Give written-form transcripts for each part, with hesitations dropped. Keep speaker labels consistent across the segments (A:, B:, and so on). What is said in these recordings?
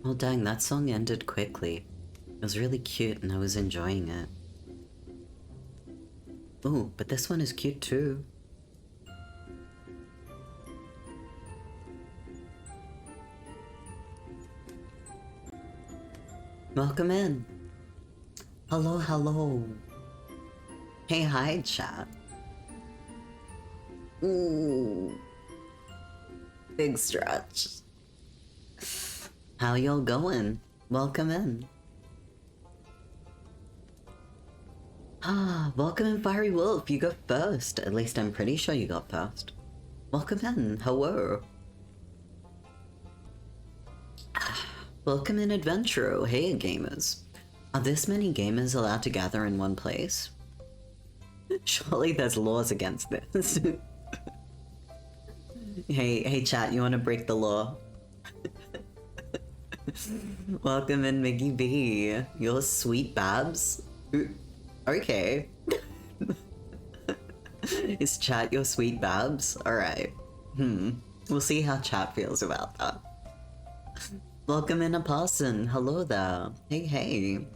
A: Oh dang, that song ended quickly. It was really cute and I was enjoying it. Ooh, but this one is cute too. Welcome in. Hello, hello. Hey, hi, chat. Ooh, big stretch. How y'all going? Welcome in. Ah, welcome in, Fiery Wolf. You got first. At least I'm pretty sure you got first. Welcome in. Hello. Welcome in, Adventuro. Hey, gamers. Are this many gamers allowed to gather in one place? Surely there's laws against this. Hey, chat, you want to break the law? Welcome in, Miggy B. You're sweet Babs. Ooh, okay. Is chat your sweet Babs? Alright. We'll see how chat feels about that. Welcome in, a person. Hello there. Hey, hey.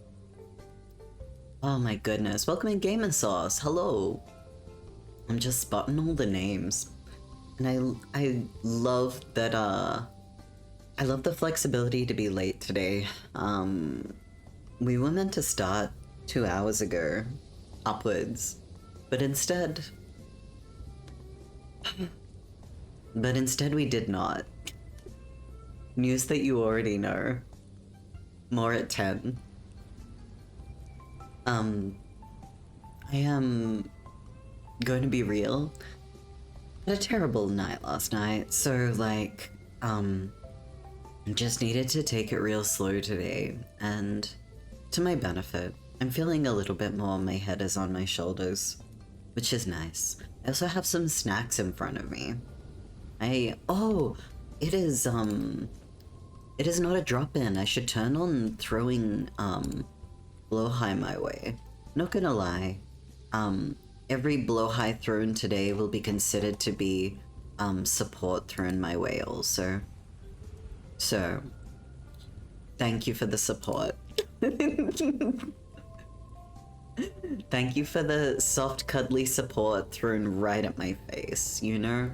A: Oh my goodness. Welcome in, Game & Sauce. Hello. I'm just spotting all the names. And I love that, I love the flexibility to be late today. We were meant to start 2 hours ago, upwards, but instead we did not. News that you already know. More at 10. I am going to be real. I had a terrible night last night, so like, just needed to take it real slow today, and to my benefit, I'm feeling a little bit more my head is on my shoulders, which is nice. I also have some snacks in front of me. Oh, it is not a drop-in. I should turn on throwing, blow high my way. Not gonna lie, every blow high thrown today will be considered to be, support thrown my way also. So, thank you for the support. Thank you for the soft, cuddly support thrown right at my face, you know?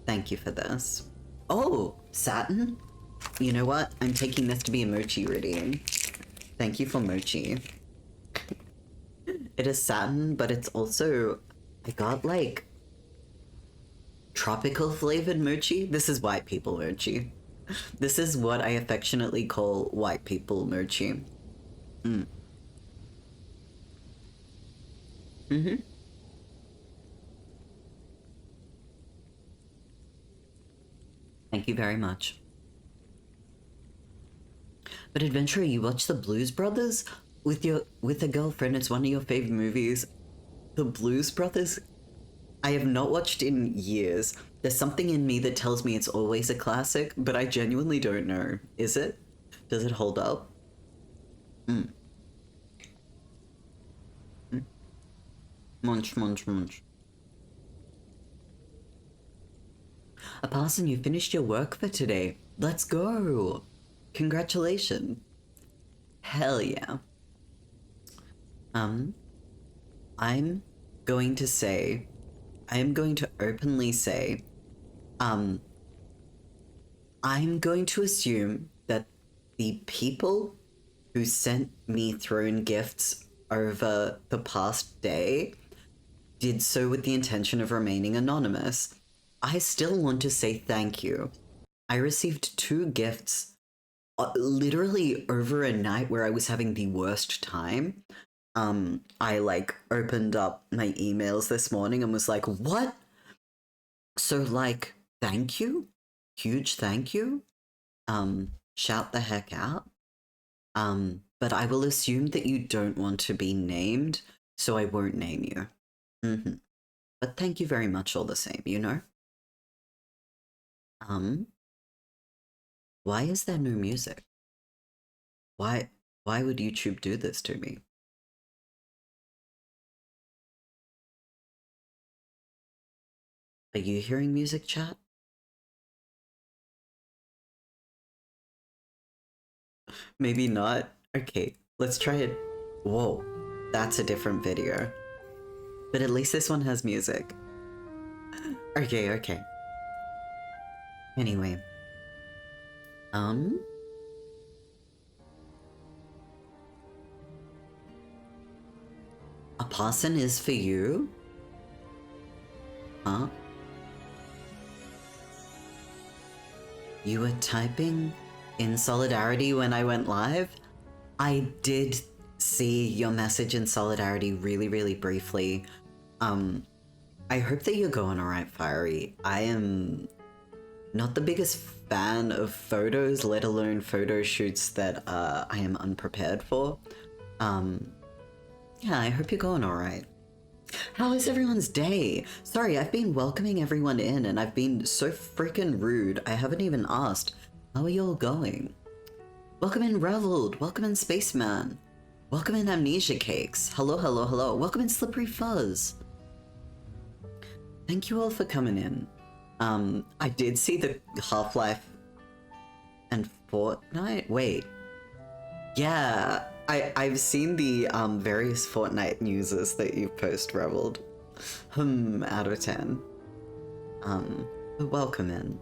A: Thank you for this. Oh, satin? You know what? I'm taking this to be a mochi reading. Thank you for mochi. It is satin, but it's also... I got, like... tropical flavored mochi? This is white people mochi. This is what I affectionately call white people mochi. Thank you very much. But Adventure, you watch the Blues Brothers with a girlfriend. It's one of your favorite movies. The Blues Brothers? I have not watched in years. There's something in me that tells me it's always a classic, but I genuinely don't know. Is it? Does it hold up? Munch, munch, munch. A parson, you finished your work for today. Let's go. Congratulations. Hell yeah. I'm going to say, I am going to openly say, I'm going to assume that the people who sent me thrown gifts over the past day did so with the intention of remaining anonymous. I still want to say thank you. I received 2 gifts literally over a night where I was having the worst time. I like opened up my emails this morning and was like, what? So like, thank you? Huge thank you? Shout the heck out. But I will assume that you don't want to be named, so I won't name you. But thank you very much all the same, you know? Why is there no music? Why would YouTube do this to me? Are you hearing music, chat? Maybe not. Okay, let's try it. Whoa, that's a different video. But at least this one has music. Okay, okay. Anyway. A parson is for you? Huh? You were typing in solidarity when I went live? I did see your message in solidarity really, really briefly. I hope that you're going alright, Fiery. I am not the biggest fan of photos, let alone photo shoots that I am unprepared for. Yeah, I hope you're going alright. How is everyone's day? Sorry, I've been welcoming everyone in and I've been so freaking rude. I haven't even asked. How are y'all going? Welcome in Reveled. Welcome in Spaceman. Welcome in Amnesia Cakes. Hello, hello, hello. Welcome in Slippery Fuzz. Thank you all for coming in. I did see the Half-Life and Fortnite. Wait. Yeah, I've seen the various Fortnite newses that you post, Reveled. Out of 10. But welcome in.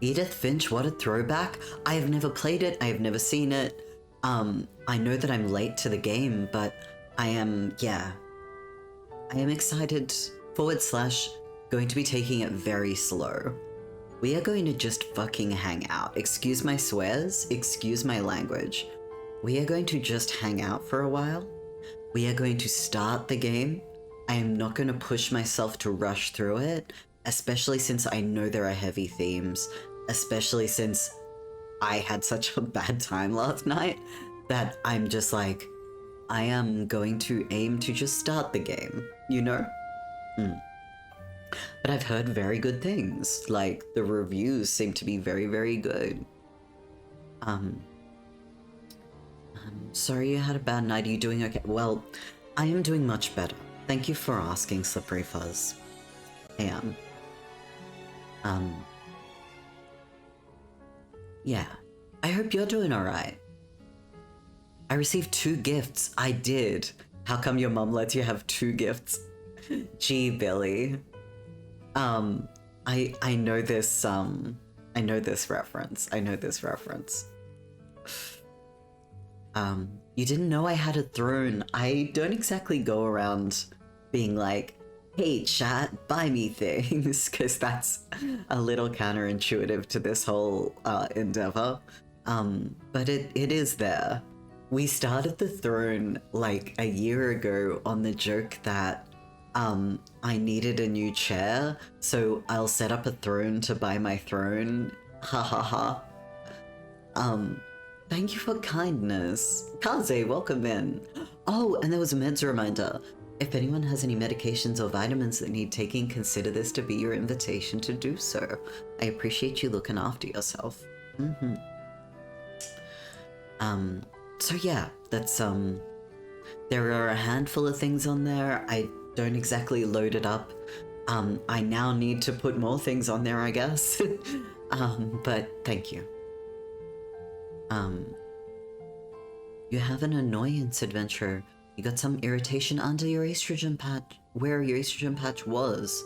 A: Edith Finch, what a throwback. I have never played it, I have never seen it. I know that I'm late to the game, but I am, yeah. I am excited, / going to be taking it very slow. We are going to just fucking hang out. Excuse my swears, excuse my language. We are going to just hang out for a while. We are going to start the game. I am not going to push myself to rush through it, especially since I know there are heavy themes, especially since I had such a bad time last night that I'm just like, I am going to aim to just start the game, you know? But I've heard very good things, like the reviews seem to be very, very good. Sorry you had a bad night, are you doing okay? Well, I am doing much better. Thank you for asking, Slippery Fuzz. I am. Yeah. I hope you're doing alright. I received 2 gifts. I did. How come your mum lets you have 2 gifts? Gee, Billy. I know this, I know this reference. I know this reference. You didn't know I had a throne. I don't exactly go around being like, hey chat, buy me things, because that's a little counterintuitive to this whole endeavor. But it is there. We started the throne like a year ago on the joke that I needed a new chair, so I'll set up a throne to buy my throne. Ha ha ha. Thank you for kindness. Kaze, welcome in. Oh, and there was a meds reminder. If anyone has any medications or vitamins that need taking, consider this to be your invitation to do so. I appreciate you looking after yourself. So yeah, that's, there are a handful of things on there. I don't exactly load it up. I now need to put more things on there, I guess. But thank you. You have an annoyance adventure. You got some irritation under your estrogen patch, where your estrogen patch was.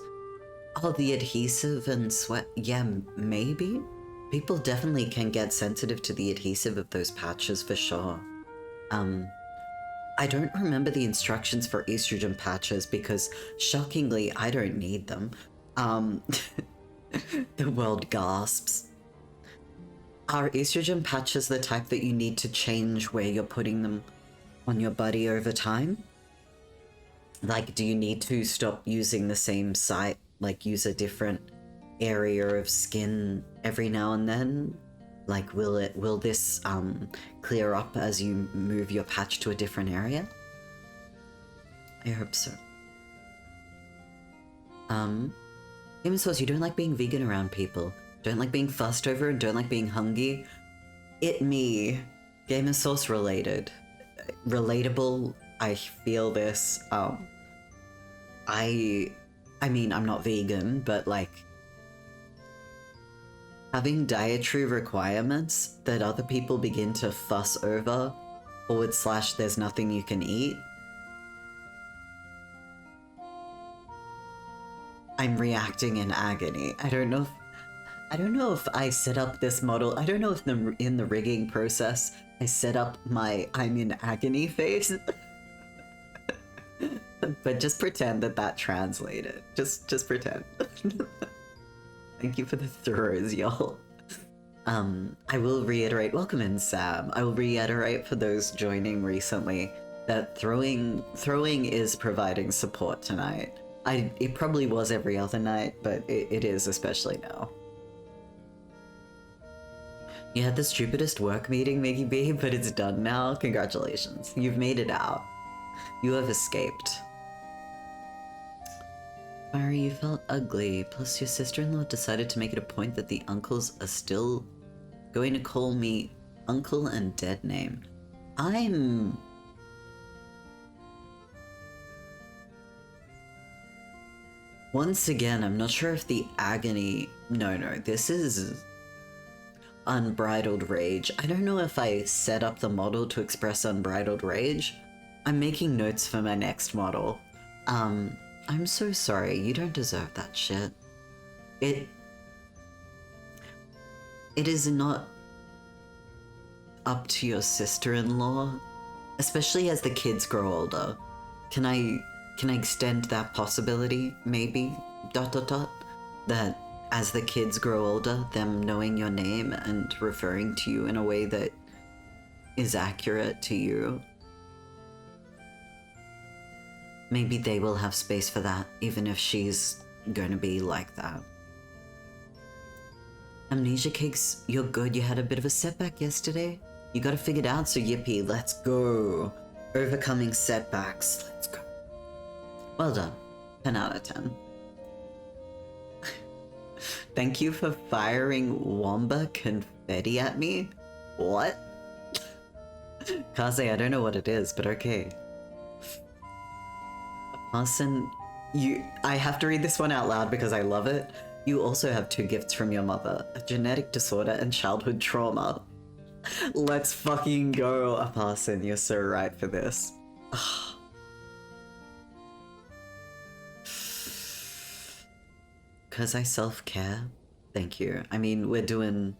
A: Oh, the adhesive and sweat. Yeah, maybe? People definitely can get sensitive to the adhesive of those patches for sure. I don't remember the instructions for estrogen patches because, shockingly, I don't need them. The world gasps. Are estrogen patches the type that you need to change where you're putting them on your body over time? Like, do you need to stop using the same site, like use a different area of skin every now and then? Like, will this clear up as you move your patch to a different area? I hope so. Game Source, you don't like being vegan around people. Don't like being fussed over and don't like being hungry. It me. Game Source related. Relatable. I feel this. I mean, I'm not vegan, but like, having dietary requirements that other people begin to fuss over, / there's nothing you can eat. I'm reacting in agony. I don't know if I set up this model. I don't know if in the rigging process I set up my I'm in agony face. But just pretend that translated. Just pretend. Thank you for the throws, y'all. I will reiterate, welcome in, Sam. I will reiterate for those joining recently that throwing is providing support tonight. It probably was every other night, but it is especially now. You had the stupidest work meeting, Mickey B, but it's done now. Congratulations. You've made it out. You have escaped. Mari, you felt ugly, plus your sister-in-law decided to make it a point that the uncles are still going to call me uncle and dead name. Once again, I'm not sure if the agony... No, this is unbridled rage. I don't know if I set up the model to express unbridled rage. I'm making notes for my next model. I'm so sorry. You don't deserve that shit. It is not up to your sister-in-law, especially as the kids grow older. Can I extend that possibility, maybe, ... that as the kids grow older, them knowing your name and referring to you in a way that is accurate to you, maybe they will have space for that, even if she's going to be like that. Amnesia Cakes, you're good. You had a bit of a setback yesterday. You got it figured out, so yippee, let's go. Overcoming setbacks, let's go. Well done. 10 out of 10. Thank you for firing Wamba confetti at me? What? Kaze, I don't know what it is, but okay. Arson, I have to read this one out loud because I love it. You also have 2 gifts from your mother, a genetic disorder and childhood trauma. Let's fucking go, Aparson. You're so right for this. Because I self-care? Thank you. I mean, we're doing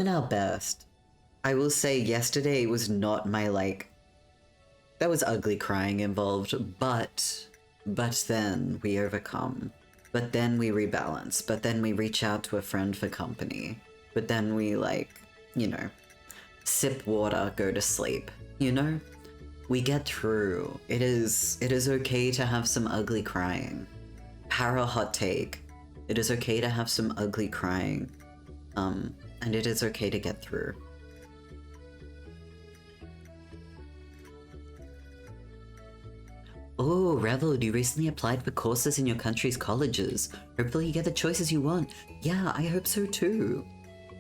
A: our best. I will say yesterday was not my, there was ugly crying involved, but then we overcome. But then we rebalance. But then we reach out to a friend for company. But then we, sip water, go to sleep. You know? We get through. It is okay to have some ugly crying. Para hot take. It is okay to have some ugly crying. And it is okay to get through. Oh, Revel, you recently applied for courses in your country's colleges. Hopefully you get the choices you want. Yeah, I hope so too.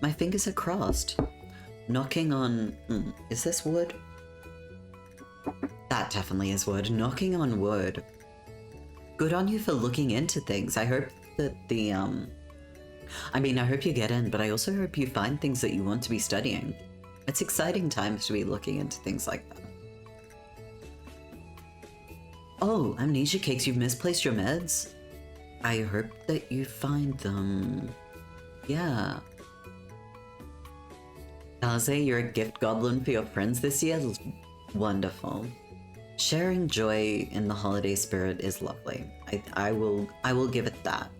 A: My fingers are crossed. Knocking on... is this wood? That definitely is wood. Knocking on wood. Good on you for looking into things. I hope that the, I mean, I hope you get in, but I also hope you find things that you want to be studying. It's exciting times to be looking into things like that. Oh, Amnesia Cakes, you've misplaced your meds? I hope that you find them. Yeah. Kaze, you're a gift goblin for your friends this year? Wonderful. Sharing joy in the holiday spirit is lovely. I will give it that.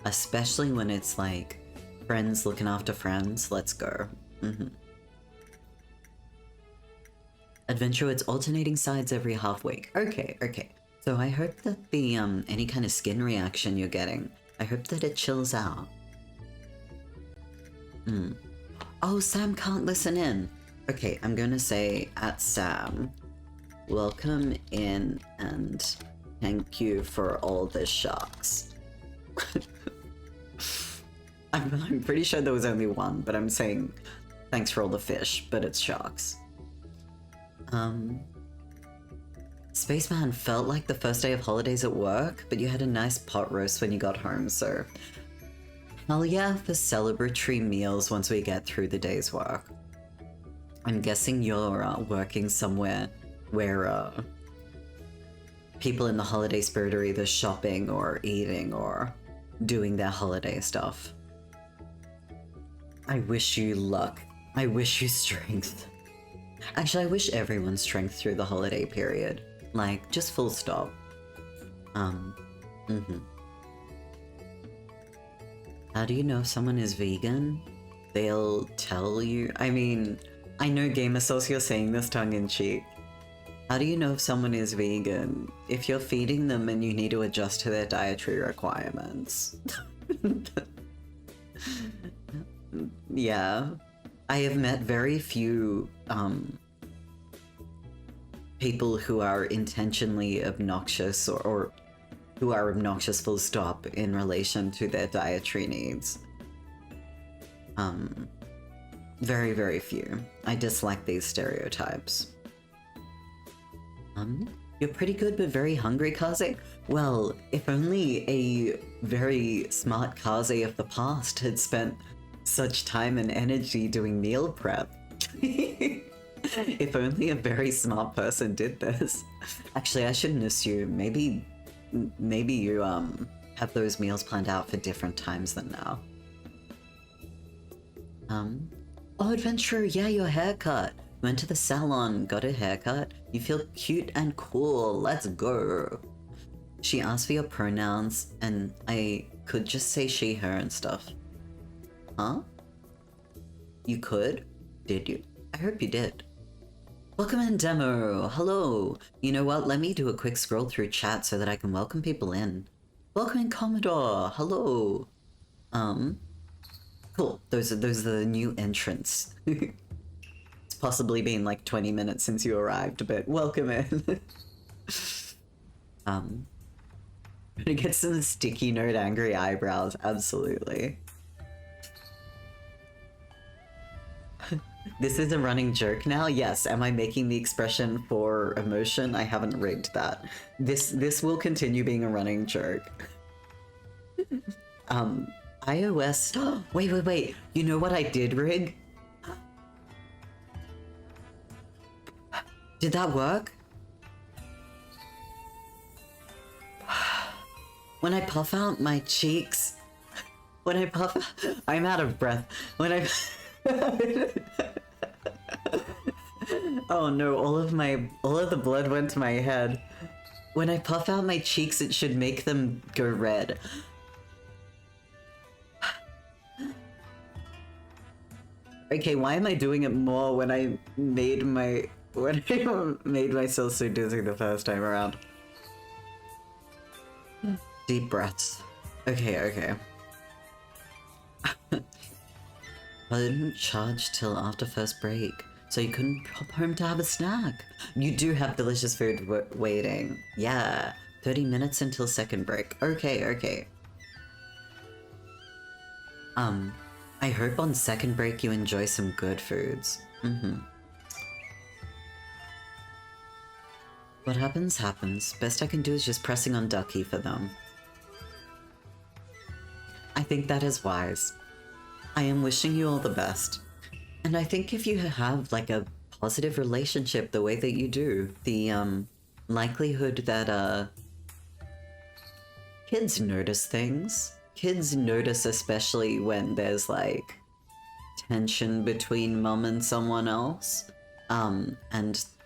A: Especially when it's like friends looking after friends. Let's go. Adventure, it's alternating sides every half week. Okay. So I hope that the any kind of skin reaction you're getting, I hope that it chills out. Oh, Sam can't listen in. Okay, I'm gonna say at Sam, welcome in and thank you for all the sharks. I'm pretty sure there was only one, but I'm saying thanks for all the fish, but it's sharks. Spaceman felt like the first day of holidays at work, but you had a nice pot roast when you got home, so... Hell yeah for celebratory meals once we get through the day's work. I'm guessing you're working somewhere where people in the holiday spirit are either shopping or eating or doing their holiday stuff. I wish you luck. I wish you strength. Actually, I wish everyone strength through the holiday period. Like, just full stop. How do you know if someone is vegan? They'll tell you. I mean, I know Gamer Sauce, you're saying this tongue-in-cheek. How do you know if someone is vegan? If you're feeding them and you need to adjust to their dietary requirements. Yeah. I have met very few people who are intentionally obnoxious or who are obnoxious full stop in relation to their dietary needs. Very, very few. I dislike these stereotypes. You're pretty good but very hungry, Kaze? Well, if only a very smart Kaze of the past had spent such time and energy doing meal prep. If only a very smart person did this. Actually, I shouldn't assume. Maybe you have those meals planned out for different times than now. Oh, adventurer, yeah, your haircut. Went to the salon, got a haircut. You feel cute and cool. Let's go. She asked for your pronouns, and I could just say she, her, and stuff. Huh? You could? Did you? I hope you did. Welcome in, Demo. Hello. You know what? Let me do a quick scroll through chat so that I can welcome people in. Welcome in, Commodore. Hello. Cool. Those are the new entrants. It's possibly been like 20 minutes since you arrived, but welcome in. Gonna get some sticky note angry eyebrows. Absolutely. This is a running joke now? Yes. Am I making the expression for emotion? I haven't rigged that. This will continue being a running joke. iOS... Wait. You know what I did rig? Did that work? When I puff out my cheeks... When I puff out... I'm out of breath. When I... Oh no, all of the blood went to my head. When I puff out my cheeks, it should make them go red. Okay, why am I doing it more when I made myself so dizzy the first time around? Deep breaths. Okay. I didn't charge till after first break, so you couldn't pop home to have a snack. You do have delicious food waiting. Yeah, 30 minutes until second break. Okay. I hope on second break you enjoy some good foods. What happens, happens. Best I can do is just pressing on Ducky for them. I think that is wise. I am wishing you all the best. And I think if you have like a positive relationship the way that you do, the likelihood that kids notice things. Kids notice especially when there's like tension between mum and someone else. And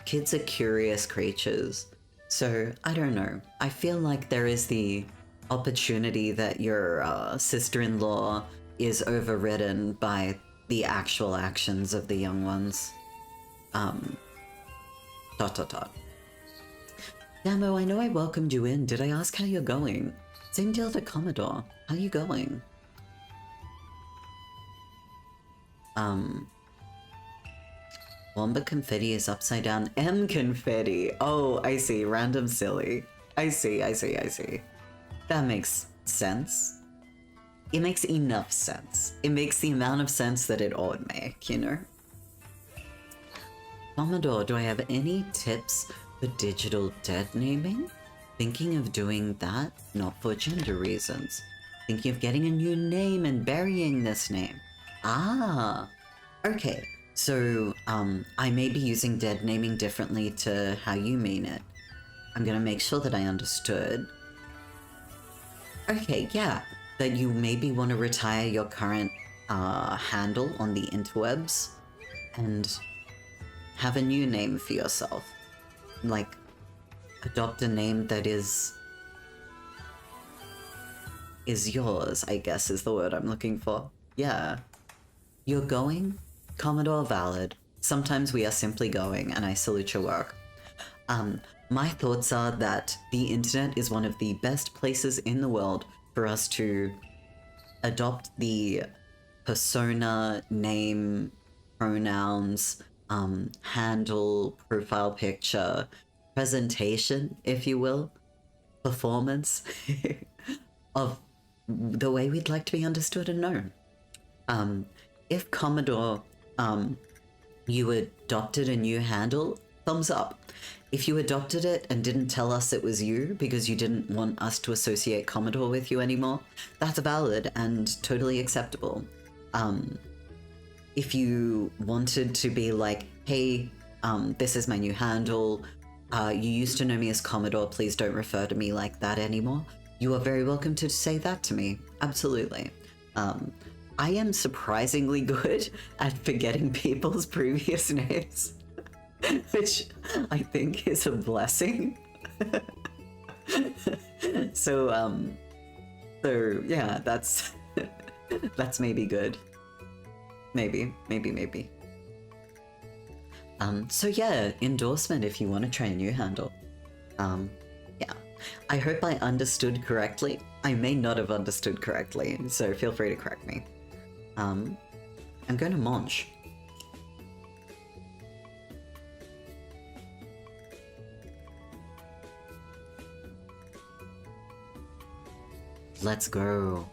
A: kids are curious creatures. So I don't know. I feel like there is the opportunity that your sister-in-law is overridden by the actual actions of the young ones. ... Damo, I know I welcomed you in. Did I ask how you're going? Same deal to Commodore. How you going? Womba confetti is upside down. M confetti. Oh, I see. Random silly. I see. That makes sense. It makes enough sense. It makes the amount of sense that it ought make, you know? Commodore, do I have any tips The digital dead naming? Thinking of doing that, not for gender reasons. Thinking of getting a new name and burying this name. Ah, okay. So, I may be using dead naming differently to how you mean it. I'm gonna make sure that I understood. Okay, yeah. That you maybe want to retire your current handle on the interwebs and have a new name for yourself. Like, adopt a name that is yours, I guess is the word I'm looking for. Yeah. You're going? Commodore valid. Sometimes we are simply going, and I salute your work. My thoughts are that the internet is one of the best places in the world for us to adopt the persona, name, pronouns, handle, profile picture, presentation, if you will, performance of the way we'd like to be understood and known. If Commodore, you adopted a new handle, thumbs up. If you adopted it and didn't tell us it was you because you didn't want us to associate Commodore with you anymore, that's valid and totally acceptable. If you wanted to be like, hey, this is my new handle, you used to know me as Commodore, please don't refer to me like that anymore, you are very welcome to say that to me. Absolutely. I am surprisingly good at forgetting people's previous names, which I think is a blessing. So yeah, that's maybe good. Maybe. So yeah, endorsement if you want to try a new handle. Yeah. I hope I understood correctly. I may not have understood correctly, so feel free to correct me. I'm going to munch. Let's go.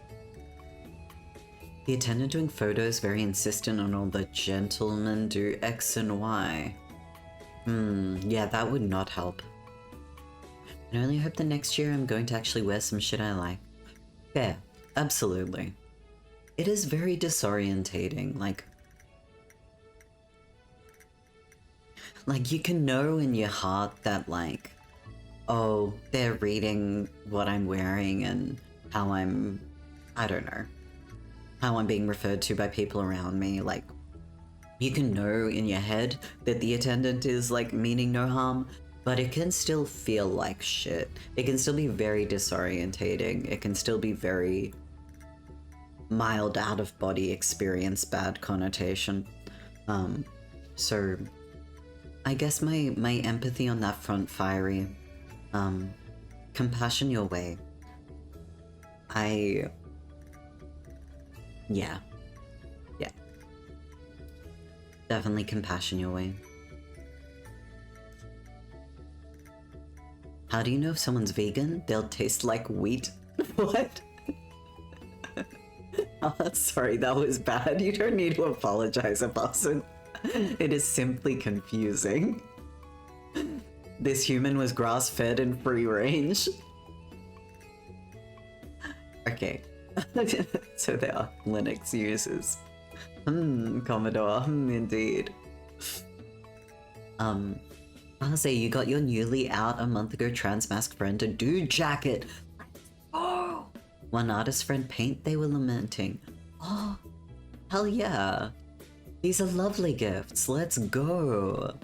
A: The attendant doing photos very insistent on all the gentlemen do X and Y. Yeah, that would not help. I only hope the next year I'm going to actually wear some shit I like. Fair, absolutely. It is very disorientating, like you can know in your heart that like, oh, they're reading what I'm wearing and how I don't know, how I'm being referred to by people around me. Like, you can know in your head that the attendant is like meaning no harm, but it can still feel like shit. It can still be very disorientating. It can still be very mild out of body experience, bad connotation. So I guess my empathy on that front, Fiery. Compassion your way. Yeah. Definitely compassion your way. How do you know if someone's vegan? They'll taste like wheat. What? Oh, sorry, that was bad. You don't need to apologize, Apostle. It is simply confusing. This human was grass-fed and free range. Okay. So they are Linux users. Commodore, indeed. I'll say you got your newly out a month ago transmask friend a dude jacket. Oh! One artist friend paint they were lamenting. Oh, hell yeah. These are lovely gifts. Let's go.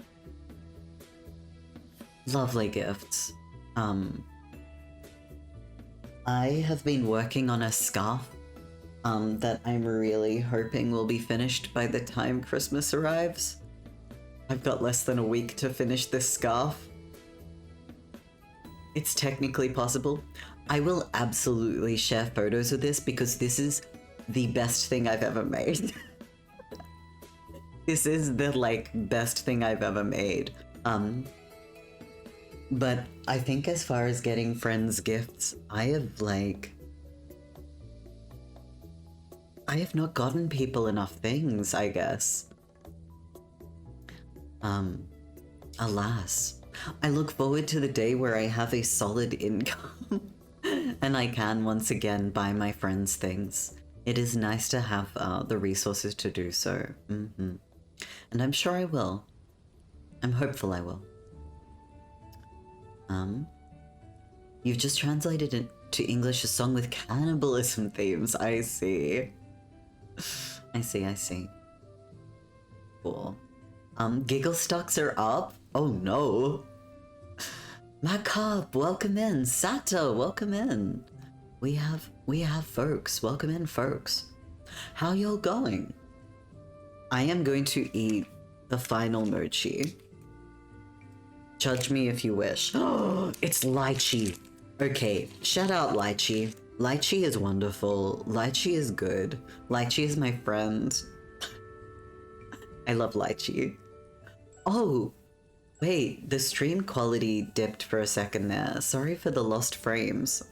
A: Lovely gifts. I have been working on a scarf that I'm really hoping will be finished by the time Christmas arrives. I've got less than a week to finish this scarf. It's technically possible. I will absolutely share photos of this because this is the best thing I've ever made. This is the, like, best thing I've ever made. But I think as far as getting friends gifts, I have not gotten people enough things, I guess. Alas. I look forward to the day where I have a solid income and I can once again buy my friends things. It is nice to have the resources to do so. And I'm sure I will. I'm hopeful I will. You've just translated it to English a song with cannibalism themes. I see. I see. Cool. Giggle stocks are up? Oh no. Macab, welcome in. Sato, welcome in. We have folks. Welcome in, folks. How y'all going? I am going to eat the final mochi. Judge me if you wish. Oh, it's lychee. Okay, shout out lychee. Lychee is wonderful. Lychee is good. Lychee is my friend. I love lychee. Oh, wait, the stream quality dipped for a second there. Sorry for the lost frames.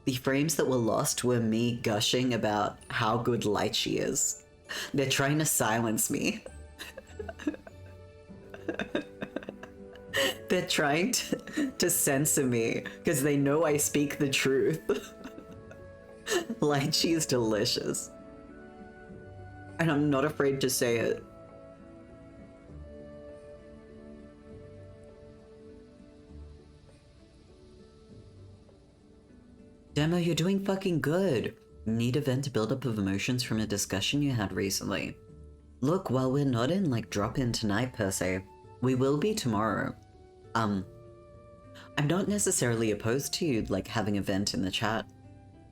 A: The frames that were lost were me gushing about how good lychee is. They're trying to silence me. They're trying to censor me because they know I speak the truth. Lychee is delicious. And I'm not afraid to say it. Demo, you're doing fucking good. Need a vent to build up of emotions from a discussion you had recently. Look, while we're not in like drop in tonight per se, we will be tomorrow. I'm not necessarily opposed to you like having a vent in the chat.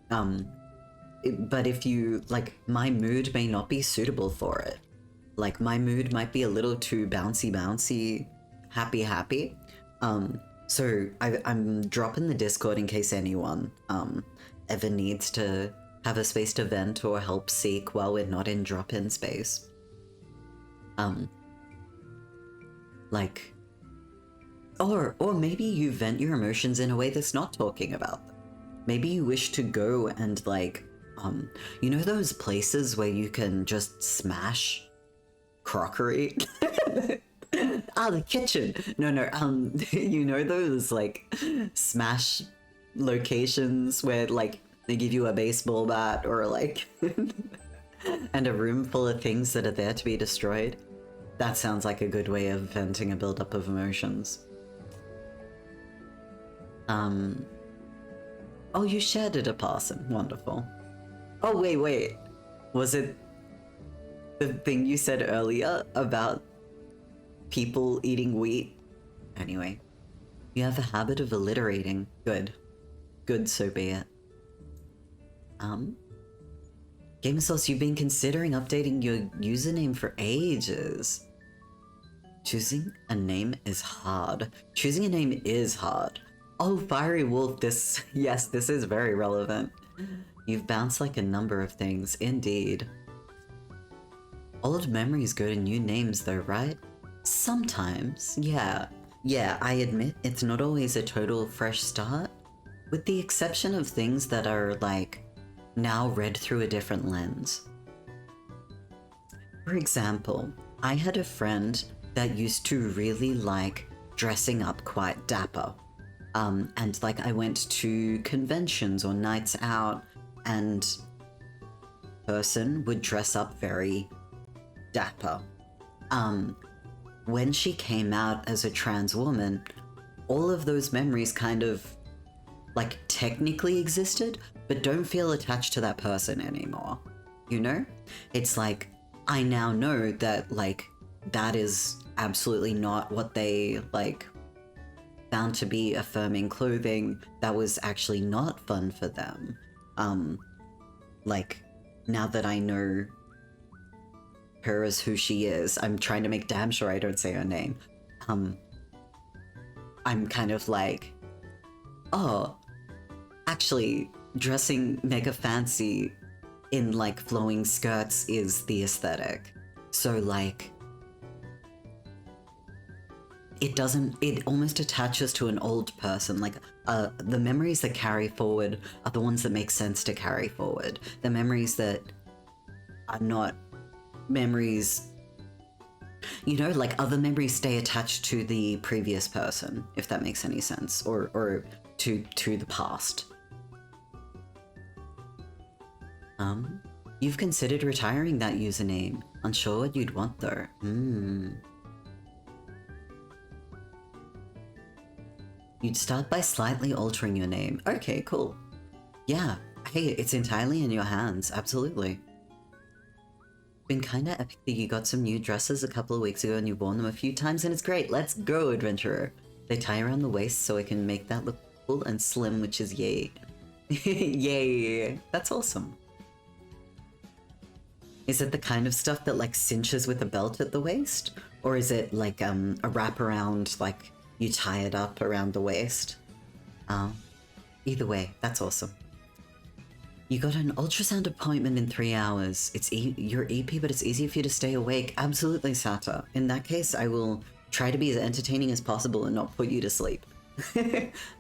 A: But if you like, my mood may not be suitable for it. Like my mood might be a little too bouncy, happy. So I'm dropping the Discord in case anyone ever needs to have a space to vent or help seek while we're not in drop-in space. Like, or maybe you vent your emotions in a way that's not talking about them. Maybe you wish to go and like, you know those places where you can just smash crockery? The kitchen. No, you know those like smash locations where like they give you a baseball bat or like and a room full of things that are there to be destroyed? That sounds like a good way of venting a buildup of emotions. Oh, you shared it, a parson. Wonderful. Oh, wait. Was it the thing you said earlier about people eating wheat? Anyway, you have a habit of alliterating. Good, so be it. Gamersauce, you've been considering updating your username for ages. Choosing a name is hard. Choosing a name is hard. Oh, Fiery Wolf, yes, this is very relevant. You've bounced like a number of things, indeed. Old memories go to new names though, right? Sometimes, yeah. Yeah, I admit it's not always a total fresh start, with the exception of things that are like, now read through a different lens. For example, I had a friend that used to really like dressing up quite dapper. And like I went to conventions or nights out and person would dress up very dapper. When she came out as a trans woman, all of those memories kind of like technically existed, but don't feel attached to that person anymore. You know? It's like, I now know that like, that is absolutely not what they like found to be affirming clothing. That was actually not fun for them. Like, now that I know her as who she is, I'm trying to make damn sure I don't say her name. I'm kind of like, oh, actually, dressing mega fancy in like flowing skirts is the aesthetic. So like, it almost attaches to an old person. Like, the memories that carry forward are the ones that make sense to carry forward. The memories that are not memories, you know, like other memories stay attached to the previous person, if that makes any sense, or to the past. You've considered retiring that username. Unsure what you'd want though. You'd start by slightly altering your name. Okay, cool. Yeah, hey, it's entirely in your hands, absolutely. Been kinda epic that you got some new dresses a couple of weeks ago and you've worn them a few times and it's great. Let's go, adventurer. They tie around the waist so I can make that look cool and slim, which is yay. Yay, that's awesome. Is it the kind of stuff that like cinches with a belt at the waist? Or is it like a wraparound, like you tie it up around the waist? Either way, that's awesome. You got an ultrasound appointment in 3 hours. It's you're EP, but it's easy for you to stay awake. Absolutely, Sata. In that case, I will try to be as entertaining as possible and not put you to sleep.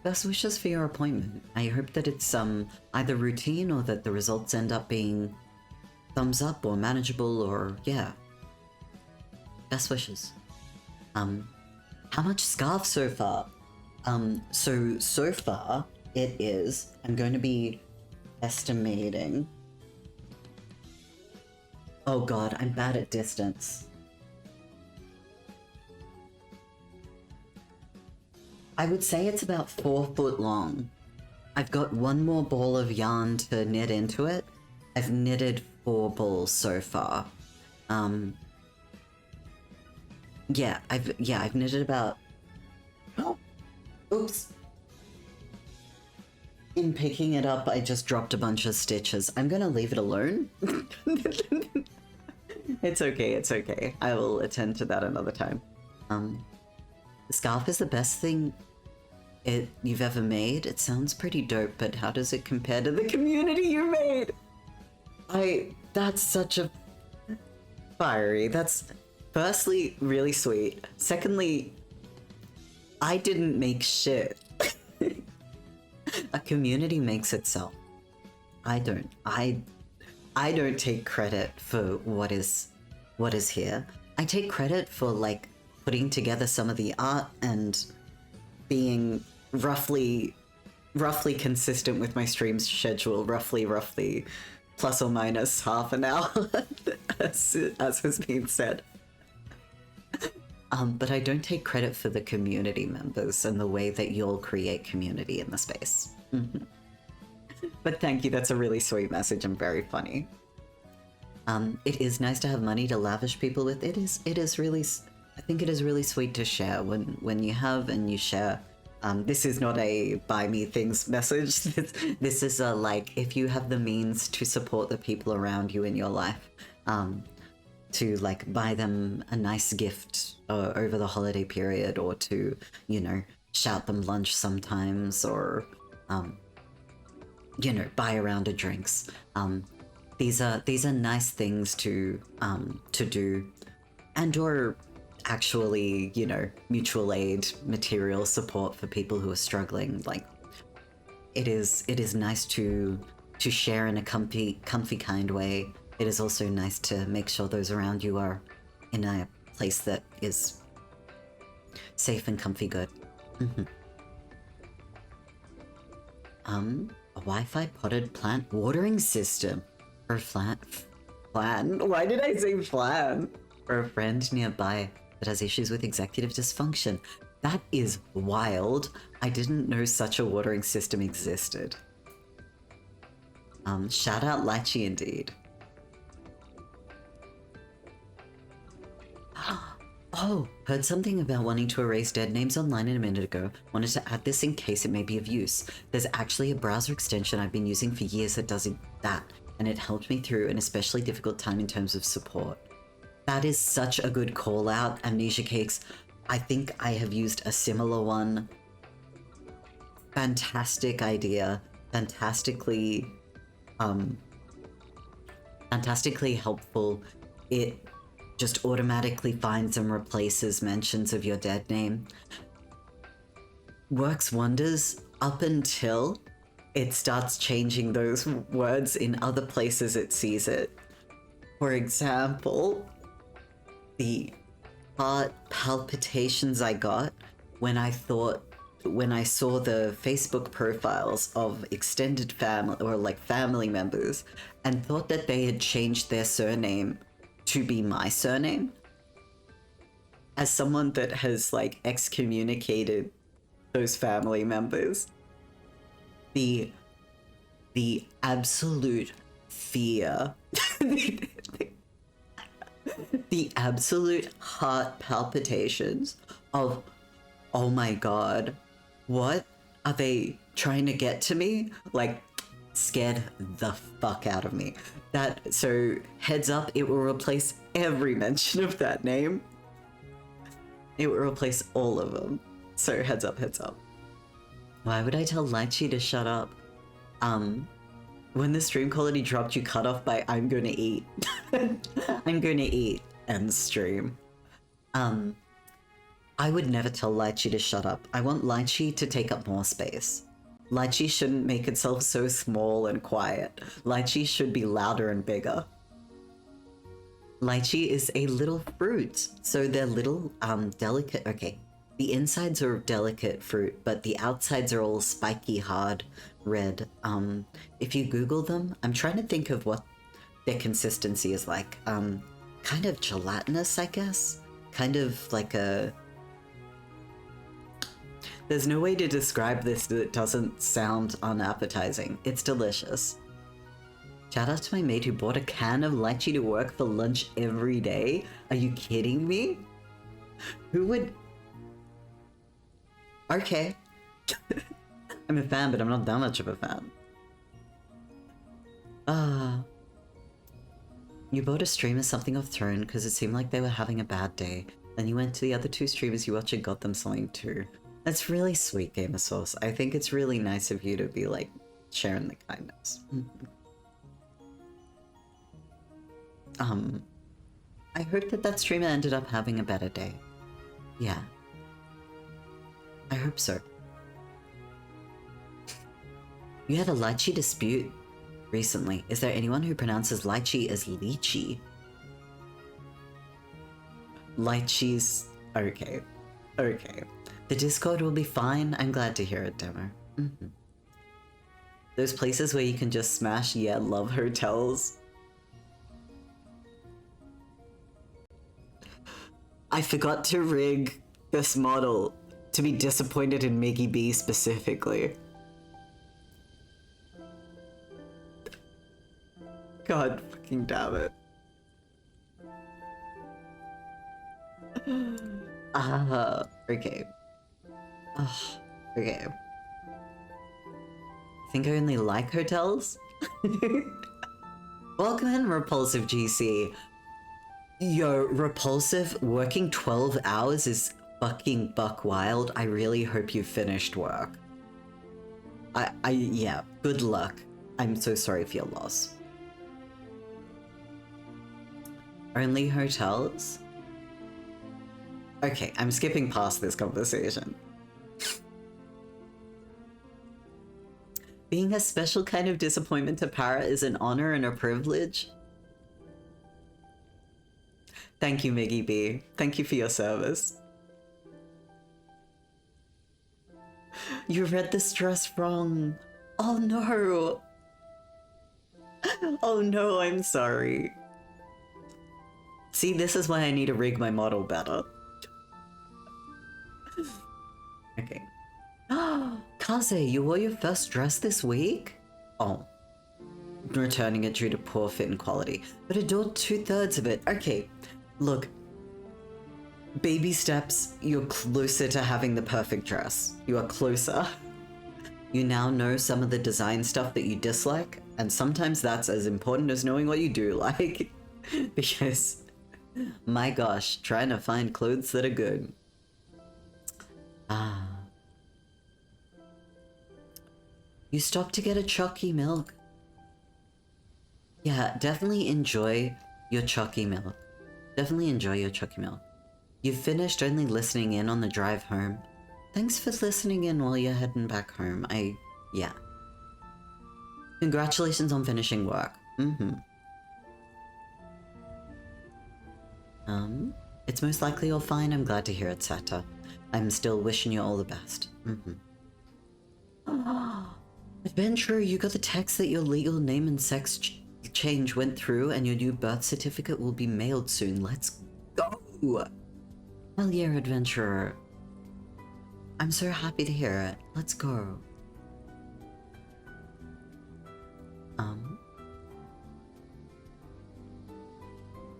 A: Best wishes for your appointment. I hope that it's either routine or that the results end up being thumbs up or manageable or yeah. Best wishes. How much scarf so far? So far it is, I'm going to be estimating. Oh god, I'm bad at distance. I would say it's about 4 foot long. I've got one more ball of yarn to knit into it. I've knitted 4 balls so far. Yeah, I've knitted about... Oh, oops. In picking it up, I just dropped a bunch of stitches. I'm gonna leave it alone. It's okay, it's okay. I will attend to that another time. The scarf is the best thing you've ever made. It sounds pretty dope, but how does it compare to the community you made? That's such a fiery. That's firstly really sweet. Secondly, I didn't make shit. A community makes itself. I don't take credit for what is here. I take credit for like putting together some of the art and being roughly consistent with my stream schedule, roughly plus or minus half an hour, as has been said. But I don't take credit for the community members and the way that you'll create community in the space. But thank you, that's a really sweet message and very funny. It is nice to have money to lavish people with. It is really, I think it is really sweet to share when you have and you share. This is not a buy me things message. This is a like, if you have the means to support the people around you in your life, to like buy them a nice gift over the holiday period, or to, you know, shout them lunch sometimes, or you know, buy a round of drinks. These are nice things to do, and or actually, you know, mutual aid, material support for people who are struggling. Like, it is nice to share in a comfy kind way. It is also nice to make sure those around you are in a place that is safe and comfy good. A Wi-Fi potted plant watering system. Or flan? Why did I say flan? Or a friend nearby that has issues with executive dysfunction. That is wild. I didn't know such a watering system existed. Shout out Lychee indeed. Oh, heard something about wanting to erase dead names online a minute ago. Wanted to add this in case it may be of use. There's actually a browser extension I've been using for years that does that, and it helped me through an especially difficult time in terms of support. That is such a good call out, Amnesia Cakes. I think I have used a similar one. Fantastic idea. Fantastically helpful. It just automatically finds and replaces mentions of your dead name. Works wonders up until it starts changing those words in other places it sees it. For example, heart palpitations I got when I saw the Facebook profiles of extended family or like family members and thought that they had changed their surname to be my surname. As someone that has like excommunicated those family members, the absolute fear, the absolute heart palpitations of, oh my god, what are they trying to get to me? Like, scared the fuck out of me. So heads up, it will replace every mention of that name. It will replace all of them. So heads up, heads up. Why would I tell Lychee to shut up? When the stream quality dropped, you cut off by I'm gonna eat. I'm gonna eat and stream. I would never tell Lychee to shut up. I want Lychee to take up more space. Lychee shouldn't make itself so small and quiet. Lychee should be louder and bigger. Lychee is a little fruit, so they're little, delicate. Okay, the insides are delicate fruit, but the outsides are all spiky, hard, red. If you Google them, I'm trying to think of what their consistency is like. Kind of gelatinous, I guess. Kind of like a... There's no way to describe this that doesn't sound unappetizing. It's delicious. Shout out to my mate who bought a can of lychee to work for lunch every day. Are you kidding me? Who would... Okay. I'm a fan, but I'm not that much of a fan. You bought a streamer something off Throne because it seemed like they were having a bad day. Then you went to the other two streamers you watch and got them something too. That's really sweet, Gamer Source. I think it's really nice of you to be like sharing the kindness. I hope that streamer ended up having a better day. Yeah. I hope so. You had a lychee dispute recently. Is there anyone who pronounces lychee as lychee? Lychee's... Okay. Okay. The Discord will be fine. I'm glad to hear it, Demo. Those places where you can just smash, yeah, love hotels. I forgot to rig this model to be disappointed in Miggy B specifically. God fucking damn it. Okay. Okay. I think I only like hotels? Welcome in, Repulsive GC. Yo, Repulsive, working 12 hours is fucking buck wild. I really hope you finished work. Yeah, good luck. I'm so sorry for your loss. Only hotels? Okay, I'm skipping past this conversation. Being a special kind of disappointment to Para is an honor and a privilege. Thank you, Miggy B. Thank you for your service. You read the stress wrong. Oh no. Oh no, I'm sorry. See, this is why I need to rig my model better. Okay. Kaze, you wore your first dress this week? Oh. Returning it due to poor fit and quality, but adored 2/3 of it. Okay, look. Baby steps, you're closer to having the perfect dress. You are closer. You now know some of the design stuff that you dislike, and sometimes that's as important as knowing what you do like. Because, my gosh, trying to find clothes that are good. You stopped to get a chalky milk. Yeah, definitely enjoy your chalky milk. Definitely enjoy your chalky milk. You finished only listening in on the drive home. Thanks for listening in while you're heading back home. Yeah. Congratulations on finishing work. It's most likely you're fine. I'm glad to hear it, Sata. I'm still wishing you all the best. Adventurer, you got the text that your legal name and sex change went through and your new birth certificate will be mailed soon. Let's go! Hell yeah, Adventurer. I'm so happy to hear it. Let's go.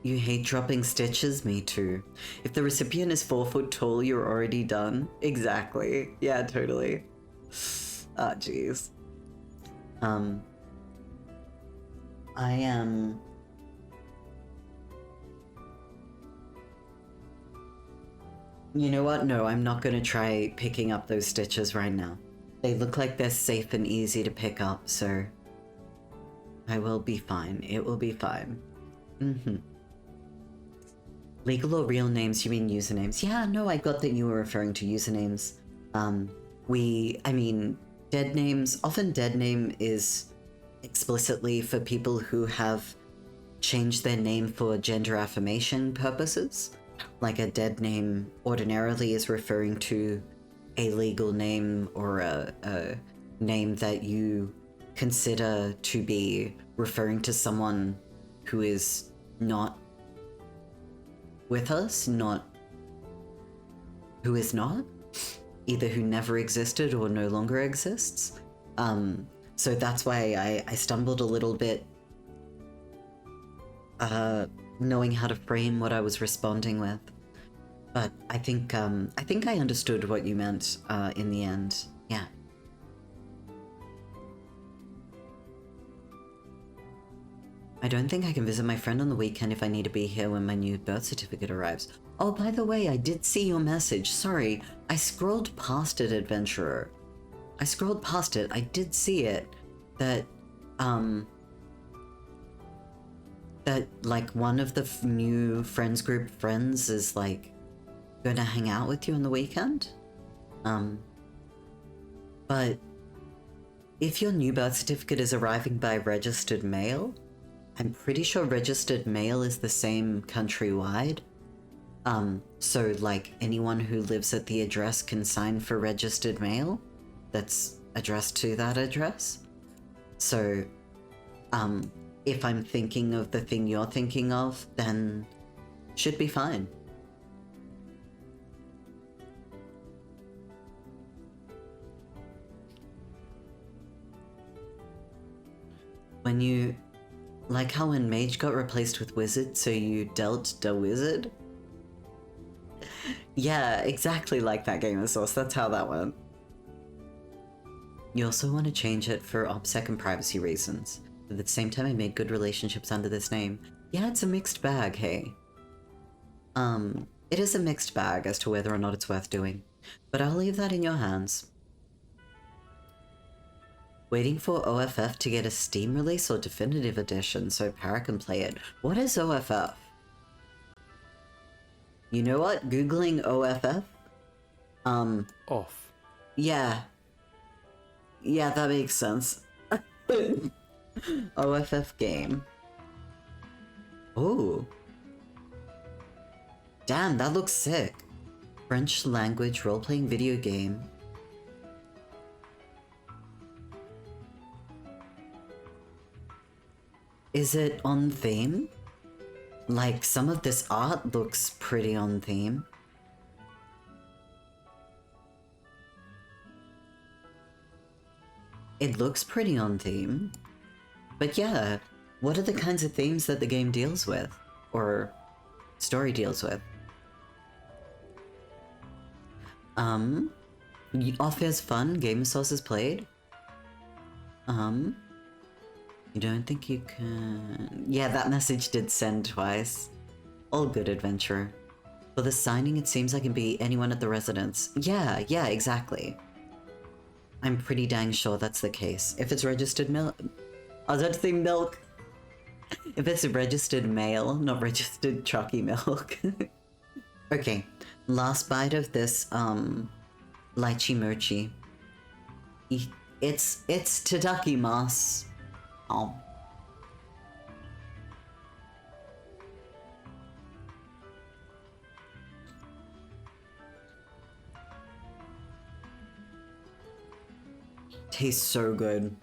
A: You hate dropping stitches? Me too. If the recipient is 4 foot tall, you're already done. Exactly. Yeah, totally. Ah, jeez. I am... You know what? No, I'm not gonna try picking up those stitches right now. They look like they're safe and easy to pick up, so... I will be fine. It will be fine. Legal or real names? You mean usernames? Yeah, no, I got that you were referring to usernames. I mean, dead names. Often dead name is explicitly for people who have changed their name for gender affirmation purposes. Like a dead name ordinarily is referring to a legal name or a name that you consider to be referring to someone who is not with us, who is not, either who never existed or no longer exists. So that's why I stumbled a little bit knowing how to frame what I was responding with. But I think I understood what you meant in the end. Yeah. I don't think I can visit my friend on the weekend if I need to be here when my new birth certificate arrives. Oh, by the way, I did see your message. Sorry, I scrolled past it, Adventurer. I scrolled past it. I did see it. That like one of the new friends group friends is like gonna hang out with you on the weekend. But if your new birth certificate is arriving by registered mail, I'm pretty sure registered mail is the same countrywide. So like anyone who lives at the address can sign for registered mail that's addressed to that address. So, if I'm thinking of the thing you're thinking of, then should be fine. When you... Like how when mage got replaced with wizard, so you dealt the wizard? Yeah, exactly like that, Game of Source. That's how that went. You also want to change it for OPSEC and privacy reasons. But at the same time, I made good relationships under this name. Yeah, it's a mixed bag, hey. It is a mixed bag as to whether or not it's worth doing. But I'll leave that in your hands. Waiting for OFF to get a Steam release or definitive edition so Para can play it. What is OFF? You know what? Googling OFF?
B: Off.
A: Yeah. Yeah, that makes sense. OFF game. Oh. Damn, that looks sick. French language role-playing video game. Is it on theme? Like, some of this art looks pretty on theme. It looks pretty on theme. But yeah, what are the kinds of themes that the game deals with? Or story deals with? Off is fun, Game Source played? You don't think you can... Yeah, that message did send twice. All good, adventurer. For the signing, it seems I can be anyone at the residence. Yeah, exactly. I'm pretty dang sure that's the case. If it's registered milk... I was about to say milk! If it's registered mail, not registered chalky milk. Okay, last bite of this, lychee mochi. It's tadakimasu. Oh. Tastes so good.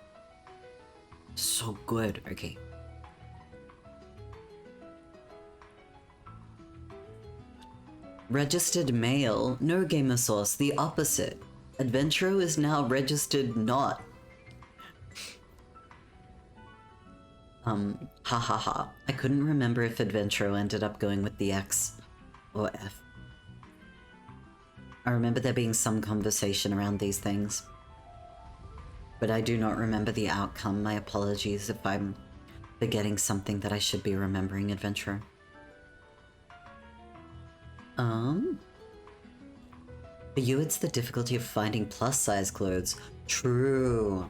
A: So good. Okay. Registered male. No, Gamer Source. The opposite. Adventuro is now registered not. Ha ha ha. I couldn't remember if Adventuro ended up going with the X or F. I remember there being some conversation around these things, but I do not remember the outcome. My apologies if I'm forgetting something that I should be remembering, Adventurer. For you, it's the difficulty of finding plus-size clothes. True.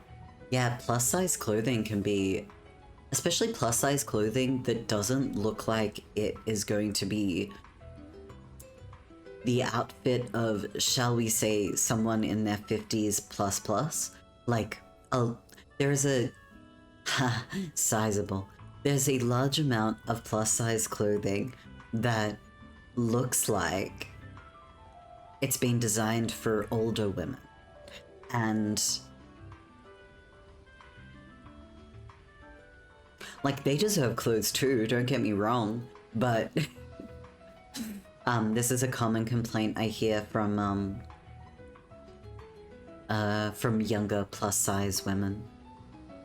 A: Yeah, plus-size clothing can be... Especially plus-size clothing that doesn't look like it is going to be the outfit of, shall we say, someone in their 50s plus plus. Like, there's a... sizable. There's a large amount of plus-size clothing that looks like it's been designed for older women. And... like, they deserve clothes too, don't get me wrong, but... this is a common complaint I hear from younger plus-size women.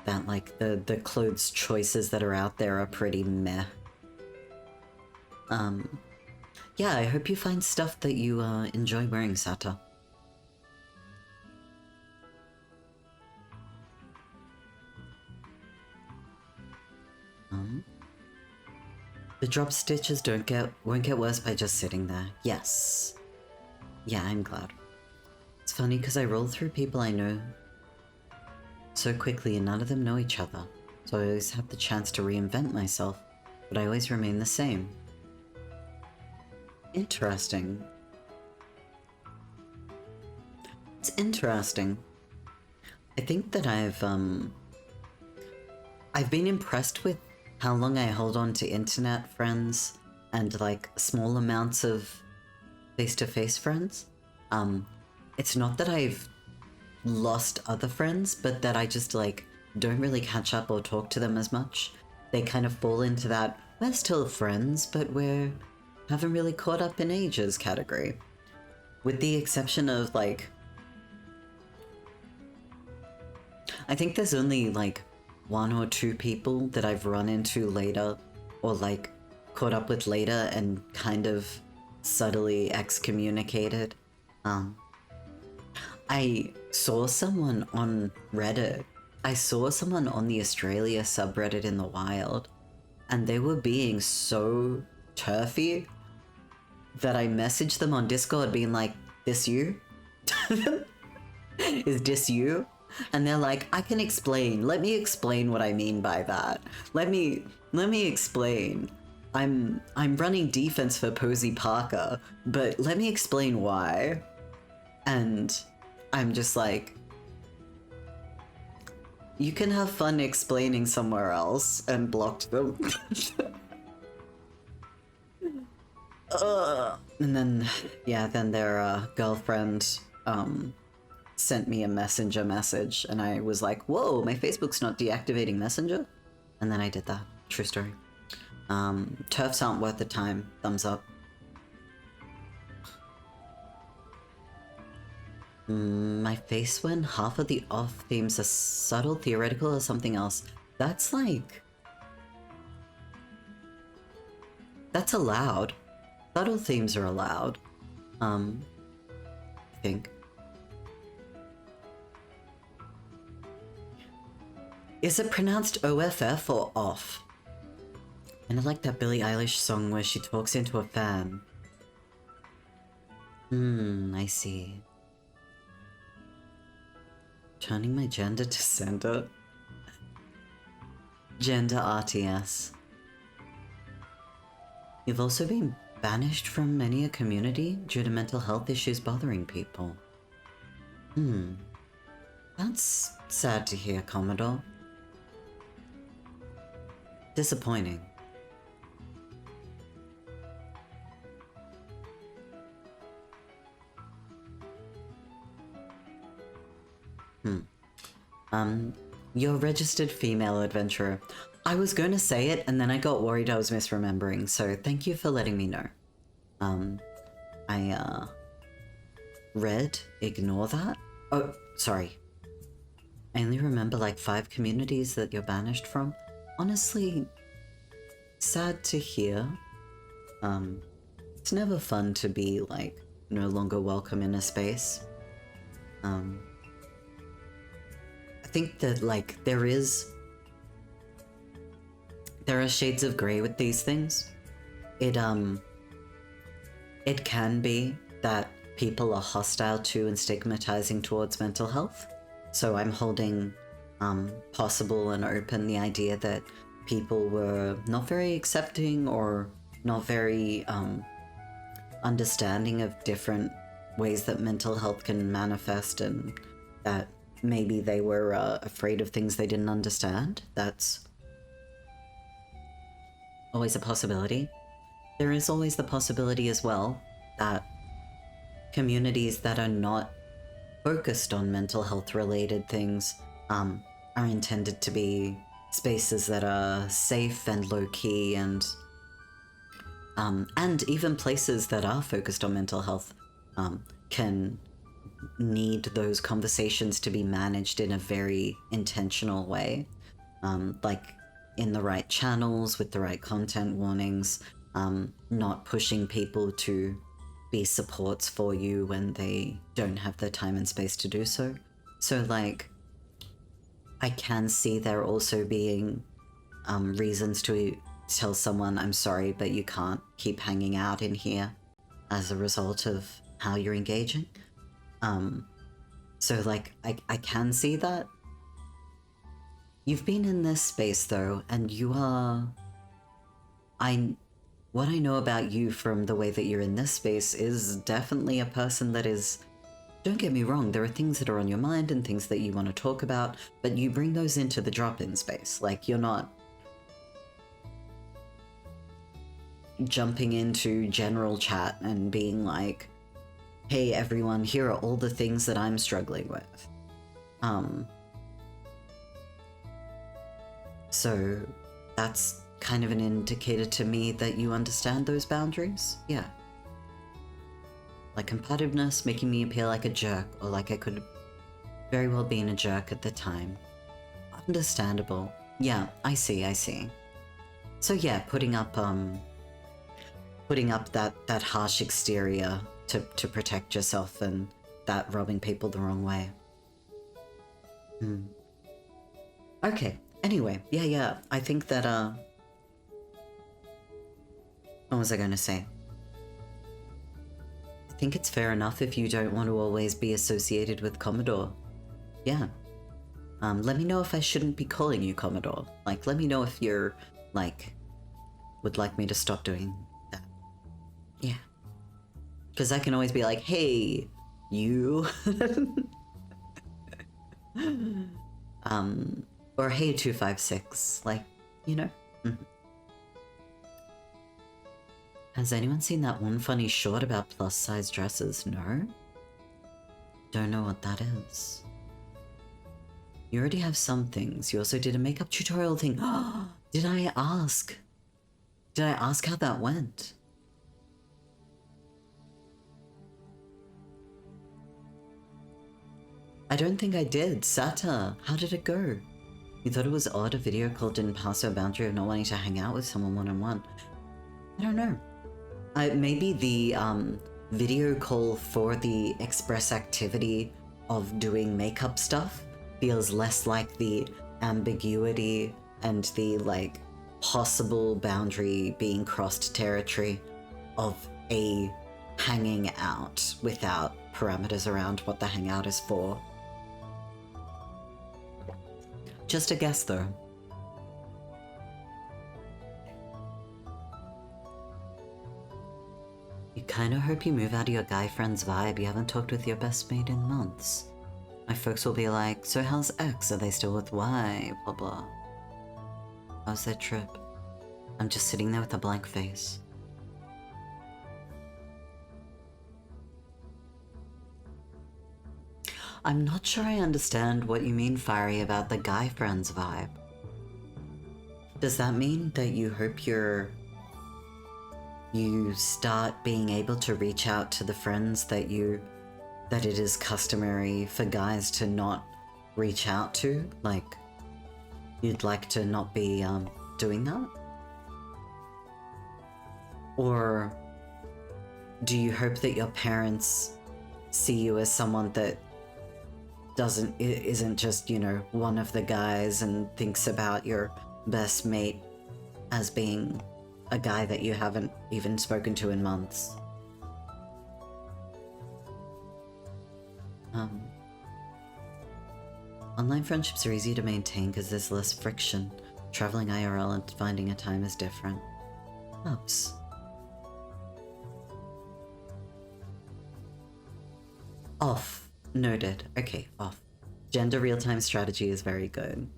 A: That, like, the clothes choices that are out there are pretty meh. Yeah, I hope you find stuff that you, enjoy wearing, Sata. The drop stitches won't get worse by just sitting there. Yes. Yeah, I'm glad. It's funny because I roll through people I know so quickly and none of them know each other. So I always have the chance to reinvent myself, but I always remain the same. Interesting. It's interesting. I think that I've been impressed with how long I hold on to internet friends and like small amounts of face-to-face friends. It's not that I've lost other friends, but that I just like don't really catch up or talk to them as much. They kind of fall into that, we're still friends, but we haven't really caught up in ages category. With the exception of like, I think there's only like 1 or 2 people that I've run into later or like caught up with later and kind of subtly excommunicated. I saw someone on Reddit. I saw someone on the Australia subreddit in the wild, and they were being so turfy that I messaged them on Discord being like, this you? Is this you? And they're like, I can explain. Let me explain what I mean by that. Let me explain. I'm running defense for Posey Parker, but let me explain why. And I'm just like, you can have fun explaining somewhere else, and blocked them. And then, yeah, then their girlfriend sent me a messenger message, and I was like, whoa, my Facebook's not deactivating Messenger? And then I did that. True story. Turfs aren't worth the time. Thumbs up. My face when half of the off themes are subtle, theoretical, or something else. That's like... that's allowed. Subtle themes are allowed. I think. Is it pronounced OFF or off? And I like that Billie Eilish song where she talks into a fan. I see. Turning my gender to sender. Gender RTS. You've also been banished from many a community due to mental health issues bothering people. That's sad to hear, Commodore. Disappointing. You're registered female adventurer. I was going to say it and then I got worried I was misremembering, so thank you for letting me know. I read, ignore that? Oh, sorry. I only remember like 5 communities that you're banished from. Honestly, sad to hear. It's never fun to be like no longer welcome in a space. I think that like there are shades of grey with these things. It can be that people are hostile to and stigmatizing towards mental health. So I'm holding possible and open the idea that people were not very accepting or not very understanding of different ways that mental health can manifest, and that maybe they were afraid of things they didn't understand. That's always a possibility. There is always the possibility as well that communities that are not focused on mental health related things are intended to be spaces that are safe and low-key, and even places that are focused on mental health can need those conversations to be managed in a very intentional way, like in the right channels with the right content warnings, not pushing people to be supports for you when they don't have the time and space to do so. So like, I can see there also being reasons to tell someone, I'm sorry, but you can't keep hanging out in here as a result of how you're engaging. So like, I can see that. You've been in this space though, and you are... What I know about you from the way that you're in this space is definitely a person that is... Don't get me wrong, there are things that are on your mind and things that you want to talk about, but you bring those into the drop-in space. Like, you're not jumping into general chat and being like, hey everyone, here are all the things that I'm struggling with. So that's kind of an indicator to me that you understand those boundaries. Yeah. Like competitiveness making me appear like a jerk, or like I could very well been a jerk at the time. Understandable. Yeah, I see. So yeah, putting up that harsh exterior to protect yourself, and that rubbing people the wrong way. Okay, anyway, yeah, I think that, what was I gonna say? I think it's fair enough if you don't want to always be associated with Commodore. Yeah. Let me know if I shouldn't be calling you Commodore. Like, let me know if you're, like, would like me to stop doing that. Yeah. Because I can always be like, hey, you. Or hey, 256. Like, you know. Has anyone seen that one funny short about plus-size dresses? No? Don't know what that is. You already have some things. You also did a makeup tutorial thing. Did I ask? Did I ask how that went? I don't think I did. Sata, how did it go? You thought it was odd a video call didn't pass our boundary of not wanting to hang out with someone one-on-one. I don't know. Maybe the video call for the express activity of doing makeup stuff feels less like the ambiguity and the like possible boundary being crossed territory of a hanging out without parameters around what the hangout is for. Just a guess though. You kinda hope you move out of your guy friend's vibe. You haven't talked with your best mate in months. My folks will be like, so how's X? Are they still with Y? Blah blah. How's their trip? I'm just sitting there with a blank face. I'm not sure I understand what you mean, Fiery, about the guy friends vibe. Does that mean that you hope you start being able to reach out to the friends that it is customary for guys to not reach out to? Like, you'd like to not be doing that? Or do you hope that your parents see you as someone that isn't just, you know, one of the guys and thinks about your best mate as being a guy that you haven't even spoken to in months? Online friendships are easy to maintain because there's less friction. Traveling IRL and finding a time is different. Oops. Off. Noted. Okay, off. Gender real-time strategy is very good.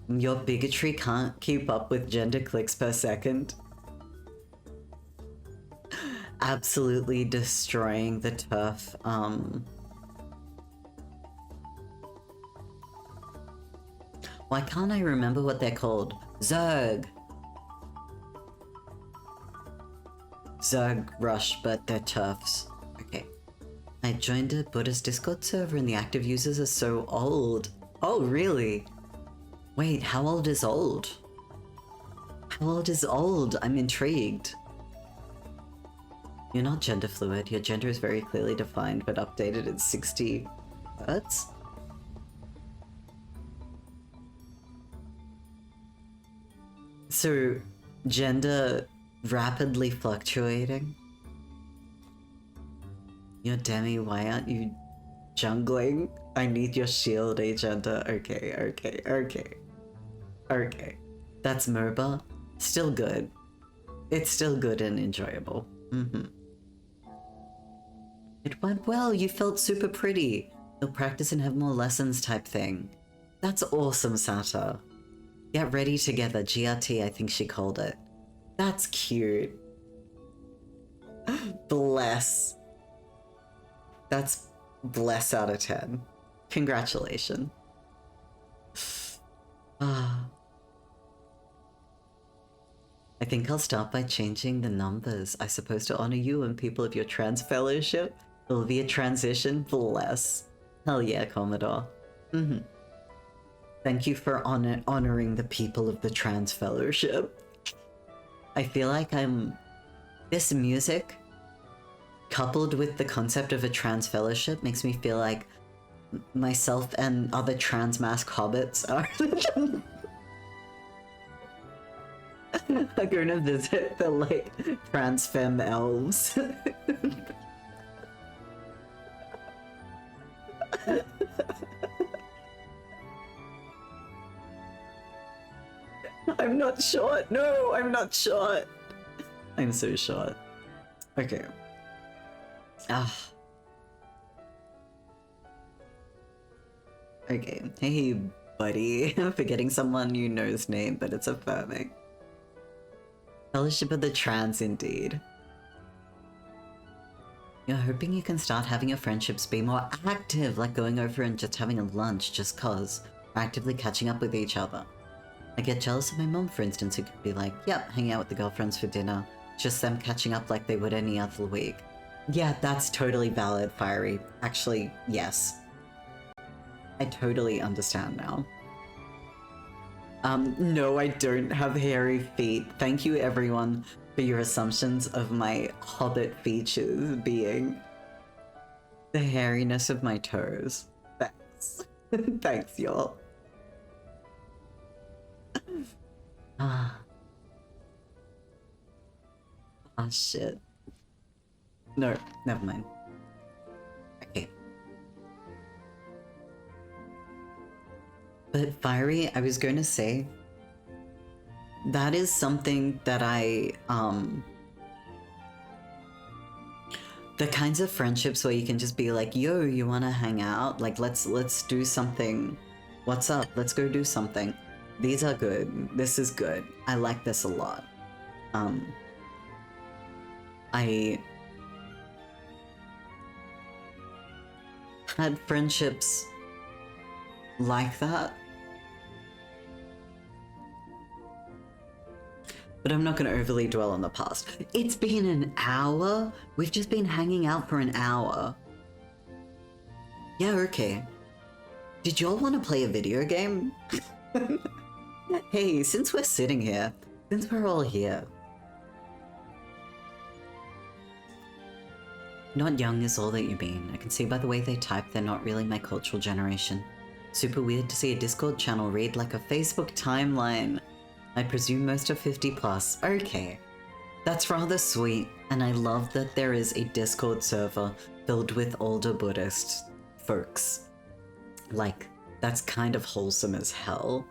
A: Your bigotry can't keep up with gender clicks per second. Absolutely destroying the turf. Why can't I remember what they're called? Zerg! Zerg Rush, but they're turfs. Okay. I joined a Buddhist Discord server and the active users are so old. Oh, really? Wait, how old is old? How old is old? I'm intrigued. You're not gender fluid. Your gender is very clearly defined, but updated at 60 hertz? So, gender rapidly fluctuating? Yo, Demi, why aren't you jungling? I need your shield, agenda. Okay, okay, okay. Okay. That's MOBA. Still good. It's still good and enjoyable. It went well, you felt super pretty. You'll practice and have more lessons type thing. That's awesome, Sata. Get ready together, GRT I think she called it. That's cute. Bless. That's bless out of 10. Congratulations. I think I'll start by changing the numbers. I suppose to honor you and people of your trans fellowship. It'll be a transition. Bless. Hell yeah, Commodore. Thank you for honoring the people of the trans fellowship. I feel like this music, coupled with the concept of a trans fellowship, makes me feel like myself and other trans mask hobbits are gonna visit the, like, trans femme elves. I'm not short. No, I'm not short. I'm so short. Okay. Okay. Hey, buddy. Forgetting someone you know's name, but it's affirming. Fellowship of the Trans, indeed. You're hoping you can start having your friendships be more active, like going over and just having a lunch just cause, or actively catching up with each other. I get jealous of my mom, for instance, who could be like, yep, hanging out with the girlfriends for dinner, just them catching up like they would any other week. Yeah, that's totally valid, Fiery. Actually, yes. I totally understand now. No, I don't have hairy feet. Thank you, everyone, for your assumptions of my hobbit features being the hairiness of my toes. Thanks. Thanks, y'all. Ah, shit. No, never mind. Okay. But Fiery, I was going to say, that is something that the kinds of friendships where you can just be like, yo, you want to hang out? Like, let's do something. What's up? Let's go do something. These are good. This is good. I like this a had friendships like that. But I'm not going to overly dwell on the past. It's been an hour? We've just been hanging out for an hour. Yeah, okay. Did y'all want to play a video game? Hey, since we're sitting here, since we're all here. Not young is all that you mean. I can see by the way they type they're not really my cultural generation. Super weird to see a Discord channel read like a Facebook timeline. I presume most are 50 plus. Okay. That's rather sweet, and I love that there is a Discord server filled with older Buddhist folks. Like, that's kind of wholesome as hell.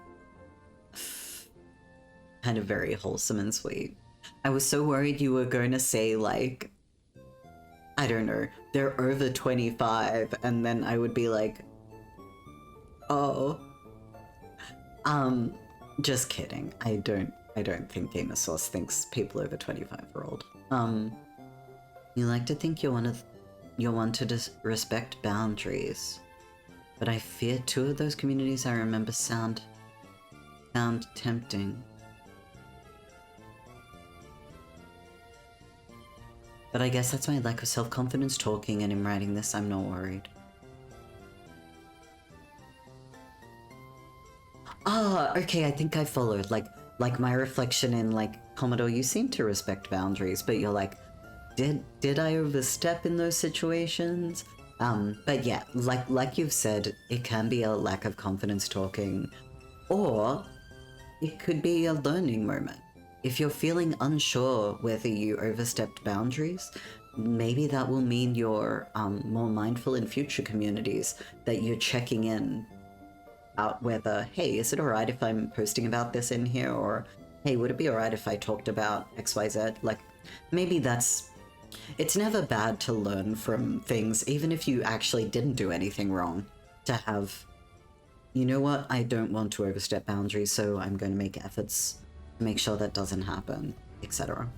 A: Kind of very wholesome and sweet. I was so worried you were going to say, like, I don't know, they're over 25, and then I would be like, oh. Just kidding. I don't think Gamersource thinks people over 25 are old. You like to think you're one to respect boundaries, but I fear two of those communities I remember sound tempting. But I guess that's my lack of self-confidence talking, and in writing this, I'm not worried. Ah, okay, I think I followed. Like my reflection in, like, Commodore, you seem to respect boundaries, but you're like, did I overstep in those situations? But yeah, like you've said, it can be a lack of confidence talking, or it could be a learning moment. If you're feeling unsure whether you overstepped boundaries, maybe that will mean you're more mindful in future communities, that you're checking in out whether, hey, is it alright if I'm posting about this in here? Or, hey, would it be alright if I talked about XYZ? Like, maybe it's never bad to learn from things, even if you actually didn't do anything wrong, to have, you know what, I don't want to overstep boundaries, so I'm going to make efforts to make sure that doesn't happen, etc.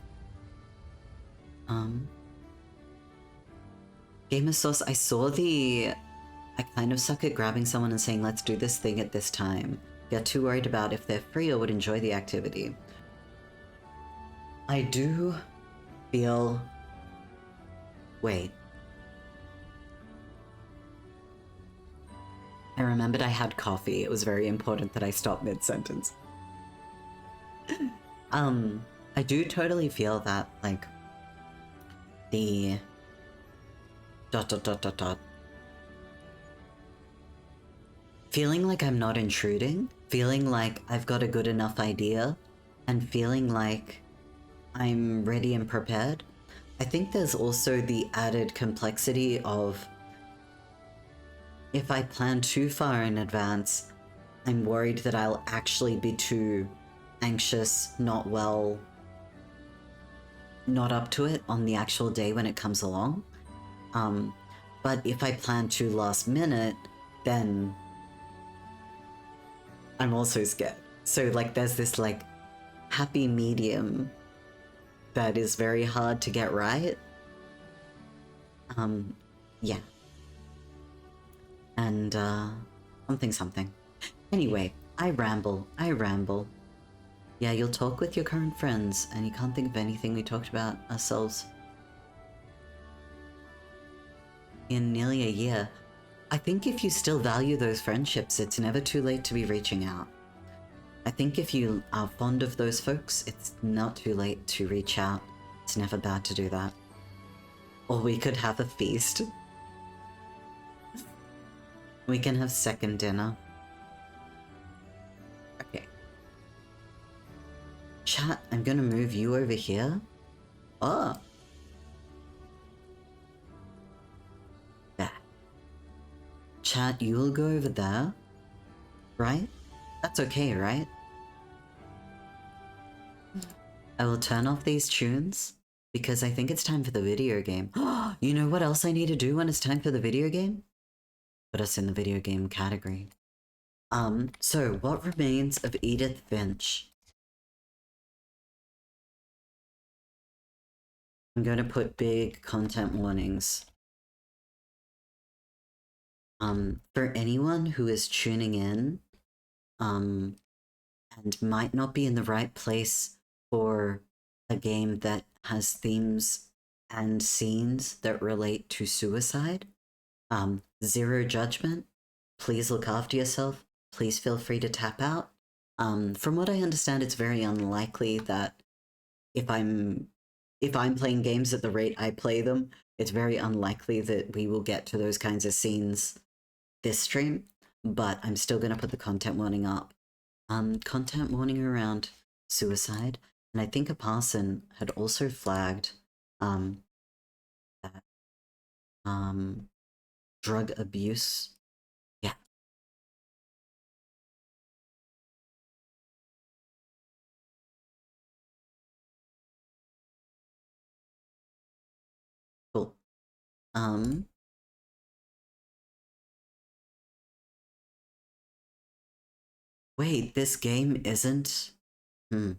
A: Gamer Source, I saw I kind of suck at grabbing someone and saying, let's do this thing at this time. Get too worried about if they're free or would enjoy the activity. I do feel... Wait. I remembered I had coffee. It was very important that I stop mid-sentence. I do totally feel that, like, the... ... Feeling like I'm not intruding, feeling like I've got a good enough idea, and feeling like I'm ready and prepared. I think there's also the added complexity of, if I plan too far in advance, I'm worried that I'll actually be too anxious, not well, not up to it on the actual day when it comes along. But if I plan too last minute, then I'm also scared. So, like, there's this, like, happy medium that is very hard to get right. Yeah. And, something. Anyway, I ramble. Yeah, you'll talk with your current friends, and you can't think of anything we talked about ourselves in nearly a year. I think if you still value those friendships, it's never too late to be reaching out. I think if you are fond of those folks, it's not too late to reach out. It's never bad to do that. Or we could have a feast. We can have second dinner. Okay. Chat, I'm gonna move you over here. Oh. There. Chat, you'll go over there. Right? That's okay, right? I will turn off these tunes because I think it's time for the video game. You know what else I need to do when it's time for the video game? Put us in the video game category. So what remains of Edith Finch? I'm going to put big content warnings. For anyone who is tuning in, and might not be in the right place for a game that has themes and scenes that relate to suicide, zero judgment. Please look after yourself. Please feel free to tap out. From what I understand, it's very unlikely that if I'm playing games at the rate I play them, it's very unlikely that we will get to those kinds of scenes this stream, but I'm still gonna put the content warning up. Content warning around suicide, and I think a person had also flagged that drug abuse. Yeah. Cool. Wait, this game isn't... There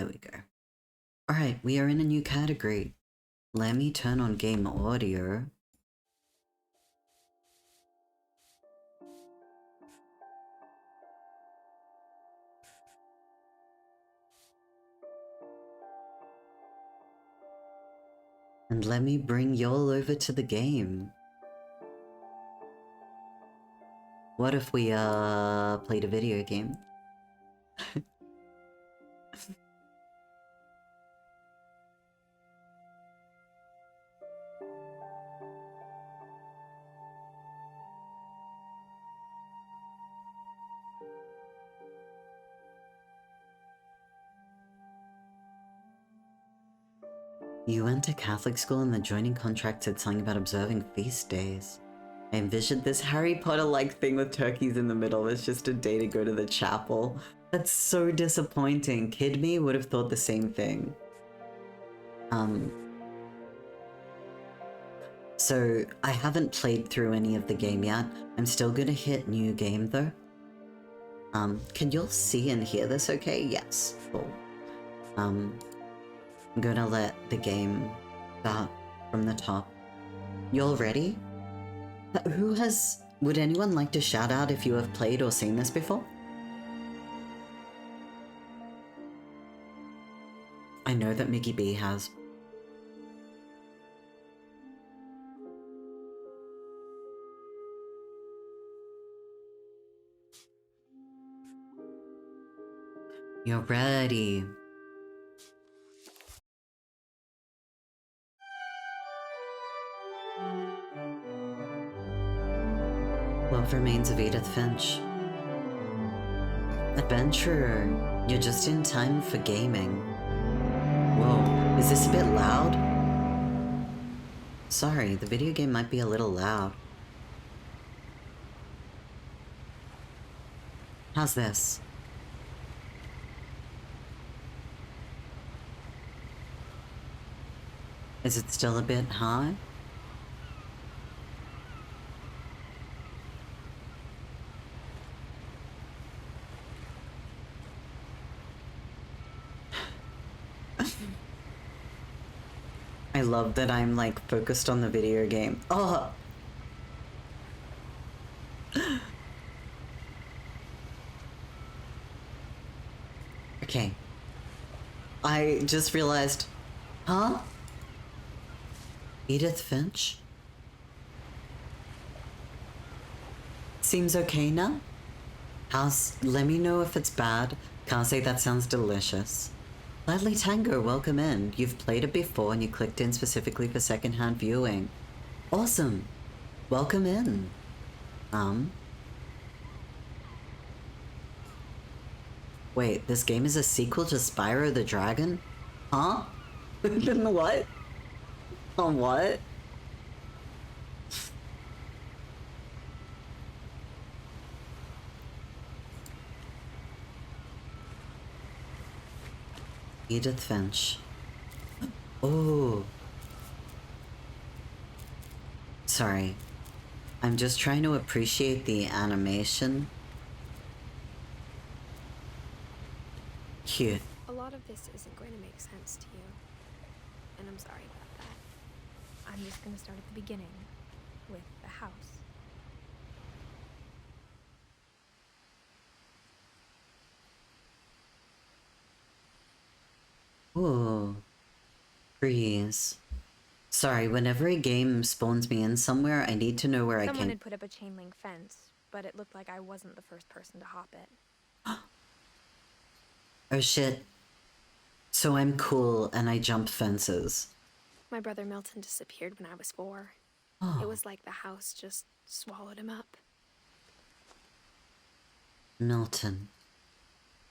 A: we go. Alright, we are in a new category. Let me turn on game audio. And let me bring y'all over to the game. What if we, played a video game? You went to Catholic school and the joining contract said something about observing feast days. I envisioned this Harry Potter-like thing with turkeys in the middle. It's just a day to go to the chapel. That's so disappointing. Kid me would have thought the same thing. So I haven't played through any of the game yet. I'm still gonna hit new game though. Can y'all see and hear this okay? Yes, cool. I'm gonna let the game start from the top. Y'all ready? Would anyone like to shout out if you have played or seen this before? I know that Mickey B has. You're ready. Love Remains of Edith Finch. Adventurer, you're just in time for gaming. Whoa, is this a bit loud? Sorry, the video game might be a little loud. How's this? Is it still a bit high? I love that I'm like focused on the video game. Oh! Okay. I just realized, huh? Edith Finch? Seems okay now? Let me know if it's bad. Can't say that sounds delicious. Gladly Tango, welcome in. You've played it before and you clicked in specifically for secondhand viewing. Awesome. Welcome in. Wait, this game is a sequel to Spyro the Dragon? Huh? What? What? Edith Finch. Oh. Sorry. I'm just trying to appreciate the animation. Cute.
B: A lot of this isn't going to make sense to you, and I'm sorry about that. I'm just gonna start at the beginning, with the house.
A: Ooh. Freeze. Sorry, whenever a game spawns me in somewhere, I need to know where
B: Someone had put up a chain link fence, but it looked like I wasn't the first person to hop it.
A: Oh shit. So I'm cool and I jump fences.
B: My brother Milton disappeared when I was 4.
A: Oh.
B: It was like the house just swallowed him up.
A: Milton.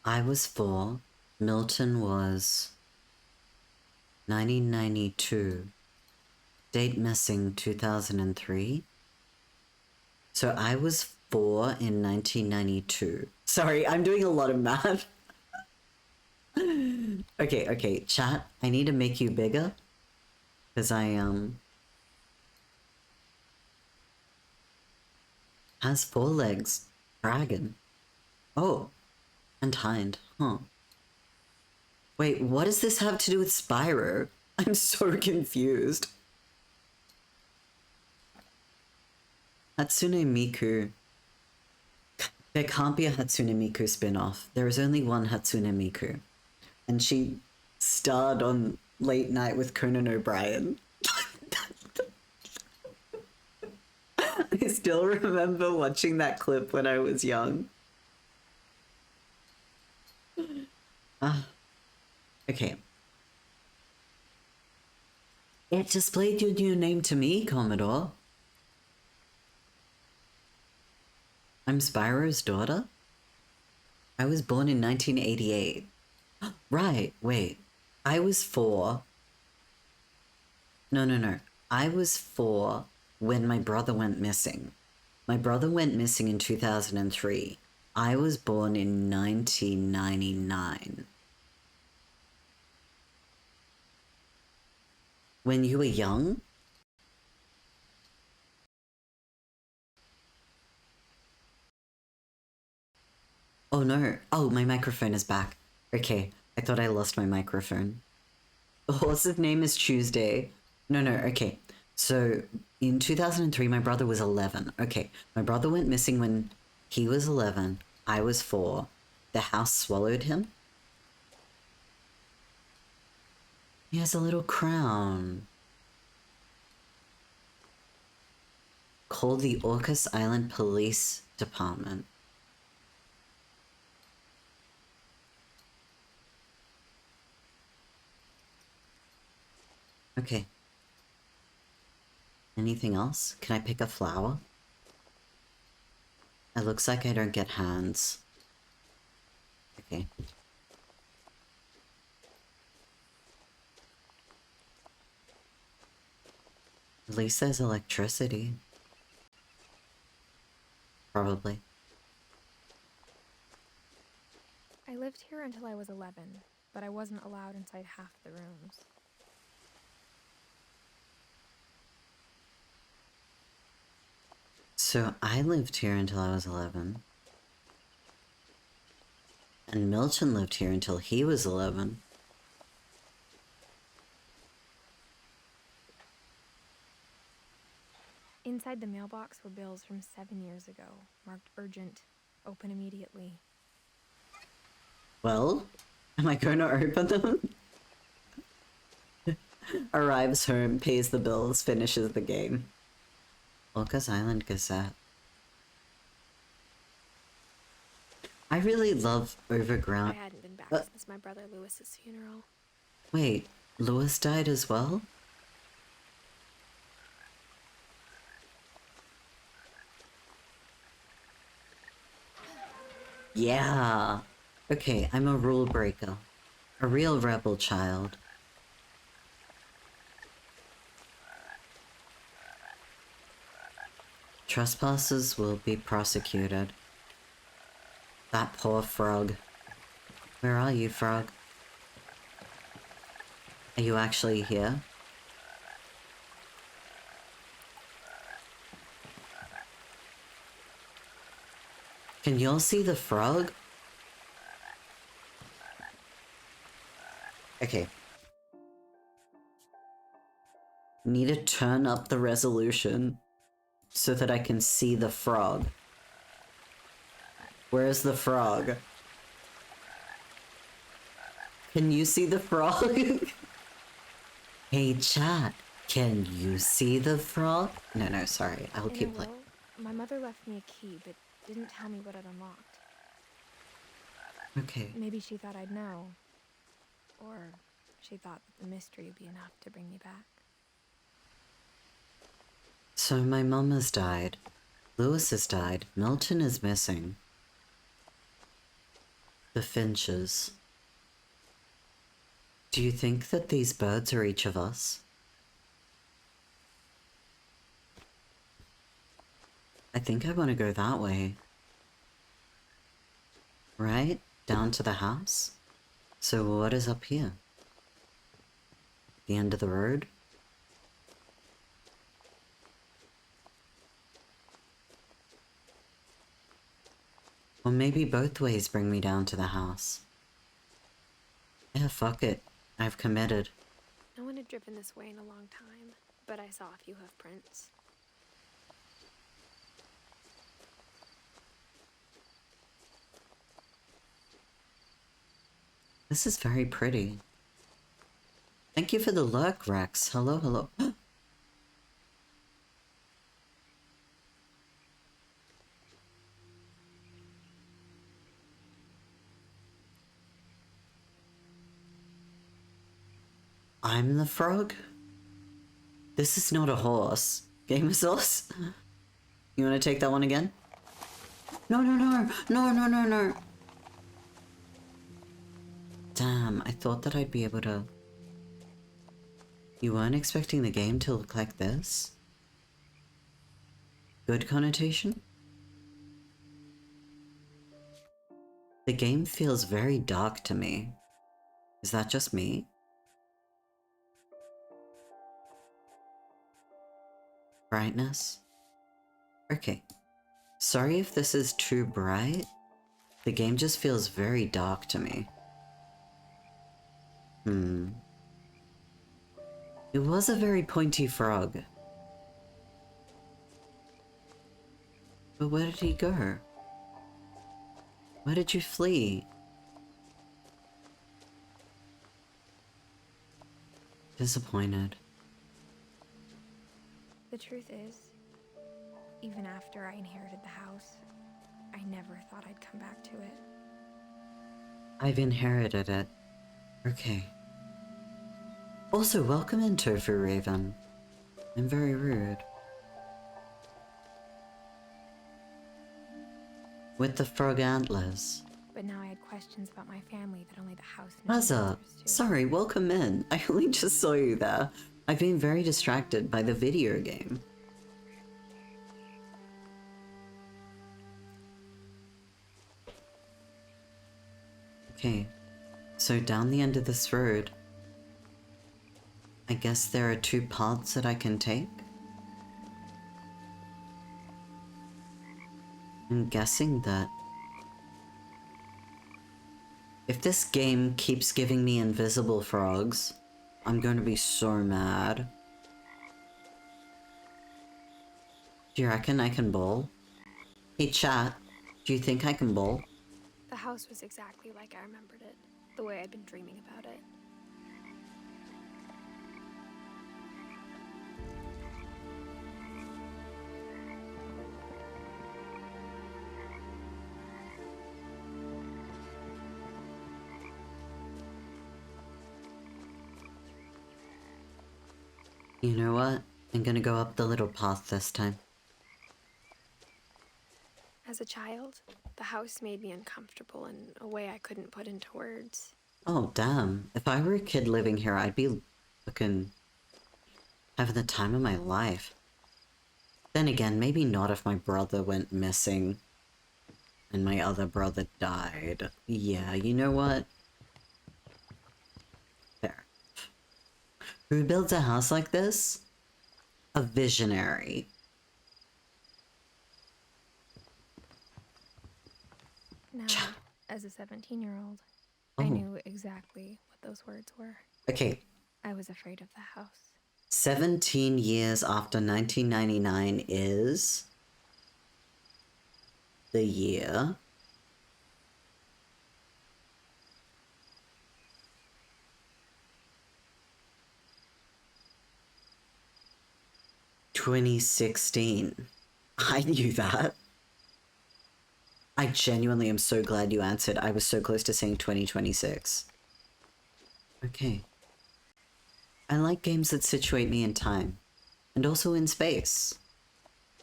A: I was 4. Milton was 1992. Date missing 2003. So I was 4 in 1992. Sorry, I'm doing a lot of math. Okay, chat, I need to make you bigger. Because has 4 legs. Dragon. Oh. And hind. Huh. Wait, what does this have to do with Spyro? I'm so confused. Hatsune Miku. There can't be a Hatsune Miku spin-off. There is only one Hatsune Miku. And she starred on Late Night with Conan O'Brien. I still remember watching that clip when I was young. Okay. It displayed your new name to me, Commodore. I'm Spyro's daughter? I was born in 1988. Right, wait. I was 4. No. I was 4 when my brother went missing. My brother went missing in 2003. I was born in 1999. When you were young? Oh no. Oh, my microphone is back. Okay, I thought I lost my microphone. The horse's name is Tuesday. No, okay. So, in 2003, my brother was 11. Okay, my brother went missing when he was 11. I was 4. The house swallowed him. He has a little crown. Call the Orcas Island Police Department. Okay. Anything else? Can I pick a flower? It looks like I don't get hands. Okay. At least there's electricity. Probably.
B: I lived here until I was 11, but I wasn't allowed inside half the rooms.
A: So I lived here until I was 11. And Milton lived here until he was 11.
B: Inside the mailbox were bills from 7 years ago, marked urgent, open immediately.
A: Well, am I going to open them? Arrives home, pays the bills, finishes the game. Orcas Island Gazette. I really love Overground.
B: I hadn't been back since my brother Lewis's funeral.
A: Wait, Lewis died as well? Yeah. Okay, I'm a rule breaker. A real rebel child. Trespassers will be prosecuted. That poor frog. Where are you, frog? Are you actually here? Can y'all see the frog? Okay. Need to turn up the resolution so that I can see the frog. Where's the frog? Can you see the frog? Hey chat, can you see the frog? No, sorry, I'll keep playing.
B: My mother left me a key, but didn't tell me what it unlocked.
A: Okay.
B: Maybe she thought I'd know. Or she thought that the mystery would be enough to bring me back.
A: So my mum has died. Lewis has died. Milton is missing. The Finches. Do you think that these birds are each of us? I think I want to go that way. Right? Down to the house? So what is up here? The end of the road? Or maybe both ways bring me down to the house. Yeah, fuck it. I've committed.
B: No one had driven this way in a long time, but I saw a few hoof prints.
A: This is very pretty. Thank you for the lurk, Rex. Hello. I'm the frog? This is not a horse. Game of sauce? You want to take that one again? No. Damn, I thought that I'd be able to... You weren't expecting the game to look like this? Good connotation? The game feels very dark to me. Is that just me? Brightness? Okay. Sorry if this is too bright. The game just feels very dark to me. It was a very pointy frog. But where did he go? Where did you flee? Disappointed.
B: The truth is, even after I inherited the house, I never thought I'd come back to it.
A: I've inherited it. Okay. Also, welcome in, Tofu Raven. I'm very rude. With the frog antlers.
B: But now I had questions about my family that only the house knows
A: Mazza,
B: answers to.
A: sorry, welcome in. I only just saw you there. I've been very distracted by the video game. Okay, so down the end of this road, I guess there are two paths that I can take. I'm guessing that if this game keeps giving me invisible frogs, I'm going to be so mad. Do you reckon I can bowl? Hey chat, do you think I can bowl?
B: The house was exactly like I remembered it, the way I'd been dreaming about it.
A: You know what? I'm gonna go up the little path this time.
B: As a child, the house made me uncomfortable in a way I couldn't put into words.
A: Oh damn, if I were a kid living here, I'd be looking... having the time of my life. Then again, maybe not if my brother went missing and my other brother died. Yeah, you know what? There. Who builds a house like this? A visionary.
B: Now, as a 17-year-old,
A: Oh.
B: I knew exactly what those words were.
A: Okay,
B: I was afraid of the house.
A: 17 years after 1999 is the year 2016. I knew that. I genuinely am so glad you answered. I was so close to saying 2026. Okay. I like games that situate me in time. And also in space.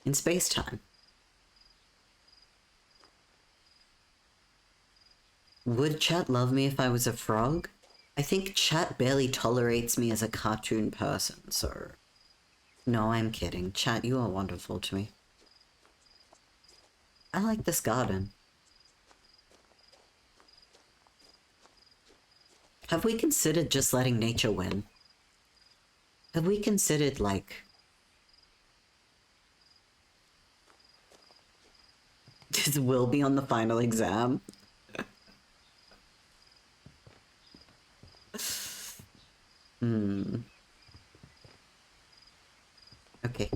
A: In space-time. Would chat love me if I was a frog? I think chat barely tolerates me as a cartoon person, so... No, I'm kidding. Chat, you are wonderful to me. I like this garden. Have we considered just letting nature win? Have we considered, like... This will be on the final exam? Okay.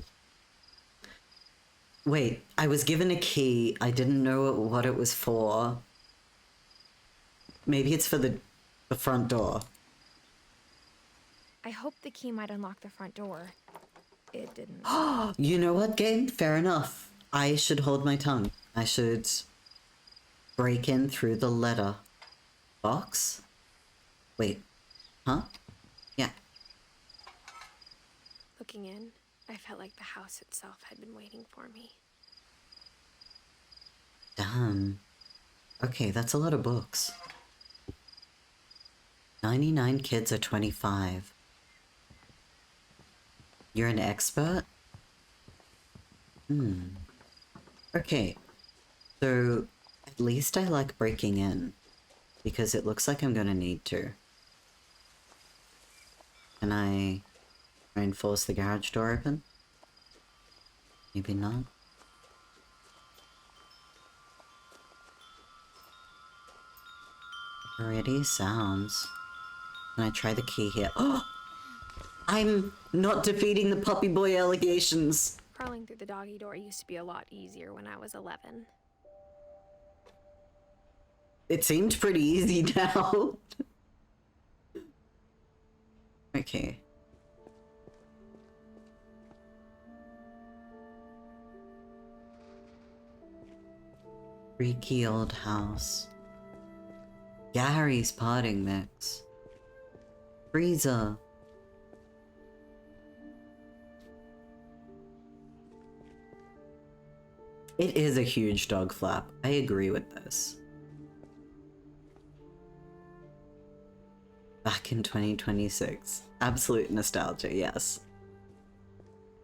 A: Wait, I was given a key. I didn't know what it was for. Maybe it's for the front door.
B: I hope the key might unlock the front door. It didn't.
A: You know what, game? Fair enough. I should hold my tongue. I should break in through the letter box. Wait. Huh? Yeah.
B: Looking in, I felt like the house itself had been waiting for me.
A: Damn. Okay, that's a lot of books. 99 kids are 25. You're an expert? Okay. So, at least I like breaking in. Because it looks like I'm gonna need to. Can I try and force the garage door open? Maybe not. Pretty sounds. Can I try the key here? Oh! I'm not defeating the puppy boy allegations!
B: Crawling through the doggy door used to be a lot easier when I was 11.
A: It seemed pretty easy now. Okay. Freaky old house. Gary's potting mix. Freezer. It is a huge dog flap. I agree with this. Back in 2026. Absolute nostalgia, yes.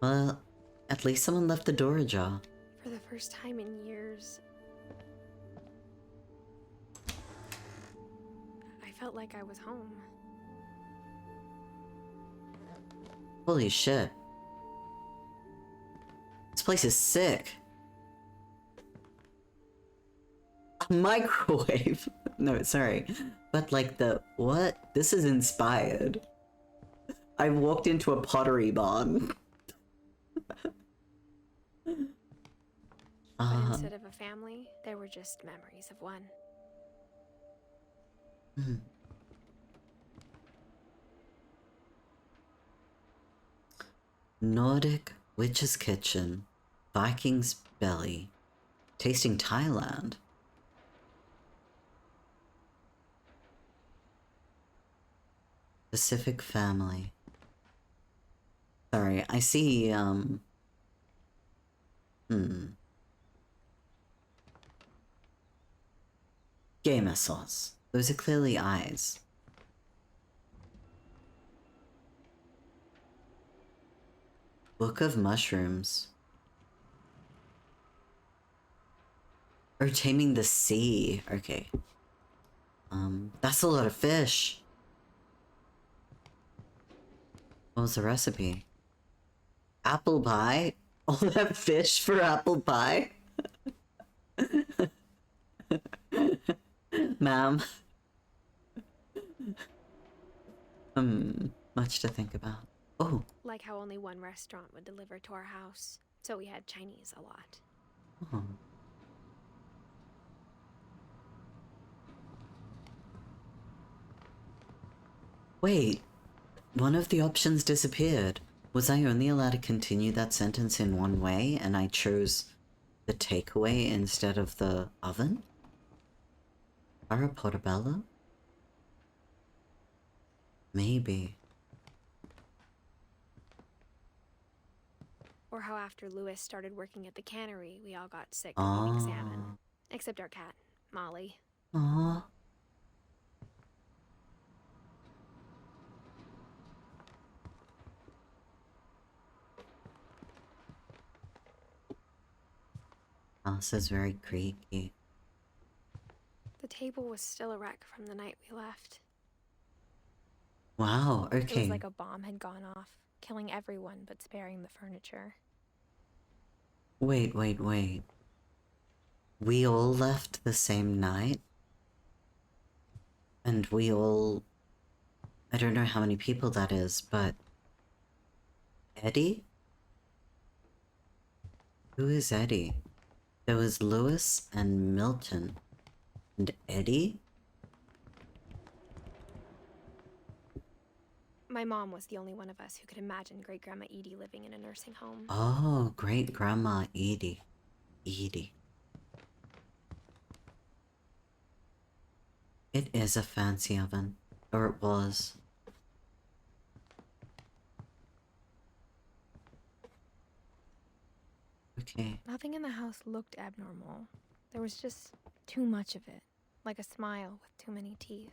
A: Well, at least someone left the door ajar.
B: For the first time in years, I felt like I was home.
A: Holy shit. This place is sick. A microwave. No, sorry. But like the, what? This is inspired. I walked into a pottery barn.
B: But instead of a family, there were just memories of one.
A: Nordic Witch's Kitchen. Viking's Belly. Tasting Thailand. Pacific Family. Sorry, I see, Gamer sauce. Those are clearly eyes. Book of Mushrooms. Or Taming the Sea. Okay. That's a lot of fish. What was the recipe? Apple pie? All that fish for apple pie? Ma'am. Much to think about. Oh.
B: Like how only one restaurant would deliver to our house, so we had Chinese a lot.
A: Oh. Wait, one of the options disappeared. Was I only allowed to continue that sentence in one way and I chose the takeaway instead of the oven? Para portobello? Maybe.
B: Or how after Lewis started working at the cannery, we all got sick of eating salmon.
A: Ah.
B: Except our cat, Molly.
A: Ah. House is very creaky.
B: The table was still a wreck from the night we left.
A: Wow,
B: It was
A: okay.
B: like a bomb had gone off, killing everyone but sparing the furniture.
A: Wait. We all left the same night? And we all... I don't know how many people that is, but... Eddie? Who is Eddie? There was Lewis and Milton. And Eddie?
B: My mom was the only one of us who could imagine Great Grandma Edie living in a nursing home.
A: Oh, great grandma Edie. Edie. It is a fancy oven. Or it was. Okay.
B: Nothing in the house looked abnormal. There was just too much of it, like a smile with too many teeth.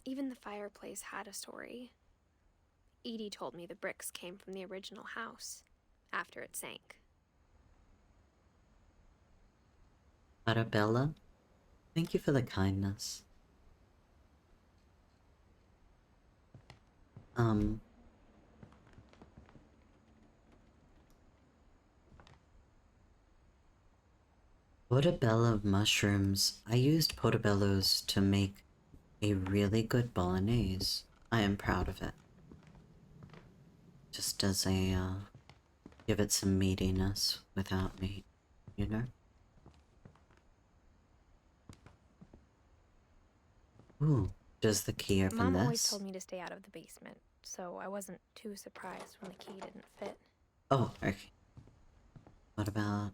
B: Even the fireplace had a story. Edie told me the bricks came from the original house, after it sank.
A: Arabella, thank you for the kindness. Portobello mushrooms. I used portobellos to make a really good bolognese. I am proud of it. Just as a, give it some meatiness without meat, you know? Ooh, does the key open
B: Mom
A: this?
B: always told me to stay out of the basement, so I wasn't too surprised when the key didn't fit.
A: Oh, okay. What about...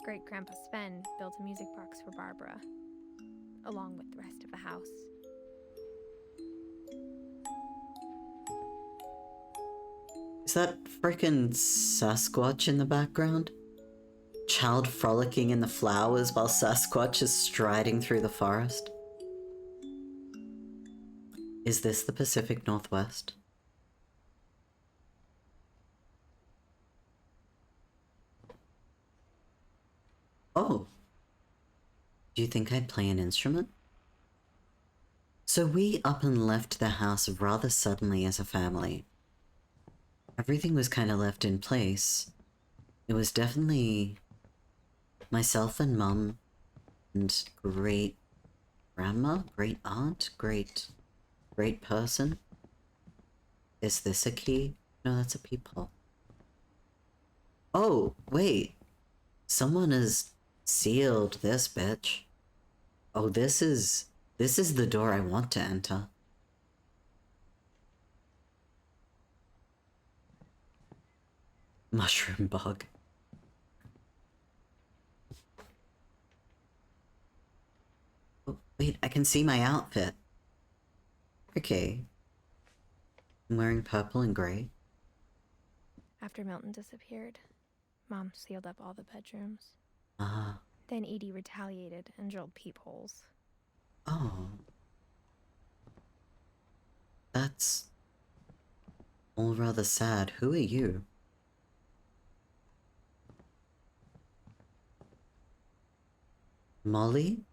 B: Great Grandpa Sven built a music box for Barbara, along with the rest of the house.
A: Is that frickin' Sasquatch in the background? Child frolicking in the flowers while Sasquatch is striding through the forest? Is this the Pacific Northwest? Oh. Do you think I'd play an instrument? So we up and left the house rather suddenly as a family. Everything was kind of left in place. It was definitely myself and Mum and great grandma, great aunt, great person. Is this a key? No, that's a peephole. Oh, wait. Someone has sealed this bitch. Oh, this is the door I want to enter. Mushroom bug. Oh, wait, I can see my outfit. Okay. I'm wearing purple and gray.
B: After Milton disappeared, Mom sealed up all the bedrooms.
A: Ah.
B: Then Edie retaliated and drilled peepholes.
A: Oh. That's all rather sad. Who are you? Molly?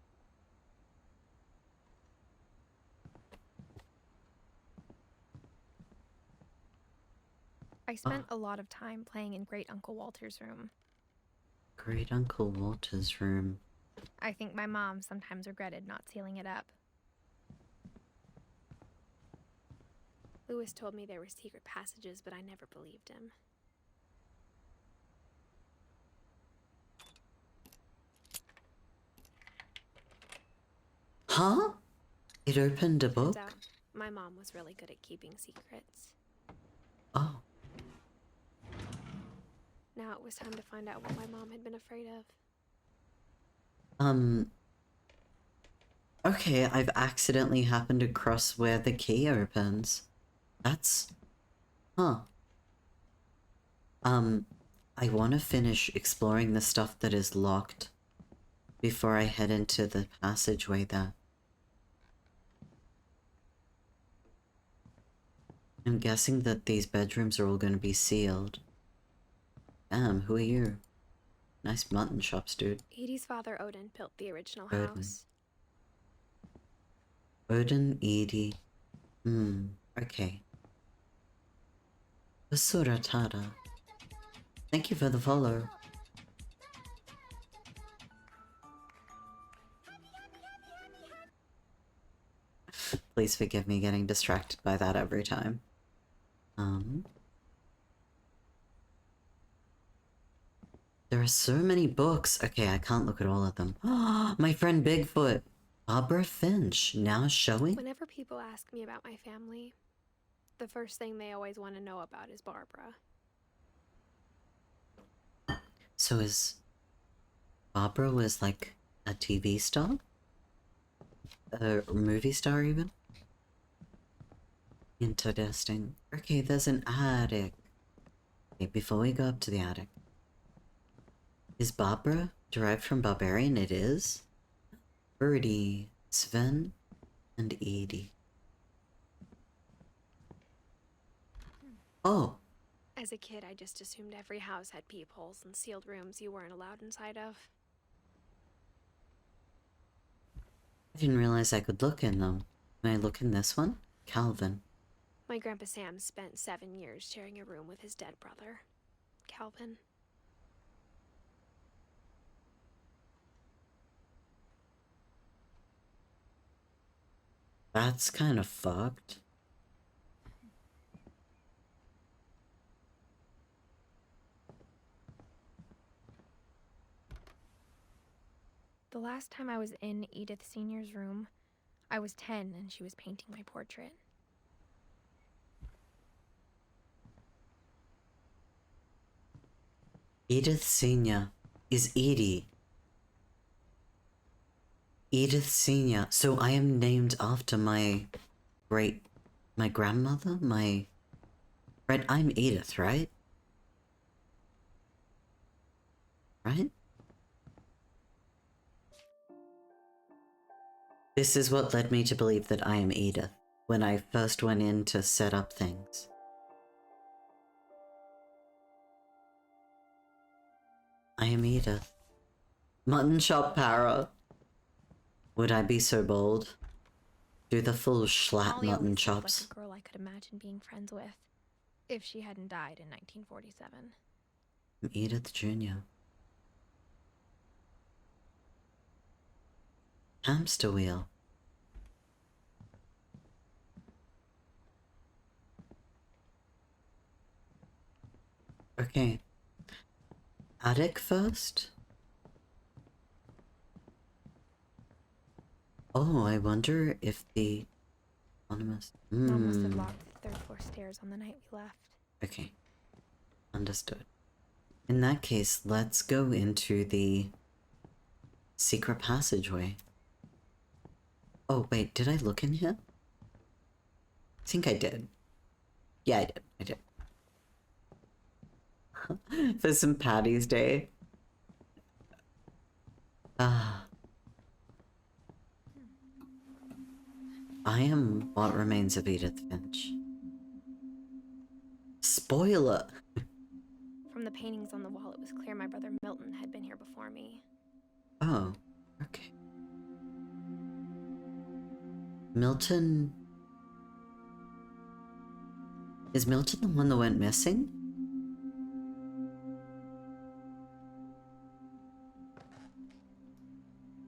B: I spent a lot of time playing in Great Uncle Walter's room.
A: Great Uncle Walter's room.
B: I think my mom sometimes regretted not sealing it up. Lewis told me there were secret passages, but I never believed him.
A: Huh? It opened a book?
B: Turns out, my mom was really good at keeping secrets.
A: Oh.
B: Now it was time to find out what my mom had been afraid of.
A: Okay, I've accidentally happened across where the key opens. That's... Huh. I want to finish exploring the stuff that is locked before I head into the passageway there. I'm guessing that these bedrooms are all going to be sealed. Damn, who are you? Nice mutton chops, dude.
B: Edie's father, Odin, built the original
A: Odin.
B: house.
A: Odin, Edie. Okay. Basuratada. Thank you for the follow. Please forgive me getting distracted by that every time. There are so many books. Okay, I can't look at all of them. My friend Bigfoot. Barbara Finch, now showing?
B: Whenever people ask me about my family, the first thing they always want to know about is Barbara.
A: So Barbara was like a TV star? A movie star even? Interesting. Okay, there's an attic. Okay, before we go up to the attic. Is Barbara derived from barbarian? It is. Birdie, Sven, and Edie. Oh!
B: As a kid, I just assumed every house had peepholes and sealed rooms you weren't allowed inside of.
A: I didn't realize I could look in them. Can I look in this one? Calvin.
B: My Grandpa Sam spent 7 years sharing a room with his dead brother, Calvin.
A: That's kind of fucked.
B: The last time I was in Edith Sr.'s room, I was 10 and she was painting my portrait.
A: Edith Sr. is Edie. Edith Sr. So I am named after my grandmother? Right, I'm Edith, right? Right? This is what led me to believe that I am Edith, when I first went in to set up things. I am Edith. Mutton chop para. Would I be so bold? Do the full schlatt
B: Molly
A: mutton
B: always looked
A: chops.
B: like a girl I could imagine being friends with, if she hadn't died in 1947.
A: I'm Edith Jr. Hamster wheel. Okay. Attic first? Oh, I wonder if the anonymous...
B: Mom must have locked the third floor stairs on the night we left.
A: Okay. Understood. In that case, let's go into the secret passageway. Oh, wait, did I look in here? I think I did. Yeah, I did. For some Patty's Day. I am What Remains of Edith Finch. Spoiler!
B: From the paintings on the wall, it was clear my brother Milton had been here before me.
A: Oh, okay. Milton... Is Milton the one that went missing?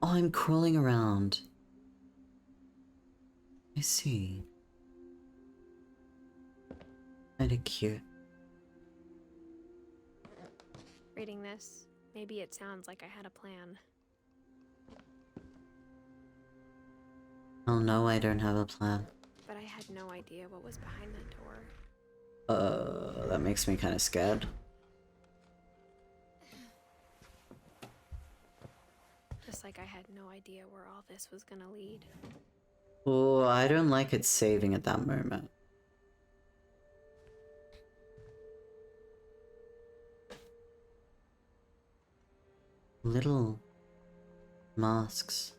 A: Oh, I'm crawling around. I see. Kinda cute.
B: Reading this, maybe it sounds like I had a plan.
A: Oh no, I don't have a plan.
B: But I had no idea what was behind that door.
A: That makes me kind of scared.
B: Just like I had no idea where all this was gonna lead.
A: Oh, I don't like it saving at that moment. Little masks.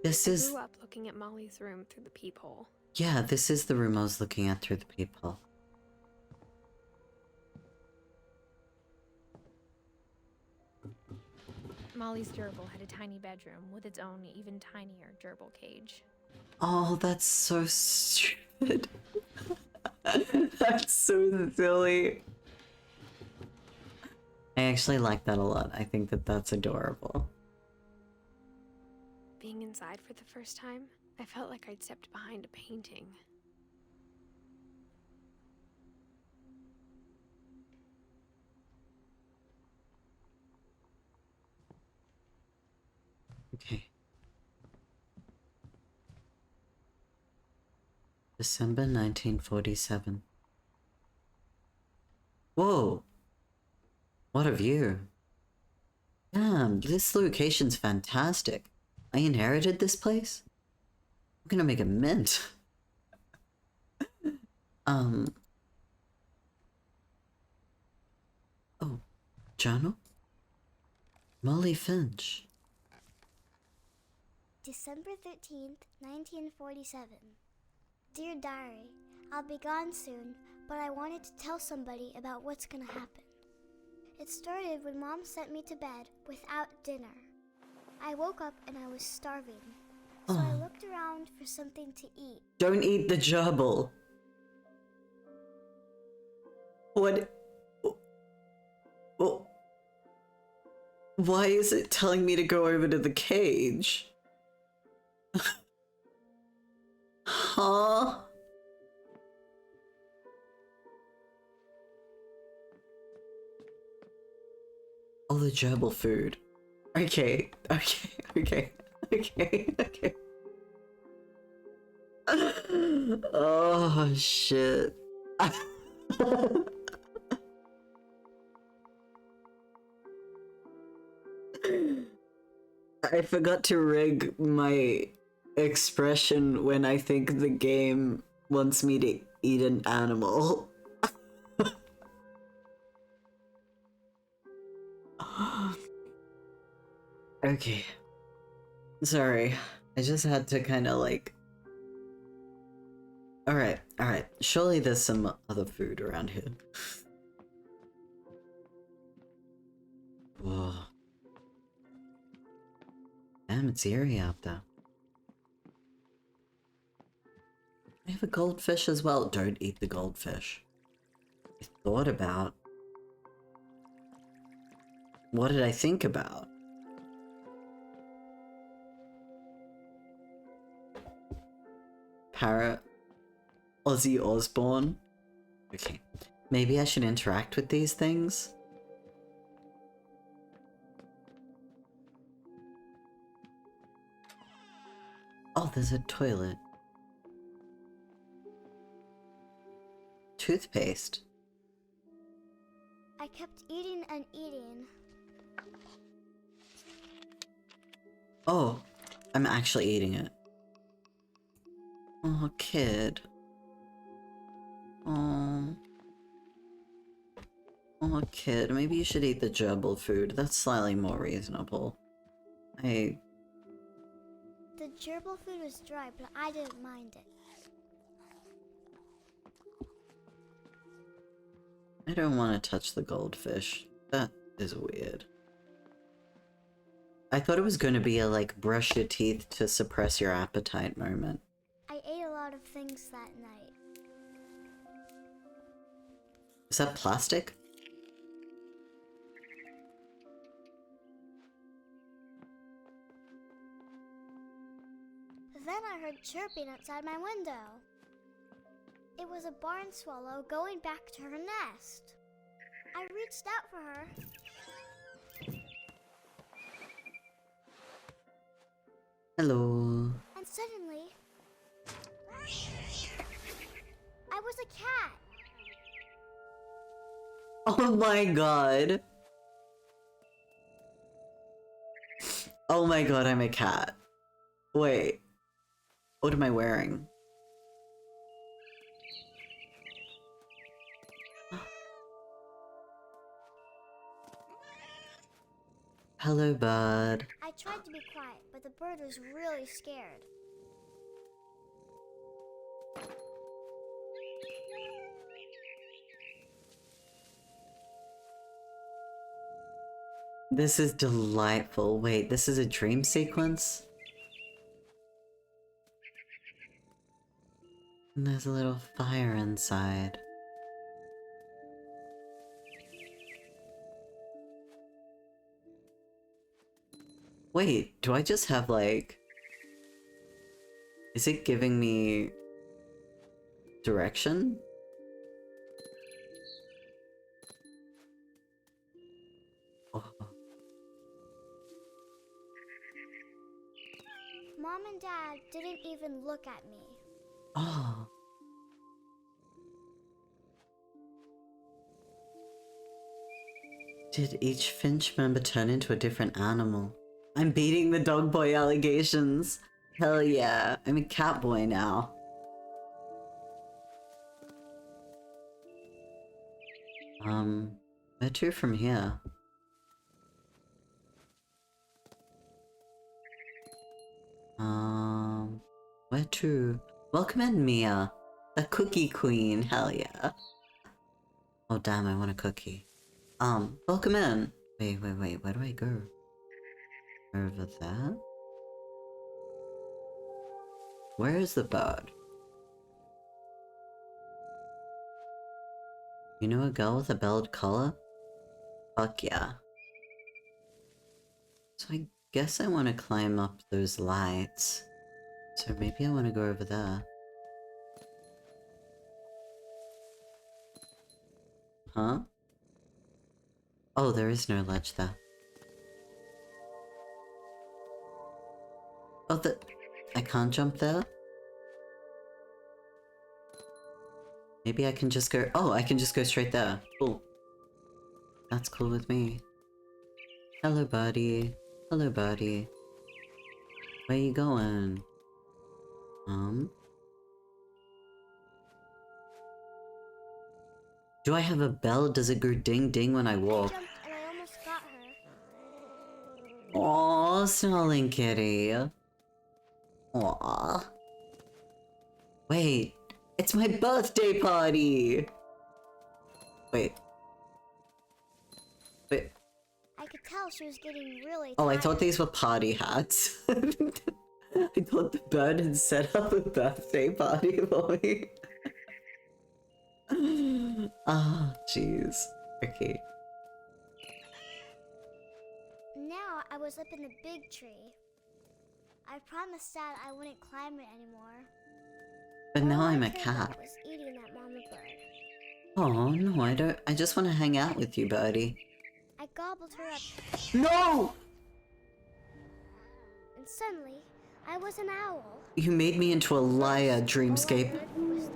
A: This is...
B: I grew up looking at Molly's room through the peephole.
A: Yeah, this is the room I was looking at through the peephole.
C: Molly's gerbil had a tiny bedroom with its own even tinier gerbil cage.
A: Oh, that's so stupid. That's so silly. I actually like that a lot. I think that that's adorable.
B: Being inside for the first time, I felt like I'd stepped behind a painting.
A: Okay. December 1947. Whoa! What a view. Damn, this location's fantastic. I inherited this place? I'm gonna make a mint. Oh, journal? Molly Finch.
D: December 13th, 1947. Dear Diary, I'll be gone soon, but I wanted to tell somebody about what's gonna happen. It started when Mom sent me to bed without dinner. I woke up and I was starving, so I looked around for something to eat.
A: Don't eat the gerbil. What? Oh. Why is it telling me to go over to the cage? Huh? Oh, the gerbil food. Okay, okay, okay, okay, okay. Oh, shit. I forgot to rig my expression when I think the game wants me to eat an animal. Okay. Sorry. I just had to kind of like... Alright, alright. Surely there's some other food around here. Whoa. Damn, it's eerie out there. I have a goldfish as well. Don't eat the goldfish. I thought about... What did I think about? Parrot. Ozzy Osbourne. Okay. Maybe I should interact with these things? Oh, there's a toilet. Toothpaste.
D: I kept eating and eating.
A: Oh, I'm actually eating it. Oh, kid. Oh. Oh, kid, maybe you should eat the gerbil food. That's slightly more reasonable.
D: The gerbil food was dry, but I didn't mind it.
A: I don't want to touch the goldfish. That is weird. I thought it was going to be a, like, brush your teeth to suppress your appetite moment.
D: I ate a lot of things that night.
A: Is that plastic?
D: heard chirping outside my window. It was a barn swallow going back to her nest. I reached out for her.
A: Hello.
D: And suddenly, I was a cat.
A: Oh my god. Oh my god, I'm a cat. Wait. What am I wearing? Hello, bud.
D: I tried to be quiet, but the bird was really scared.
A: This is delightful. Wait, this is a dream sequence? And there's a little fire inside. Wait, do I just have like... Is it giving me... direction? Oh.
D: Mom and Dad didn't even look at me.
A: Oh. Did each Finch member turn into a different animal? I'm beating the dog boy allegations. Hell yeah, I'm a cat boy now. Where to from here? Where to? Welcome in, Mia. The cookie queen, hell yeah. Oh damn, I want a cookie. Welcome in. Wait, where do I go? Over there? Where is the bird? You know a girl with a belled collar? Fuck yeah. So I guess I want to climb up those lights. So maybe I want to go over there. Huh? Oh, there is no ledge there. Oh, I can't jump there? Maybe I can just go... Oh, I can just go straight there. Cool. That's cool with me. Hello, buddy. Hello, buddy. Where you going? Do I have a bell? Does it go ding ding when I walk?
D: I jumped and I almost got her.
A: Aww, snarling kitty. Aww. Wait, it's my birthday party! Wait.
D: I could tell she was getting really
A: Oh, I
D: tired.
A: thought these were party hats. I thought the bird had set up a birthday party for me. Ah, jeez. Okay.
D: Now I was up in the big tree. I promised Dad I wouldn't climb it anymore.
A: But now
D: All
A: I'm
D: I
A: a
D: cared about
A: cat.
D: was eating that mama bird.
A: Oh, no, I don't. I just want to hang out with you, birdie.
D: I gobbled her up,
A: No!
D: and suddenly, I was an owl.
A: You made me into a liar, dreamscape.
D: All I heard was the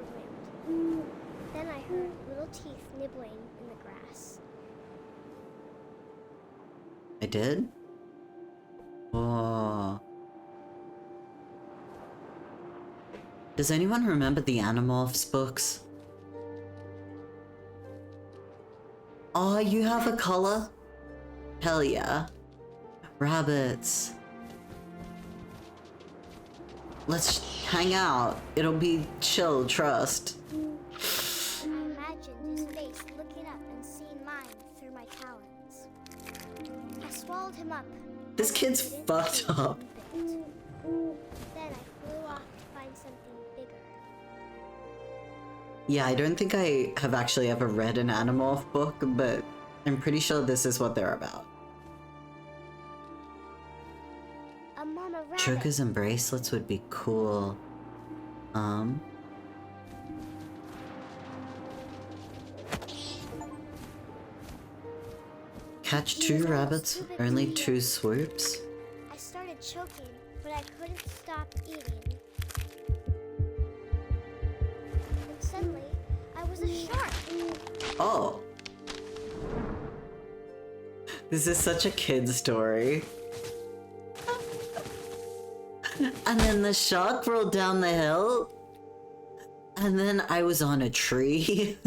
D: wind. Then I heard little teeth nibbling in the grass.
A: I did? Oh. Does anyone remember the Animorphs books? Oh, you have a color? Hell yeah. Rabbits. Let's hang out. It'll be chill, trust.
D: I imagined his face looking up and seeing mine through my talons. I swallowed him up.
A: This kid's
D: Didn't
A: fucked
D: see
A: up.
D: one bit. Then I flew off to find something bigger.
A: Yeah, I don't think I have actually ever read an Animorph book, but I'm pretty sure this is what they're about.
D: A mama rabbit.
A: Chokers and bracelets would be cool. Catch
D: He
A: 2
D: was almost
A: rabbits,
D: too big to
A: only
D: eat.
A: 2 swoops?
D: I started choking, but I couldn't stop eating. And suddenly, I was a shark.
A: Oh. This is such a kid story. And then the shark rolled down the hill. And then I was on a tree.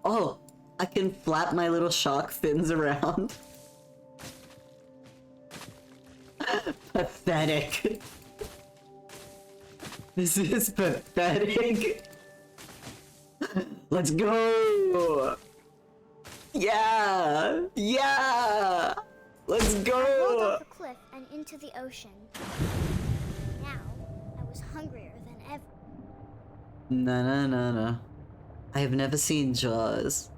A: Oh, I can flap my little shark fins around. Pathetic. This is pathetic. Let's go. Yeah. Yeah. Let's
D: I rolled
A: go.
D: off a cliff and into the ocean. Now, I was hungrier than ever.
A: No. I have never seen Jaws.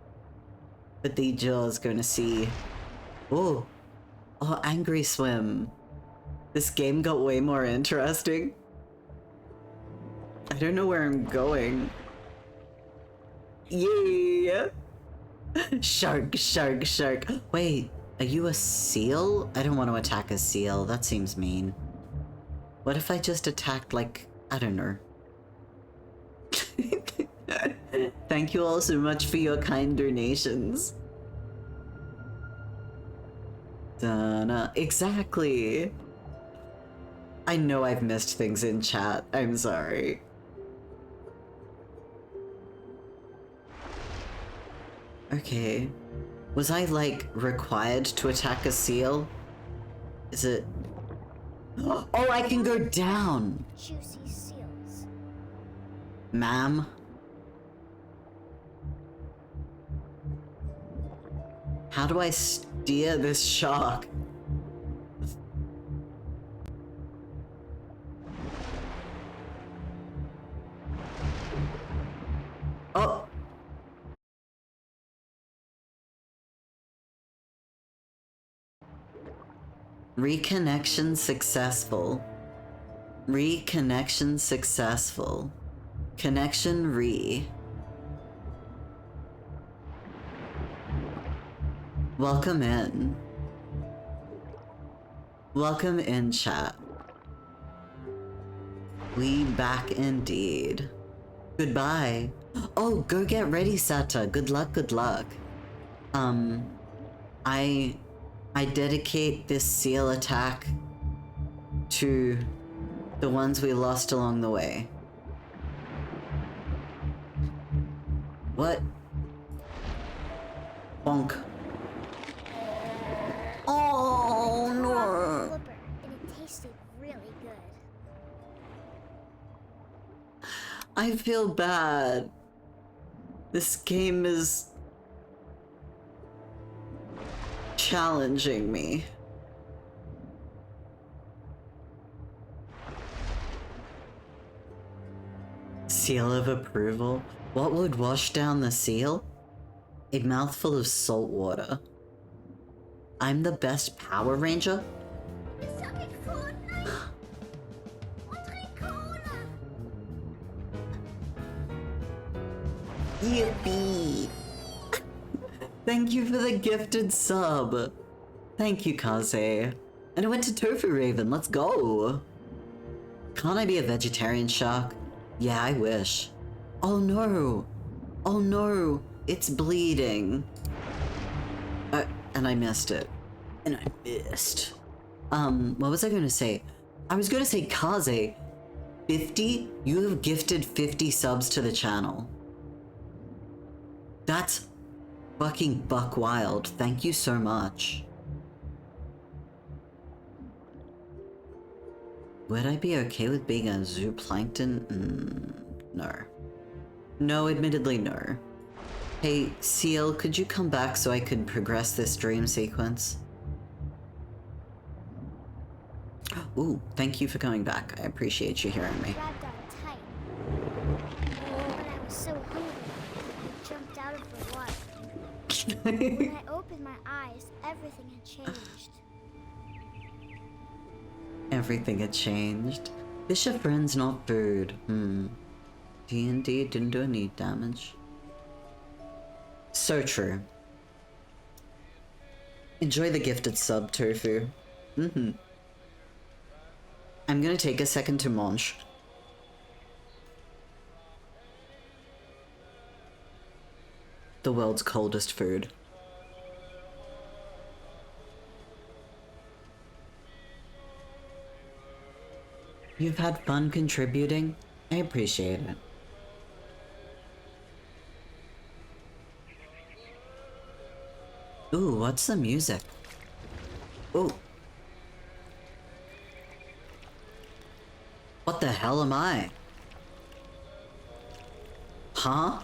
A: But the Jaws gonna see. Oh, Angry Swim. This game got way more interesting. I don't know where I'm going. Yeah. Shark. Wait, are you a seal? I don't want to attack a seal. That seems mean. What if I just attacked, like, I don't know. Thank you all so much for your kind donations. Donna. Exactly. I know I've missed things in chat. I'm sorry. Okay. Was I, like, required to attack a seal? Is it... Oh, I can go down!
D: Juicy seals.
A: Ma'am? How do I steer this shark? Oh! Reconnection successful. Reconnection successful. Connection re. Welcome in. Welcome in, chat. We back indeed. Goodbye. Oh, go get ready, Sata. Good luck, good luck. I dedicate this seal attack to the ones we lost along the way. What? Bonk. Oh
D: I
A: no.
D: rocked the flipper, and it tasted really good.
A: I feel bad. This game is challenging me. Seal of approval? What would wash down the seal? A mouthful of salt water. I'm the best Power Ranger? Yippee! Thank you for the gifted sub. Thank you, Kaze. And I went to Tofu Raven, let's go! Can't I be a vegetarian shark? Yeah, I wish. Oh no! Oh no! It's bleeding! And I missed it. And I missed. What was I gonna say? I was gonna say, Kaze, 50? You have gifted 50 subs to the channel. That's fucking buck wild. Thank you so much. Would I be okay with being a zooplankton? No. No, admittedly no. Hey, Seal, could you come back so I could progress this dream sequence? Ooh, thank you for coming back. I appreciate you hearing me.
D: Grabbed on tight. When I was so hungry, I jumped out of the water. When I opened my eyes, everything had changed.
A: Everything had changed. Fish are friends, not food. D&D didn't do any damage. So true. Enjoy the gifted sub, Tofu. I'm gonna take a second to munch. The world's coldest food. You've had fun contributing? I appreciate it. Ooh, what's the music? Ooh. What the hell am I? Huh?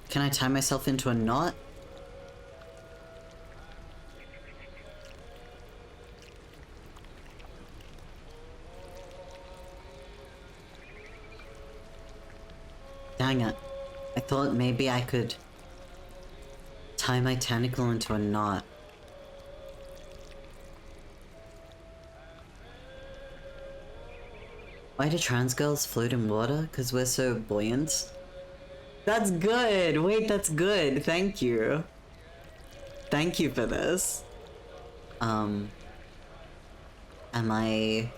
A: Can I tie myself into a knot? Dang it. I thought maybe I could tie my tentacle into a knot. Why do trans girls float in water? Because we're so buoyant? That's good! Wait, that's good! Thank you. Thank you for this. Am I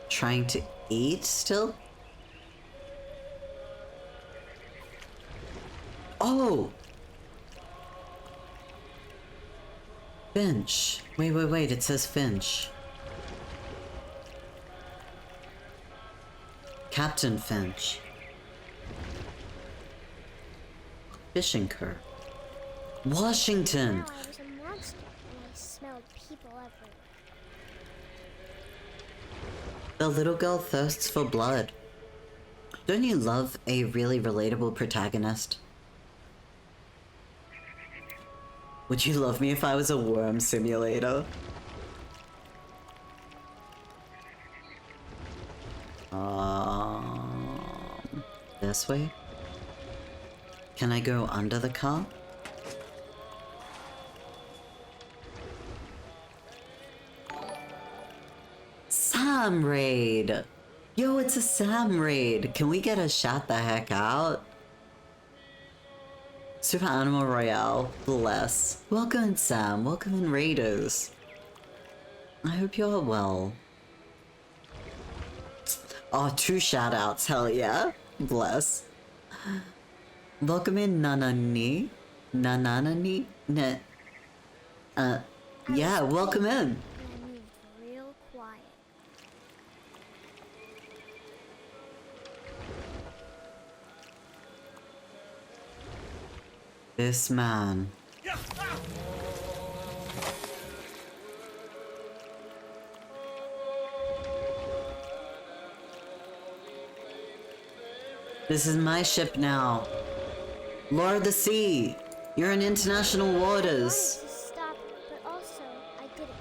A: trying to eat still? Oh! Finch. Wait, it says Finch. Captain Finch. Fishing cur. Washington!
D: Now I was a monster and I smelled people everywhere.
A: The little girl thirsts for blood. Don't you love a really relatable protagonist? Would you love me if I was a worm simulator? This way? Can I go under the car? Sam raid! Yo, it's a Sam raid! Can we get a shout the heck out? Super Animal Royale, bless. Welcome in, Sam. Welcome in, Raiders. I hope you're well. Oh, 2 shoutouts, hell yeah. Bless. Welcome in, Nanani. Nananani? Yeah, welcome in.
D: And I moved real quiet.
A: This man. This is my ship now. Lord of the Sea, you're in international
D: I wanted
A: waters.
D: to stop, but also I didn't.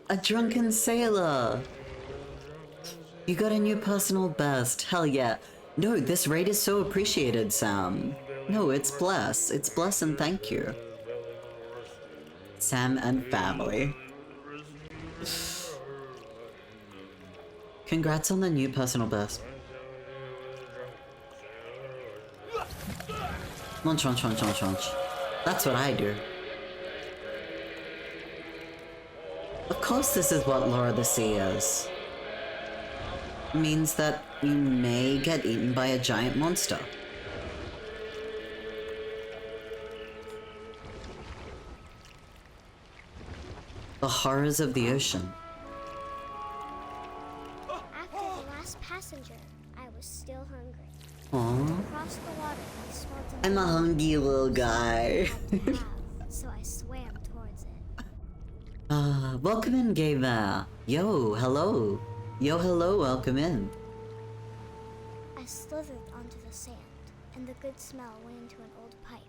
A: A drunken sailor. You got a new personal best. Hell yeah. No, this raid is so appreciated, Sam. No, it's bless. It's bless and thank you. Sam and family. Congrats on the new personal best. Munch, munch, munch, munch, munch. That's what I do. Of course this is what Lore of the Sea is. Means that you may get eaten by a giant monster. The horrors of the ocean.
D: After the last passenger, I was still hungry.
A: Aww.
D: Across the water, I smelled
A: I'm a hungry little guy.
D: so I swam towards it.
A: Welcome in, gay bear. Yo, hello. Yo, hello, welcome in.
D: I slithered onto the sand, and the good smell went into an old pipe.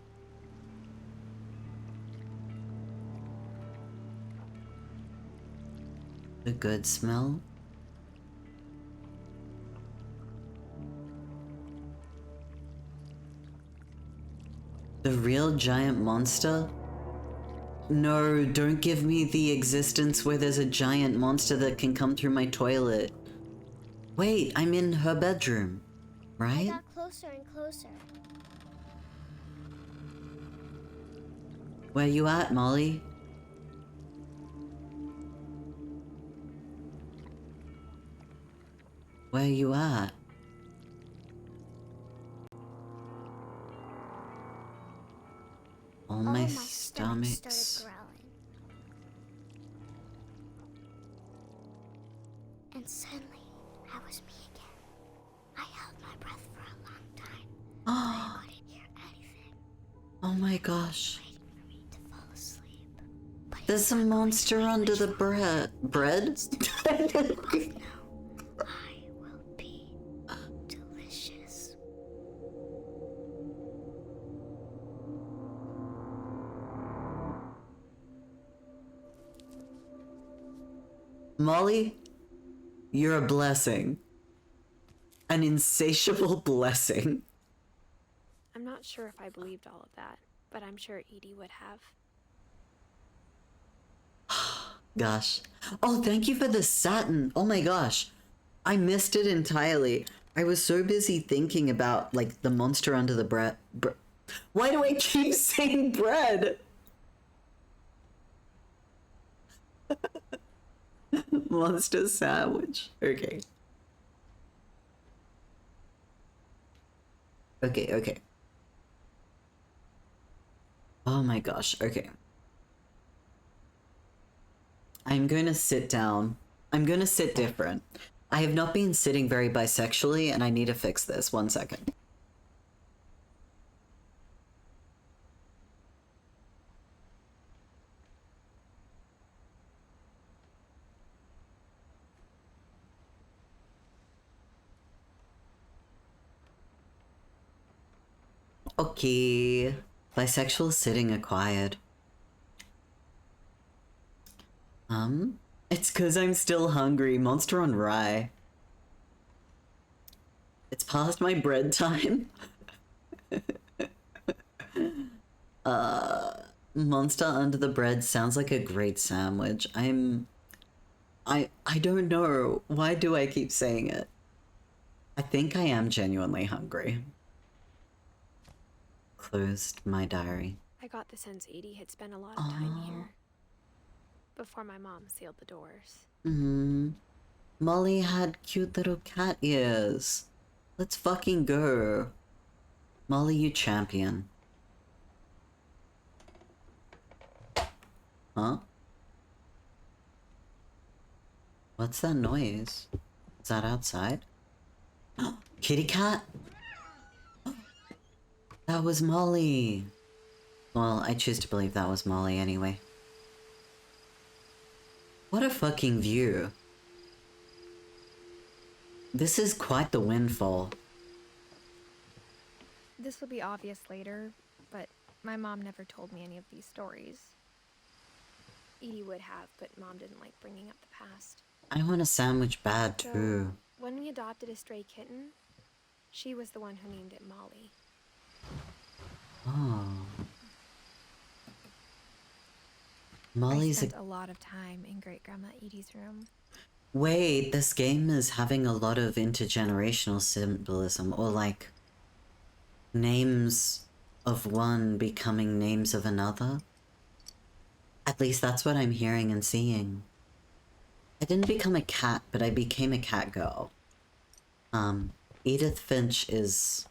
A: The good smell? The real giant monster? No, don't give me the existence where there's a giant monster that can come through my toilet. Wait, I'm in her bedroom,
D: I
A: right?
D: got closer and closer.
A: Where you at, Molly? Where you at? All my
D: stomach
A: stomachs.
D: started growling. And suddenly, I was me again. I held my breath for a long time. I couldn't hear anything,
A: Oh my gosh.
D: waiting for me to fall asleep. But it's
A: There's a
D: not going to
A: monster
D: make
A: under
D: much
A: the
D: longer.
A: bread?
D: Oh no, I will be delicious.
A: Molly, you're a blessing. An insatiable blessing.
B: I'm not sure if I believed all of that, but I'm sure Edie would have.
A: Gosh. Oh, thank you for the satin. Oh my gosh. I missed it entirely. I was so busy thinking about, like, the monster under the bread. Why do I keep saying bread? Monster sandwich. Okay. Okay. Oh my gosh. Okay. I'm going to sit down. I'm going to sit different. I have not been sitting very bisexually, and I need to fix this. 1 second. Okay. Bisexual sitting acquired. It's cause I'm still hungry. Monster on rye. It's past my bread time. Monster under the bread sounds like a great sandwich. I don't know. Why do I keep saying it? I think I am genuinely hungry. Closed my diary.
B: I got the sense Edie had spent a lot of time here. Before my mom sealed the doors.
A: Molly had cute little cat ears. Let's fucking go. Molly, you champion. Huh? What's that noise? Is that outside? Kitty cat? That was Molly. Well, I choose to believe that was Molly anyway. What a fucking view. This is quite the windfall.
C: This will be obvious later, but my mom never told me any of these stories.
B: Edie would have, but Mom didn't like bringing up the past.
A: I want a sandwich bad
B: So,
A: too.
B: when we adopted a stray kitten, she was the one who named it Molly.
A: Oh.
C: I
A: Molly's
C: spent a lot of time in Great Grandma Edie's room.
A: Wait, this game is having a lot of intergenerational symbolism, or like names of one becoming names of another. At least that's what I'm hearing and seeing. I didn't become a cat, but I became a cat girl. Edith Finch is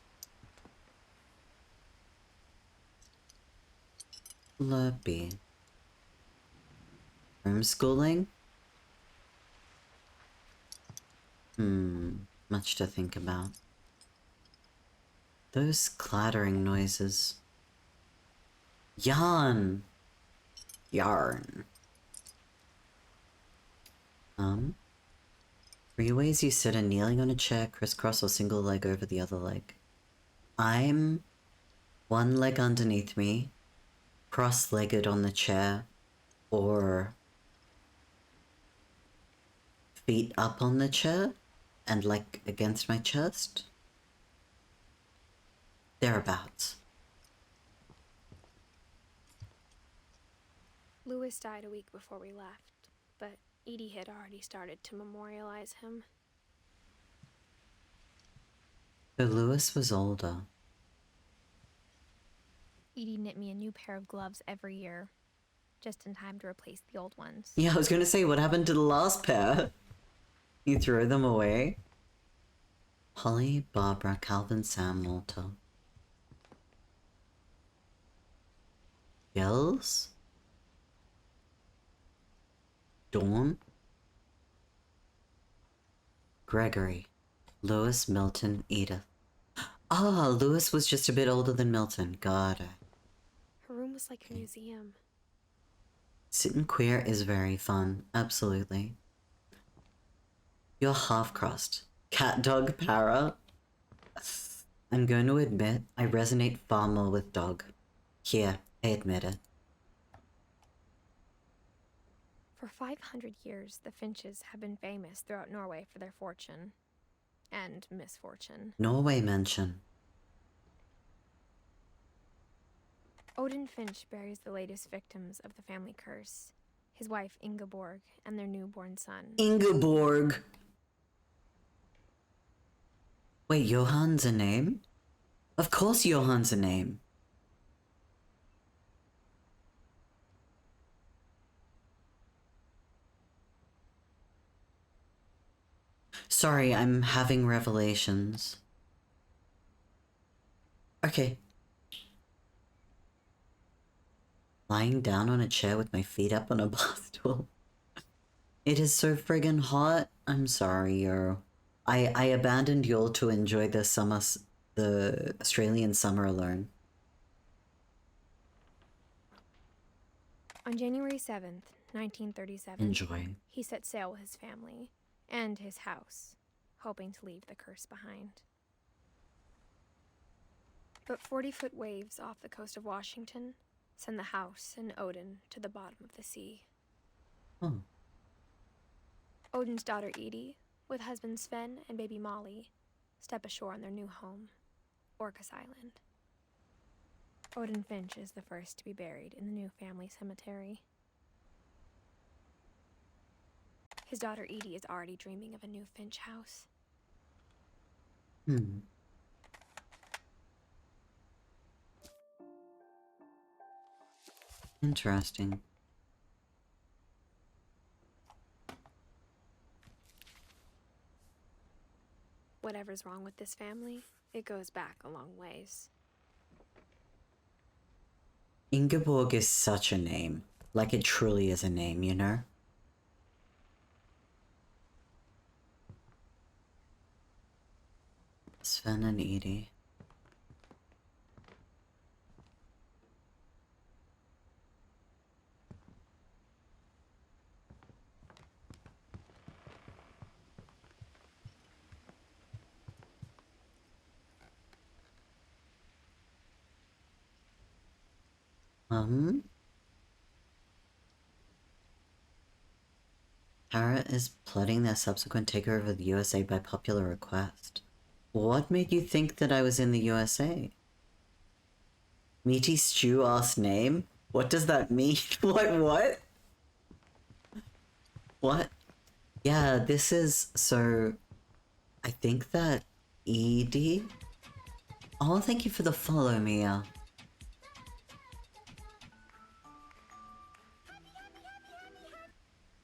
A: Slurpee. Homeschooling? Much to think about. Those clattering noises. Yarn! Yarn. Three ways you sit are kneeling on a chair, crisscross or single leg over the other leg. I'm one leg underneath me, cross-legged on the chair, or feet up on the chair and like against my chest. Thereabouts.
B: Lewis died a week before we left, but Edie had already started to memorialize him.
A: But Lewis was older.
C: Edie knit me a new pair of gloves every year, just in time to replace the old ones.
A: Yeah, I was gonna say, what happened to the last pair? You threw them away? Holly, Barbara, Calvin, Sam, Walter. Gills? Dawn? Gregory. Lewis, Milton, Edith. Ah, Lewis was just a bit older than Milton. Got it.
B: Her room was like a museum.
A: Sitting queer is very fun. Absolutely. You're half-crust. Cat dog para. I'm going to admit, I resonate far more with dog. Here, I admit it.
B: For 500 years, the Finches have been famous throughout Norway for their fortune. And misfortune.
A: Norway mention.
B: Odin Finch buries the latest victims of the family curse. His wife Ingeborg and their newborn son.
A: Ingeborg! Wait, Johann's a name? Of course Johann's a name. Sorry, I'm having revelations. Okay. Lying down on a chair with my feet up on a bar stool. It is so friggin' hot. I'm sorry, yo. I abandoned y'all to enjoy the the Australian summer alone.
B: On January 7th, 1937,
A: Enjoy.
B: he set sail with his family and his house, hoping to leave the curse behind. But 40-foot waves off the coast of Washington send the house and Odin to the bottom of the sea.
A: Oh.
B: Odin's daughter Edie, with husband Sven and baby Molly, step ashore on their new home, Orcas Island. Odin Finch is the first to be buried in the new family cemetery. His daughter Edie is already dreaming of a new Finch house.
A: Interesting.
B: Whatever's wrong with this family, it goes back a long ways.
A: Ingeborg is such a name. Like, it truly is a name, you know? Sven and Edie. Tara is plotting their subsequent takeover of the USA by popular request. What made you think that I was in the USA? Meaty stew ass name? What does that mean? What? What? Yeah, this is, so... I think that Edie... Oh, thank you for the follow, Mia.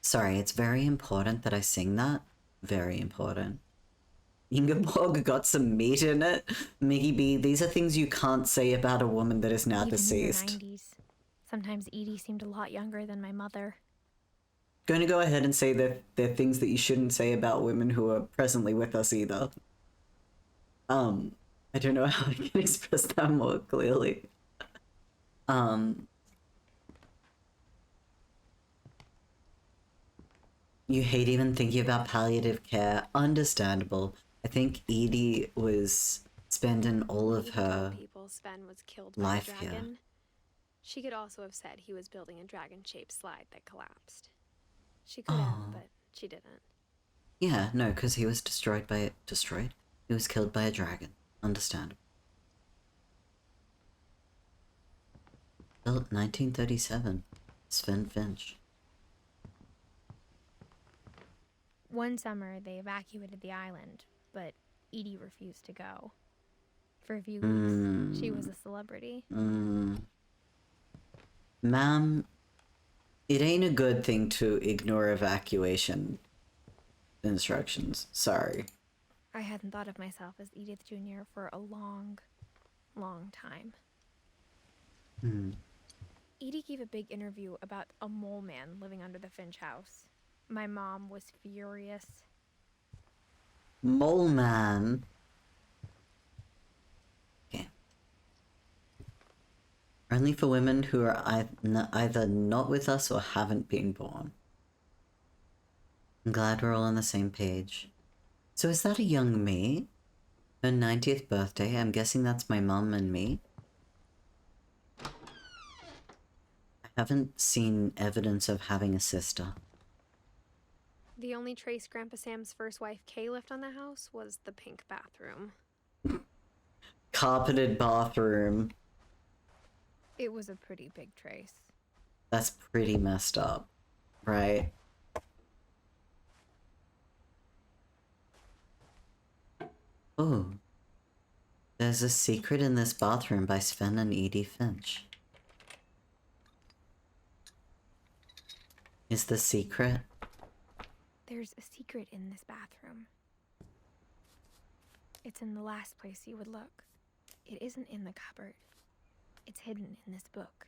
A: Sorry, it's very important that I sing that. Very important. Ingeborg got some meat in it. Miggy B, these are things you can't say about a woman that is now
C: Even
A: deceased.
C: in the 90s, sometimes Edie seemed a lot younger than my mother.
A: Going to go ahead and say that they're things that you shouldn't say about women who are presently with us either. I don't know how I can express that more clearly. You hate even thinking about palliative care. Understandable. I think Edie was spending all of her
B: People Sven was killed by
A: life
B: a
A: here.
B: dragon. She could also have said he was building a dragon-shaped slide that collapsed. She could have, but she didn't.
A: Yeah, no, because he was destroyed? He was killed by a dragon. Understandable. Built 1937. Sven Finch.
C: One summer, they evacuated the island, but Edie refused to go. For a few weeks, she was a celebrity.
A: Ma'am, it ain't a good thing to ignore evacuation instructions. Sorry.
C: I hadn't thought of myself as Edith Jr. for a long, long time. Edie gave a big interview about a mole man living under the Finch house. My mom was furious.
A: Mole man. Okay. Only for women who are either not with us or haven't been born. I'm glad we're all on the same page. So is that a young me? Her 90th birthday? I'm guessing that's my mum and me. I haven't seen evidence of having a sister.
B: The only trace Grandpa Sam's first wife Kay left on the house was the pink bathroom.
A: Carpeted bathroom.
B: It was a pretty big trace.
A: That's pretty messed up, right? Oh. There's a secret in this bathroom by Sven and Edith Finch. Is the secret?
C: There's a secret in this bathroom. It's in the last place you would look. It isn't in the cupboard. It's hidden in this book.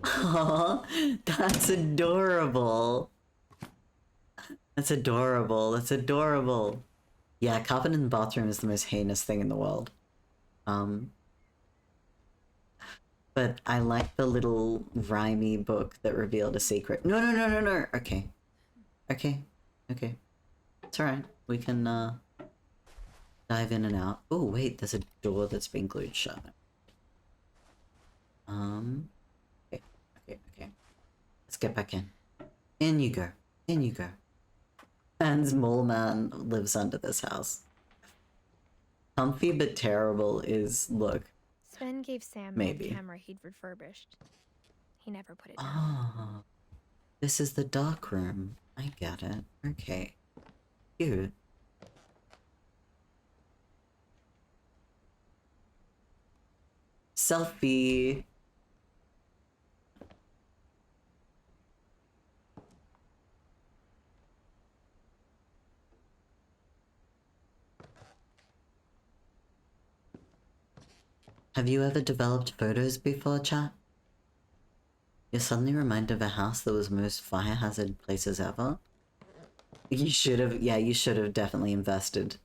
A: Oh, that's adorable. That's adorable. That's adorable. Yeah, carpet in the bathroom is the most heinous thing in the world. But I like the little rhymey book that revealed a secret. No, no, no, no, no. Okay. Okay. Okay. It's alright. We can, dive in and out. Oh, wait, there's a door that's been glued shut. Okay, okay, okay. Let's get back in. In you go. In you go. Anne's mole man lives under this house. Comfy but terrible is, look.
C: Sven gave Sam
A: Maybe.
C: the camera he'd refurbished. He never put it down.
A: Ah, this is the dark room. I get it. Okay. Cute. Selfie. Have you ever developed photos before, chat? You're suddenly reminded of a house that was most fire hazard places ever? You should have, yeah, you should have definitely invested.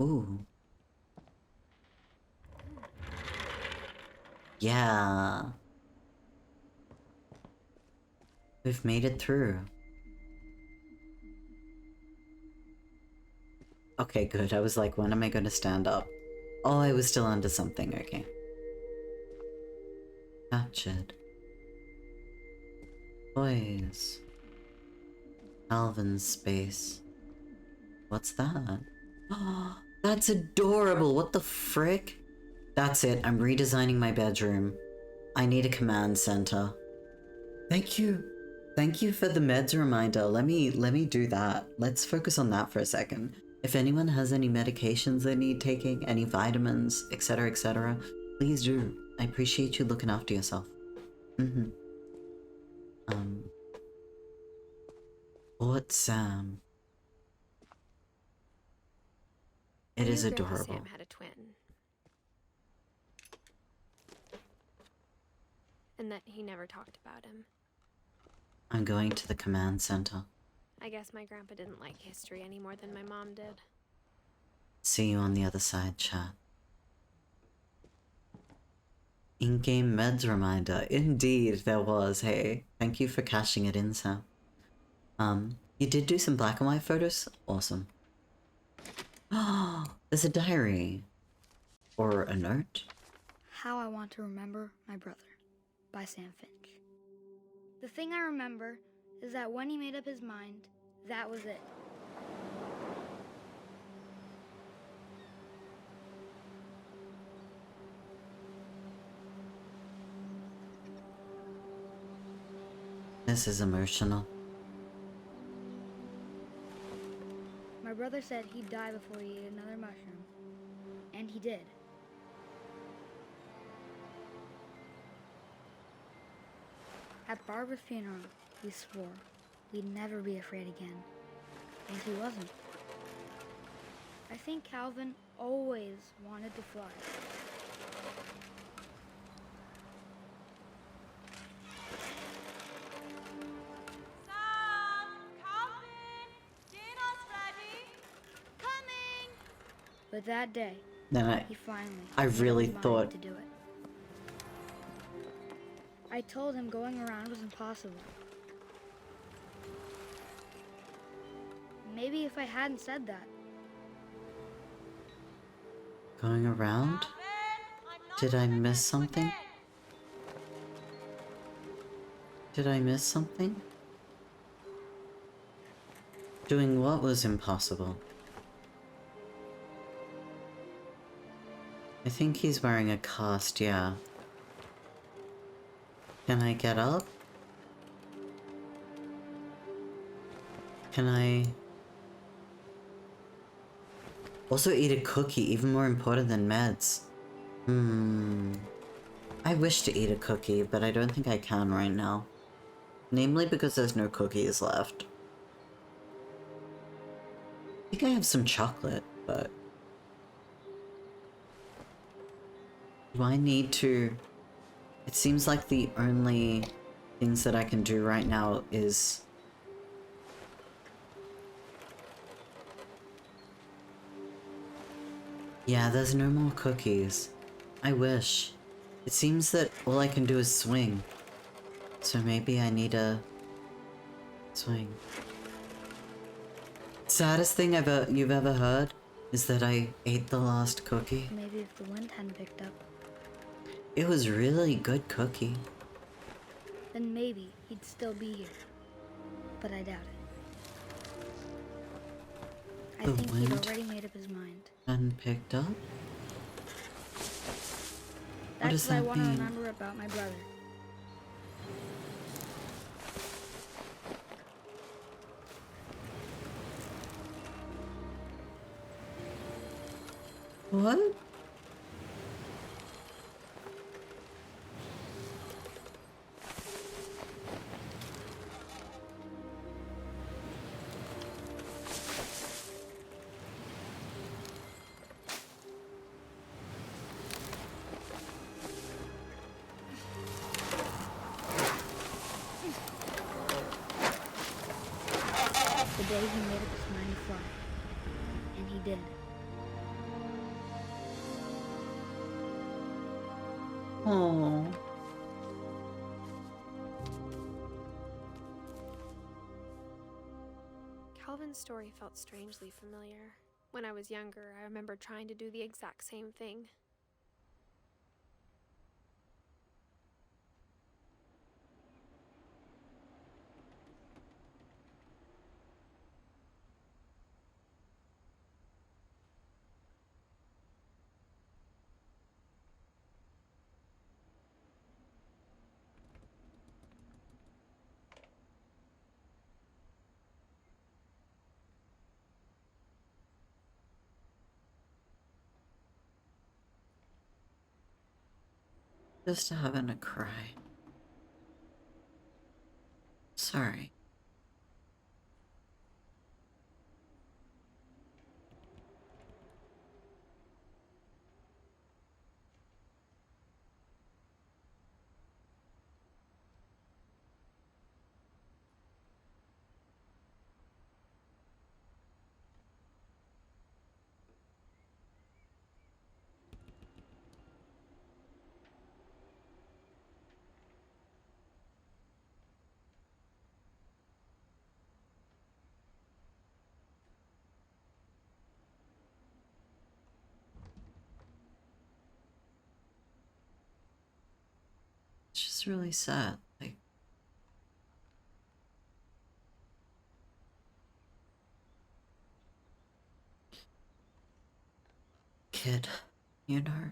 A: Ooh. Yeah. We've made it through. Okay, good. I was like, when am I going to stand up? Oh, I was still under something. Okay. Captured. Toys. Alvin's space. What's that? Oh, that's adorable. What the frick? That's it. I'm redesigning my bedroom. I need a command center. Thank you. Thank you for the meds reminder. Let me do that. Let's focus on that for a second. If anyone has any medications they need taking, any vitamins, etc., please do. I appreciate you looking after yourself. Fort Sam. It is
B: Grandpa
A: adorable.
B: Sam had a twin. And that he never talked about him.
A: I'm going to the command center.
B: I guess my grandpa didn't like history any more than my mom did.
A: See you on the other side, chat. In-game meds reminder. Indeed, there was. Hey, thank you for cashing it in, Sam. You did do some black and white photos? Awesome. Oh, there's a diary. Or a note?
E: How I Want to Remember My Brother by Sam Finch. The thing I remember is that when he made up his mind, that was it.
A: This is emotional.
E: My brother said he'd die before he ate another mushroom. And he did. At Barbara's funeral, he swore we'd never be afraid again. And he wasn't. I think Calvin always wanted to fly.
F: Sam! Calvin! Dinner's ready! Coming!
E: But that day,
A: Then
E: he finally
A: I
E: made up
A: really
E: his mind
A: thought-
E: to do it. I told him going around was impossible. Maybe if I hadn't said that,
A: Going around?
F: Calvin, I'm not
A: Did I
F: gonna
A: miss
F: get you
A: something?
F: again.
A: Did I miss something? Doing what was impossible? I think he's wearing a cast, yeah. Can I get up? Can I... Also eat a cookie, even more important than meds. I wish to eat a cookie, but I don't think I can right now. Namely because there's no cookies left. I think I have some chocolate, but... Do I need to... It seems like the only things that I can do right now is... Yeah, there's no more cookies. I wish. It seems that all I can do is swing. So maybe I need a... swing. Saddest thing you've ever heard is that I ate the last cookie.
E: maybe if the wind hadn't picked up,
A: It was really good cookie.
E: then maybe he'd still be here. But I doubt it. I
A: The
E: think he'd
A: wind
E: already made up his mind.
A: And picked up?
E: That's
A: does
E: what I
A: that
E: want to
A: mean?
E: remember about my brother.
A: What?
E: The day he made up his mind to fly. And he did.
A: Oh.
B: Calvin's story felt strangely familiar. When I was younger, I remember trying to do the exact same thing.
A: Just having a cry. Sorry. It's just really sad. Like, kid, you know?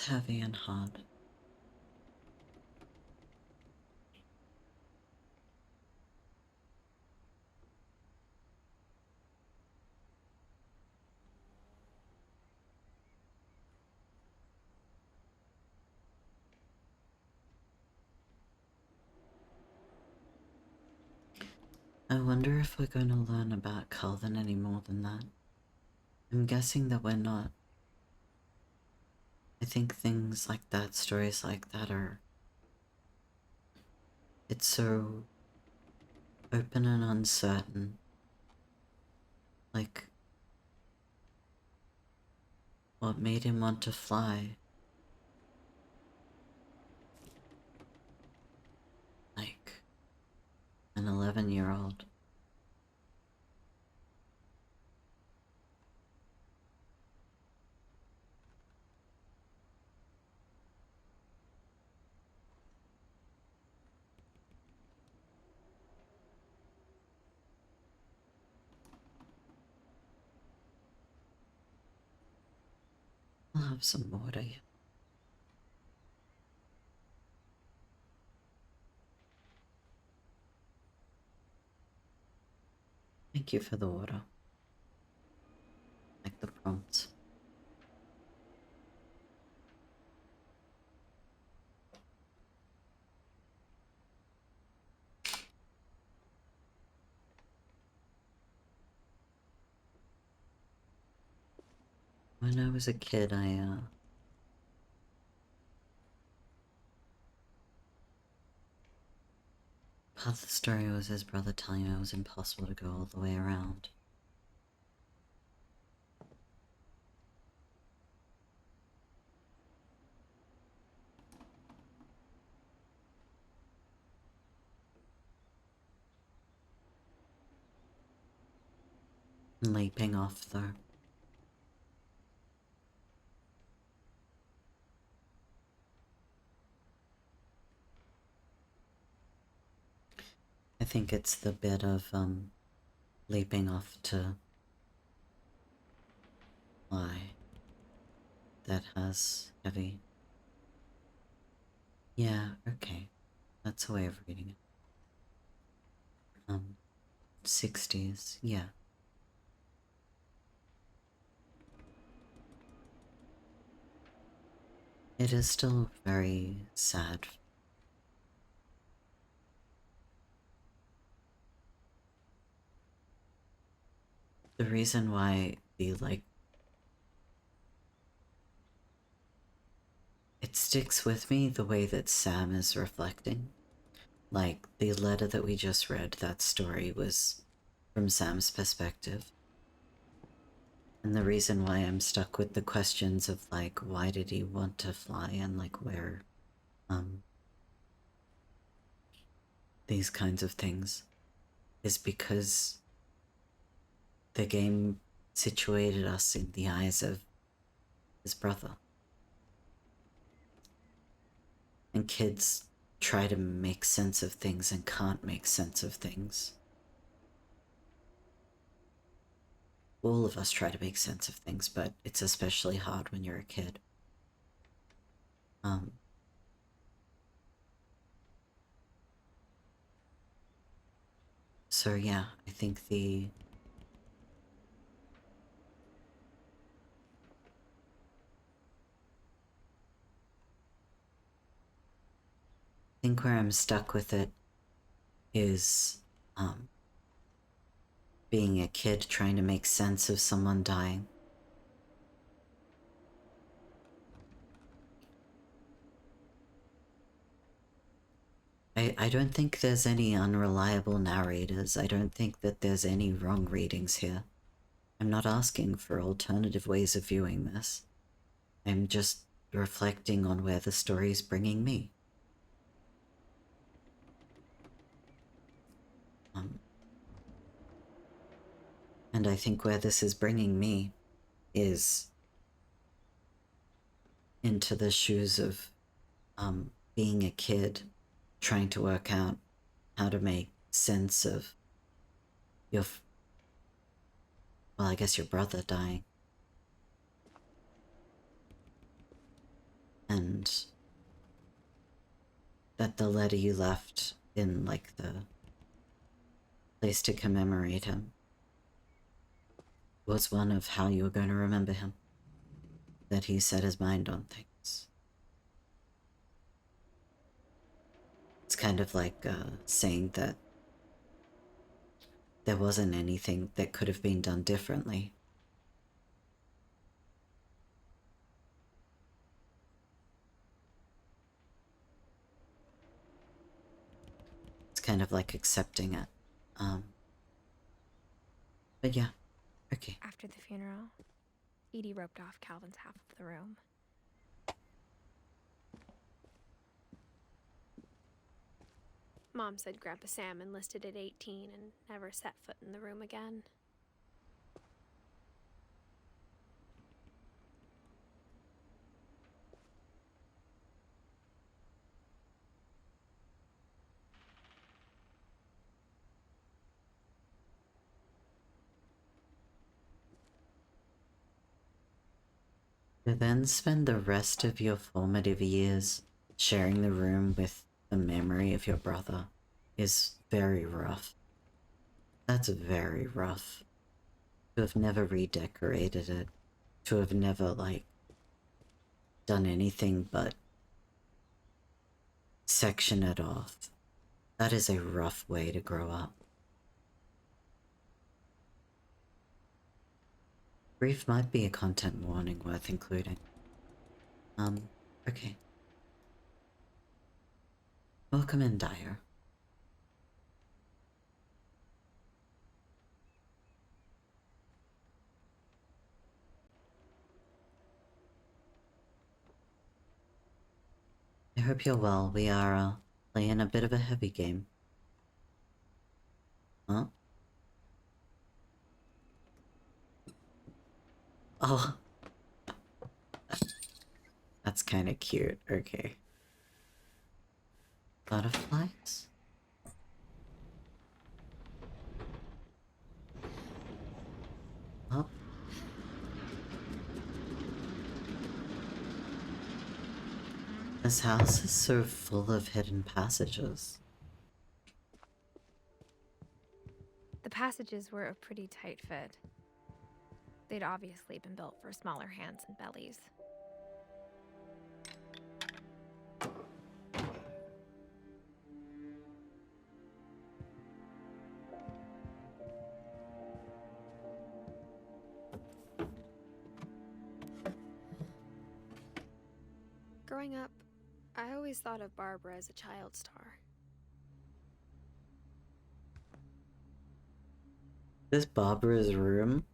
A: It's heavy and hard. I wonder if we're going to learn about Calvin any more than that. I'm guessing that we're not. I think things like that, stories like that are... It's so open and uncertain. Like, what made him want to fly? Like, an 11-year-old. I'll have some water. Thank you for the water. Like the prompts. When I was a kid, part of the story was his brother telling me it was impossible to go all the way around. Leaping off, though. I think it's the bit of, leaping off to fly that has heavy. Yeah, okay. That's a way of reading it. 60s, yeah. It is still very sad. The reason why the, like, it sticks with me the way that Sam is reflecting. Like, the letter that we just read, that story was from Sam's perspective. And the reason why I'm stuck with the questions of, like, why did he want to fly and, like, where, these kinds of things is because the game situated us in the eyes of his brother. And kids try to make sense of things and can't make sense of things. All of us try to make sense of things, but it's especially hard when you're a kid. So yeah, I think I think where I'm stuck with it is, being a kid trying to make sense of someone dying. I don't think there's any unreliable narrators. I don't think that there's any wrong readings here. I'm not asking for alternative ways of viewing this. I'm just reflecting on where the story's bringing me. And I think where this is bringing me is into the shoes of being a kid trying to work out how to make sense of your, well, I guess your brother dying. and that the letter you left in, like, the place to commemorate him was one of how you were going to remember him. That he set his mind on things. It's kind of like saying that there wasn't anything that could have been done differently. It's kind of like accepting it. But yeah, okay.
B: After the funeral, Edie roped off Calvin's half of the room. Mom said Grandpa Sam enlisted at 18 and never set foot in the room again.
A: To then spend the rest of your formative years sharing the room with the memory of your brother is very rough. That's very rough. To have never redecorated it, to have never, like, done anything but section it off. That is a rough way to grow up. Grief might be a content warning worth including. Okay. Welcome in, Dyer. I hope you're well. We are, playing a bit of a heavy game. Huh? Oh. That's kinda cute. Okay. Butterflies? Oh. This house is so full of hidden passages.
B: The passages were a pretty tight fit. They'd obviously been built for smaller hands and bellies. Growing up, I always thought of Barbara as a child star.
A: This Barbara's room?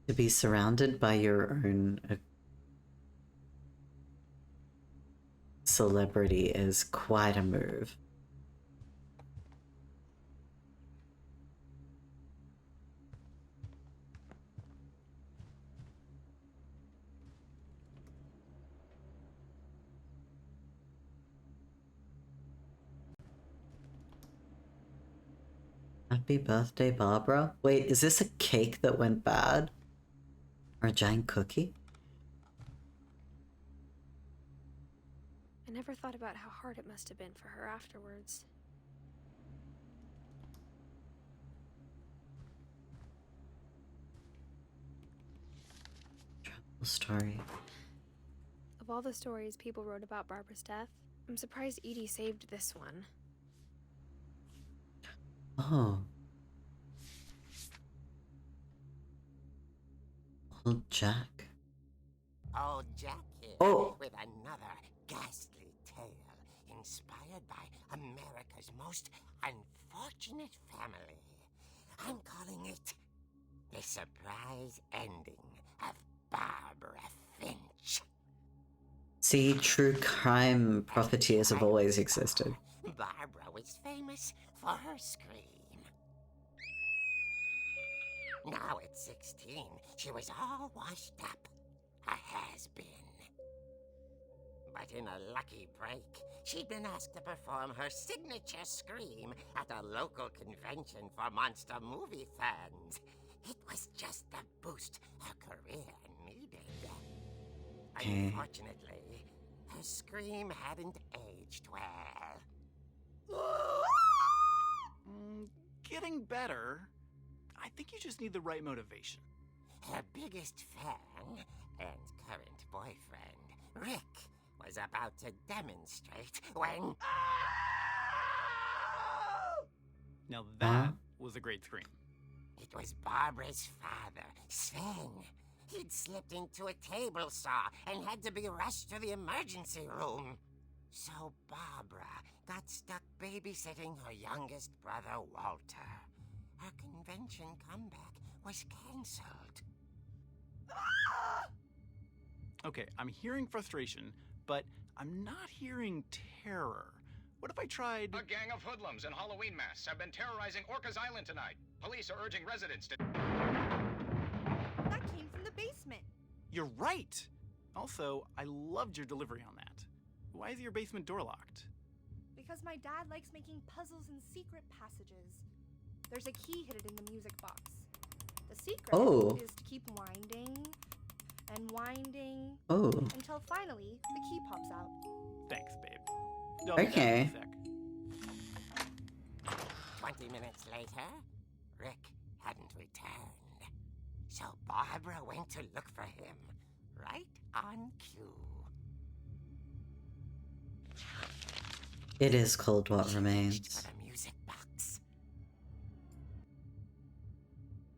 A: To be surrounded by your own celebrity is quite a move. Happy birthday, Barbara. Wait, is this a cake that went bad? Or a giant cookie?
B: I never thought about how hard it must have been for her afterwards.
A: Travel story.
B: Of all the stories people wrote about Barbara's death, I'm surprised Edie saved this one.
A: Oh. Old Jack.
G: Old Jack here
A: Oh.
G: with another ghastly tale inspired by America's most unfortunate family. I'm calling it The Surprise Ending of Barbara Finch.
A: See, true crime profiteers have always existed.
G: Barbara was famous for her scream. Now at 16, she was all washed up. A has-been. But in a lucky break, she'd been asked to perform her signature scream at a local convention for monster movie fans. It was just the boost her career needed.
A: Okay.
G: Unfortunately, her scream hadn't aged well.
H: Getting better. I think you just need the right motivation.
G: Her biggest fan and current boyfriend, Rick, was about to demonstrate when...
H: Now that was a great scream.
G: It was Barbara's father, Sven. He'd slipped into a table saw and had to be rushed to the emergency room. So Barbara got stuck babysitting her youngest brother, Walter. Her convention comeback was cancelled.
H: Okay, I'm hearing frustration, but I'm not hearing terror. What if I tried...
I: A gang of hoodlums in Halloween masks have been terrorizing Orcas Island tonight. Police are urging residents to...
F: That came from the basement.
H: You're right! Also, I loved your delivery on that. Why is your basement door locked?
F: Because my dad likes making puzzles and secret passages. There's a key hidden in the music box. The secret is to keep winding and winding until finally the key pops out.
H: Thanks, babe. I'll be back
A: Okay.
H: in a sec.
G: 20 minutes later, Rick hadn't returned. So Barbara went to look for him, right on cue.
A: It is called What
G: She reached
A: Remains.
G: for the music box,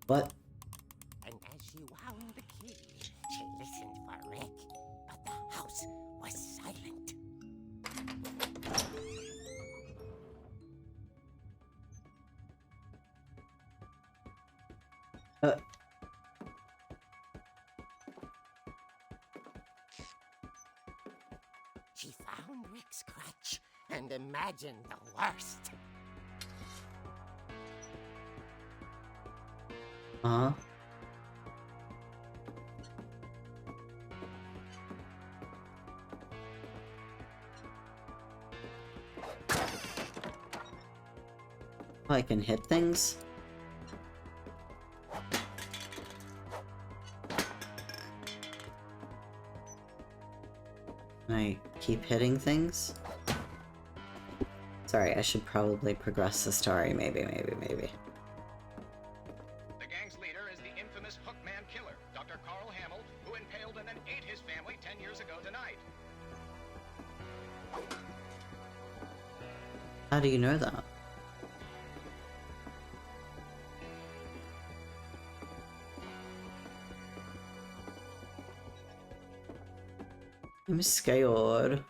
A: What?
G: and as she wound the key, she listened for Rick, but the house was silent. She found Rick's crutch and imagined the worst.
A: Huh? Oh, I can hit things? Can I keep hitting things? Sorry, I should probably progress the story. Maybe.
I: The gang's leader is the infamous Hookman killer, Dr. Carl Hamill, who impaled and then ate his family 10 years ago tonight.
A: How do you know that? I'm scared.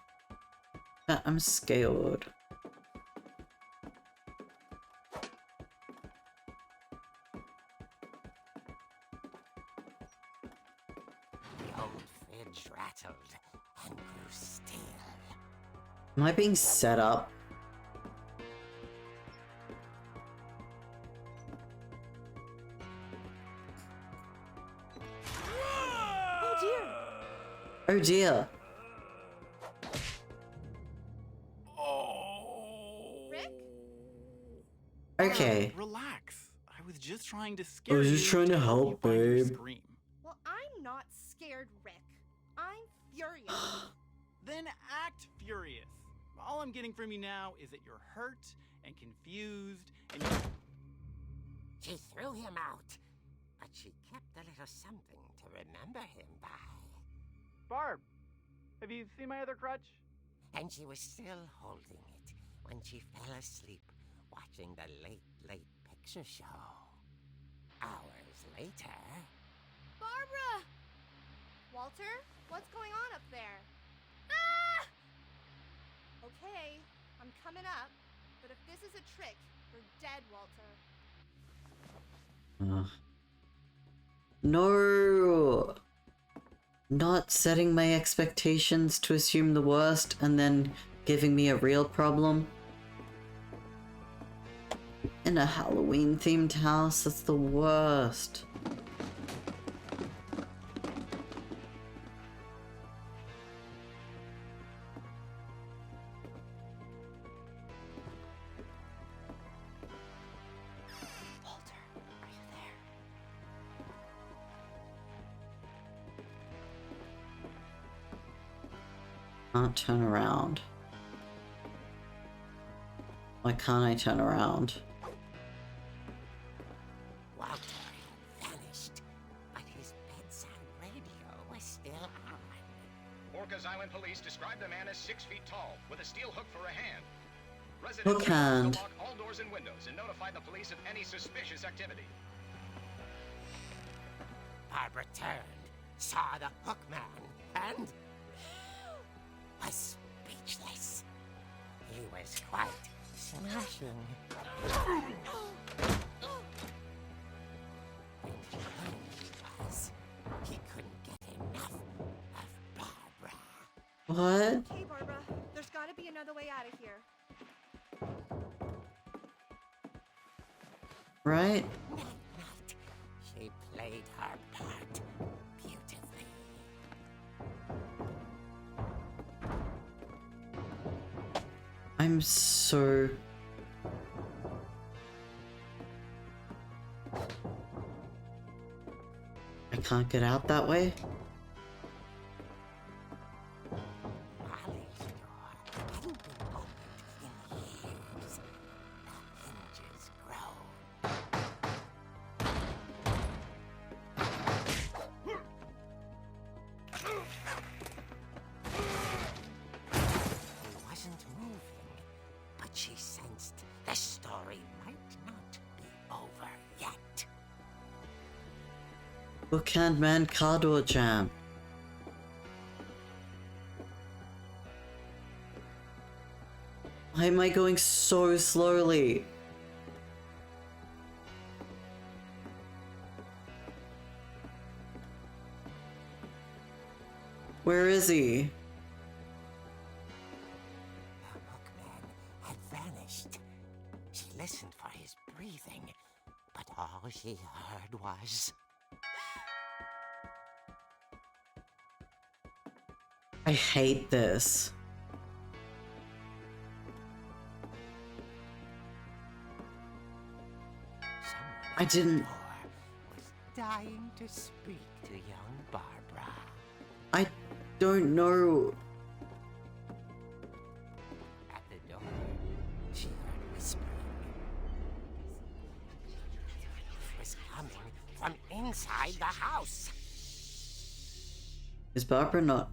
A: I'm scared.
G: The old fridge rattled and grew still.
A: Am I being set up?
F: Oh dear!
A: Oh dear.
F: Rick?
A: Okay.
H: Relax. I was just trying to
A: I
H: scare you.
A: was just trying to
H: you
A: help,
H: find your
A: babe.
H: scream.
F: Well, I'm not scared, Rick. I'm furious.
H: Then act furious. All I'm getting from you now is that you're hurt and confused and you...
G: She threw him out, but she kept a little something to remember him by.
H: Barb, have you seen my other crutch?
G: And she was still holding it when she fell asleep watching the late picture show. Hours later...
F: Barbara! Walter, what's going on up there? Ah! Okay, I'm coming up, but if this is a trick, you're dead, Walter.
A: No! Not setting my expectations to assume the worst and then giving me a real problem. In a Halloween themed house, that's the worst.
F: Walter, are you there?
A: Can't turn around. Why can't I turn around?
G: Walter had vanished, but his bedside radio was still on.
I: Orcas Island police described the man as 6 feet tall, with a steel hook for a hand.
A: Hook
I: Residents
A: hand.
I: to lock all doors and windows and notify the police of any suspicious activity.
G: Barbara turned, saw the hook man, and was speechless. He was quite smashing. And he was. He couldn't get enough of Barbara.
A: What?
F: Okay, Barbara, there's gotta be another way out of here.
A: Right?
G: That night, she played her part beautifully.
A: I'm so... I can't get out that way?
G: Molly's door hadn't been opened in years. The hinges groaned. He wasn't moving, but she sensed the story might not be over yet.
A: Bookhand man car door jam. Why am I going so slowly? Where is he?
G: The hookman had vanished. She listened for his breathing, but all she heard was...
A: I hate this.
G: Someone
A: I
G: at the
A: didn't-
G: door was dying to speak to young Barbara.
A: I don't know.
G: At the door, she heard whispering. It was coming from inside the house.
A: Is Barbara not?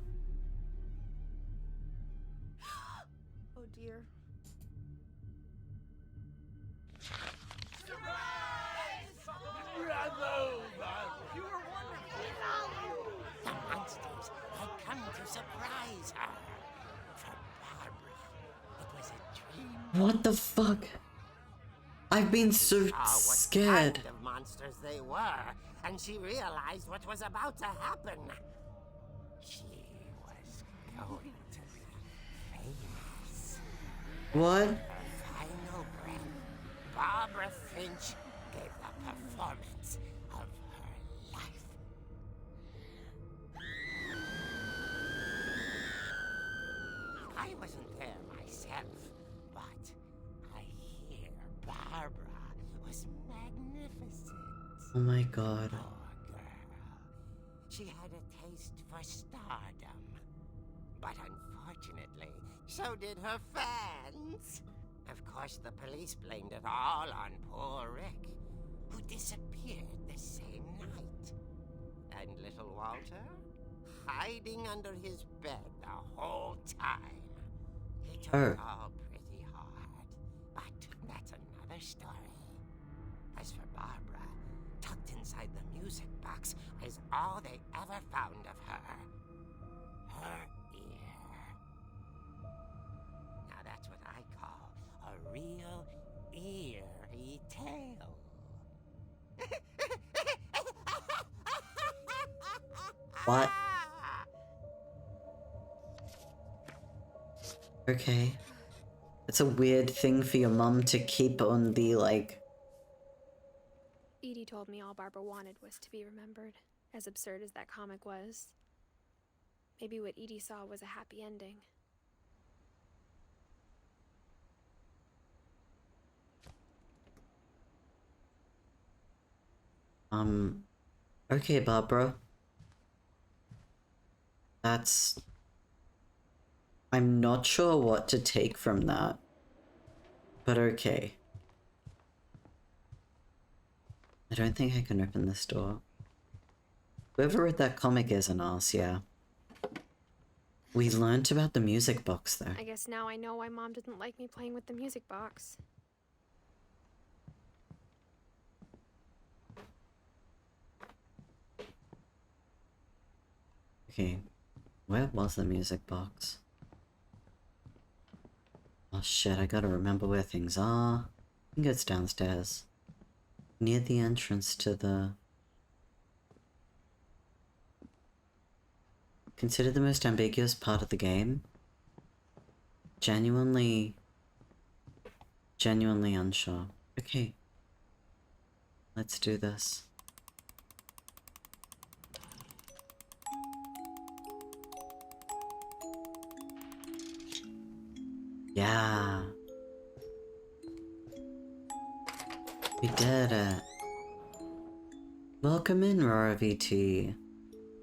F: Oh dear.
G: The monsters had come to surprise her. For Barbara, it was a dream.
A: What the fuck? I've been so
G: Saw what
A: scared.
G: kind of monsters they were, and she realized what was about to happen. She was going to be famous.
A: What?
G: Her final breath, Barbara Finch gave the performance of her life. I wasn't there myself, but I hear Barbara was magnificent.
A: Oh my god.
G: Poor girl. She had a taste for stardom. But unfortunately, so did her fans. Of course, the police blamed it all on poor Rick, who disappeared the same night. And little Walter, hiding under his bed the whole time. He took it all pretty hard, but that's another story. As for Barbara, tucked inside the music box is all they ever found of her. Her ear. Now that's what I call a real eerie tale.
A: What? Okay. It's a weird thing for your mum to keep on the, like...
B: Edie told me all Barbara wanted was to be remembered, as absurd as that comic was. Maybe what Edie saw was a happy ending.
A: Okay, Barbara. That's... I'm not sure what to take from that. But okay. I don't think I can open this door. Whoever wrote that comic is an ass, yeah. We learned about the music box, though.
B: I guess now I know why Mom didn't like me playing with the music box.
A: Okay, where was the music box? Oh shit, I gotta remember where things are. I think it's downstairs. Near the entrance to the... Consider the most ambiguous part of the game. Genuinely unsure. Okay. Let's do this. Yeah. We did it. Welcome in, Rora VT.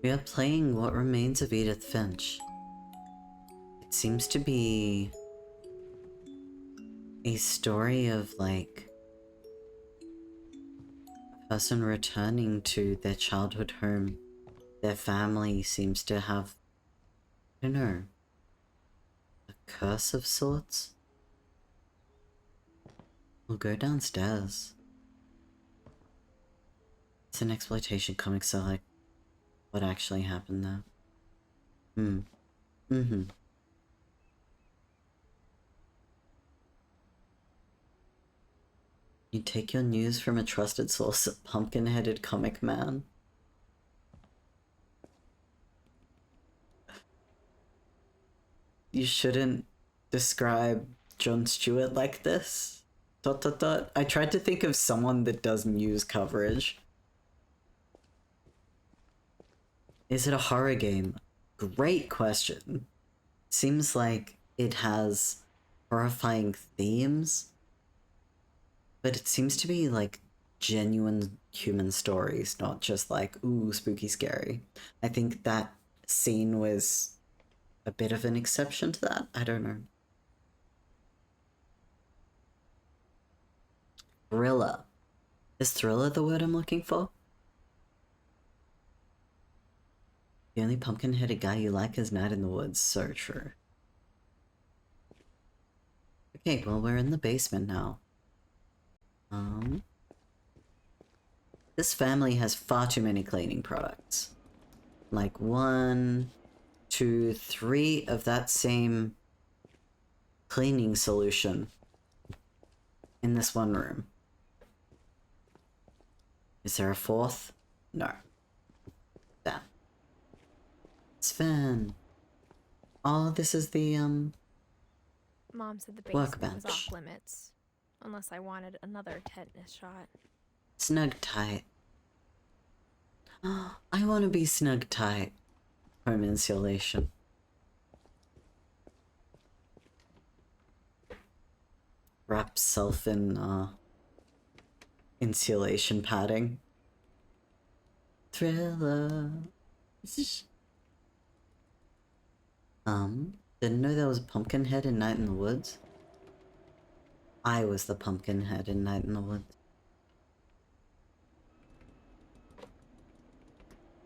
A: We are playing What Remains of Edith Finch. It seems to be a story of, like, a person returning to their childhood home. Their family seems to have, I don't know, a curse of sorts. We'll go downstairs. It's an exploitation comic, so, like, what actually happened there? You take your news from a trusted source, a pumpkin-headed comic man. You shouldn't describe Jon Stewart like this. ... I tried to think of someone that does news coverage. Is it a horror game? Great question. Seems like it has horrifying themes, but it seems to be like genuine human stories, not just like, ooh, spooky scary. I think that scene was a bit of an exception to that. I don't know. Thriller. Is thriller the word I'm looking for? The only pumpkin-headed guy you like is Night in the Woods. So true. Okay, well, we're in the basement now. This family has far too many cleaning products. Like 1, 2, 3 of that same cleaning solution in this one room. Is there a 4th? No. Damn. Sven. Oh, this is the,
B: Mom said the basement was
A: workbench.
B: off limits, unless I wanted another tetanus shot.
A: Snug tight. Oh, I want to be snug tight. Home insulation. Wrap self in, insulation padding. Thriller. Didn't know there was a pumpkin head in Night in the Woods. I was the pumpkin head in Night in the Woods.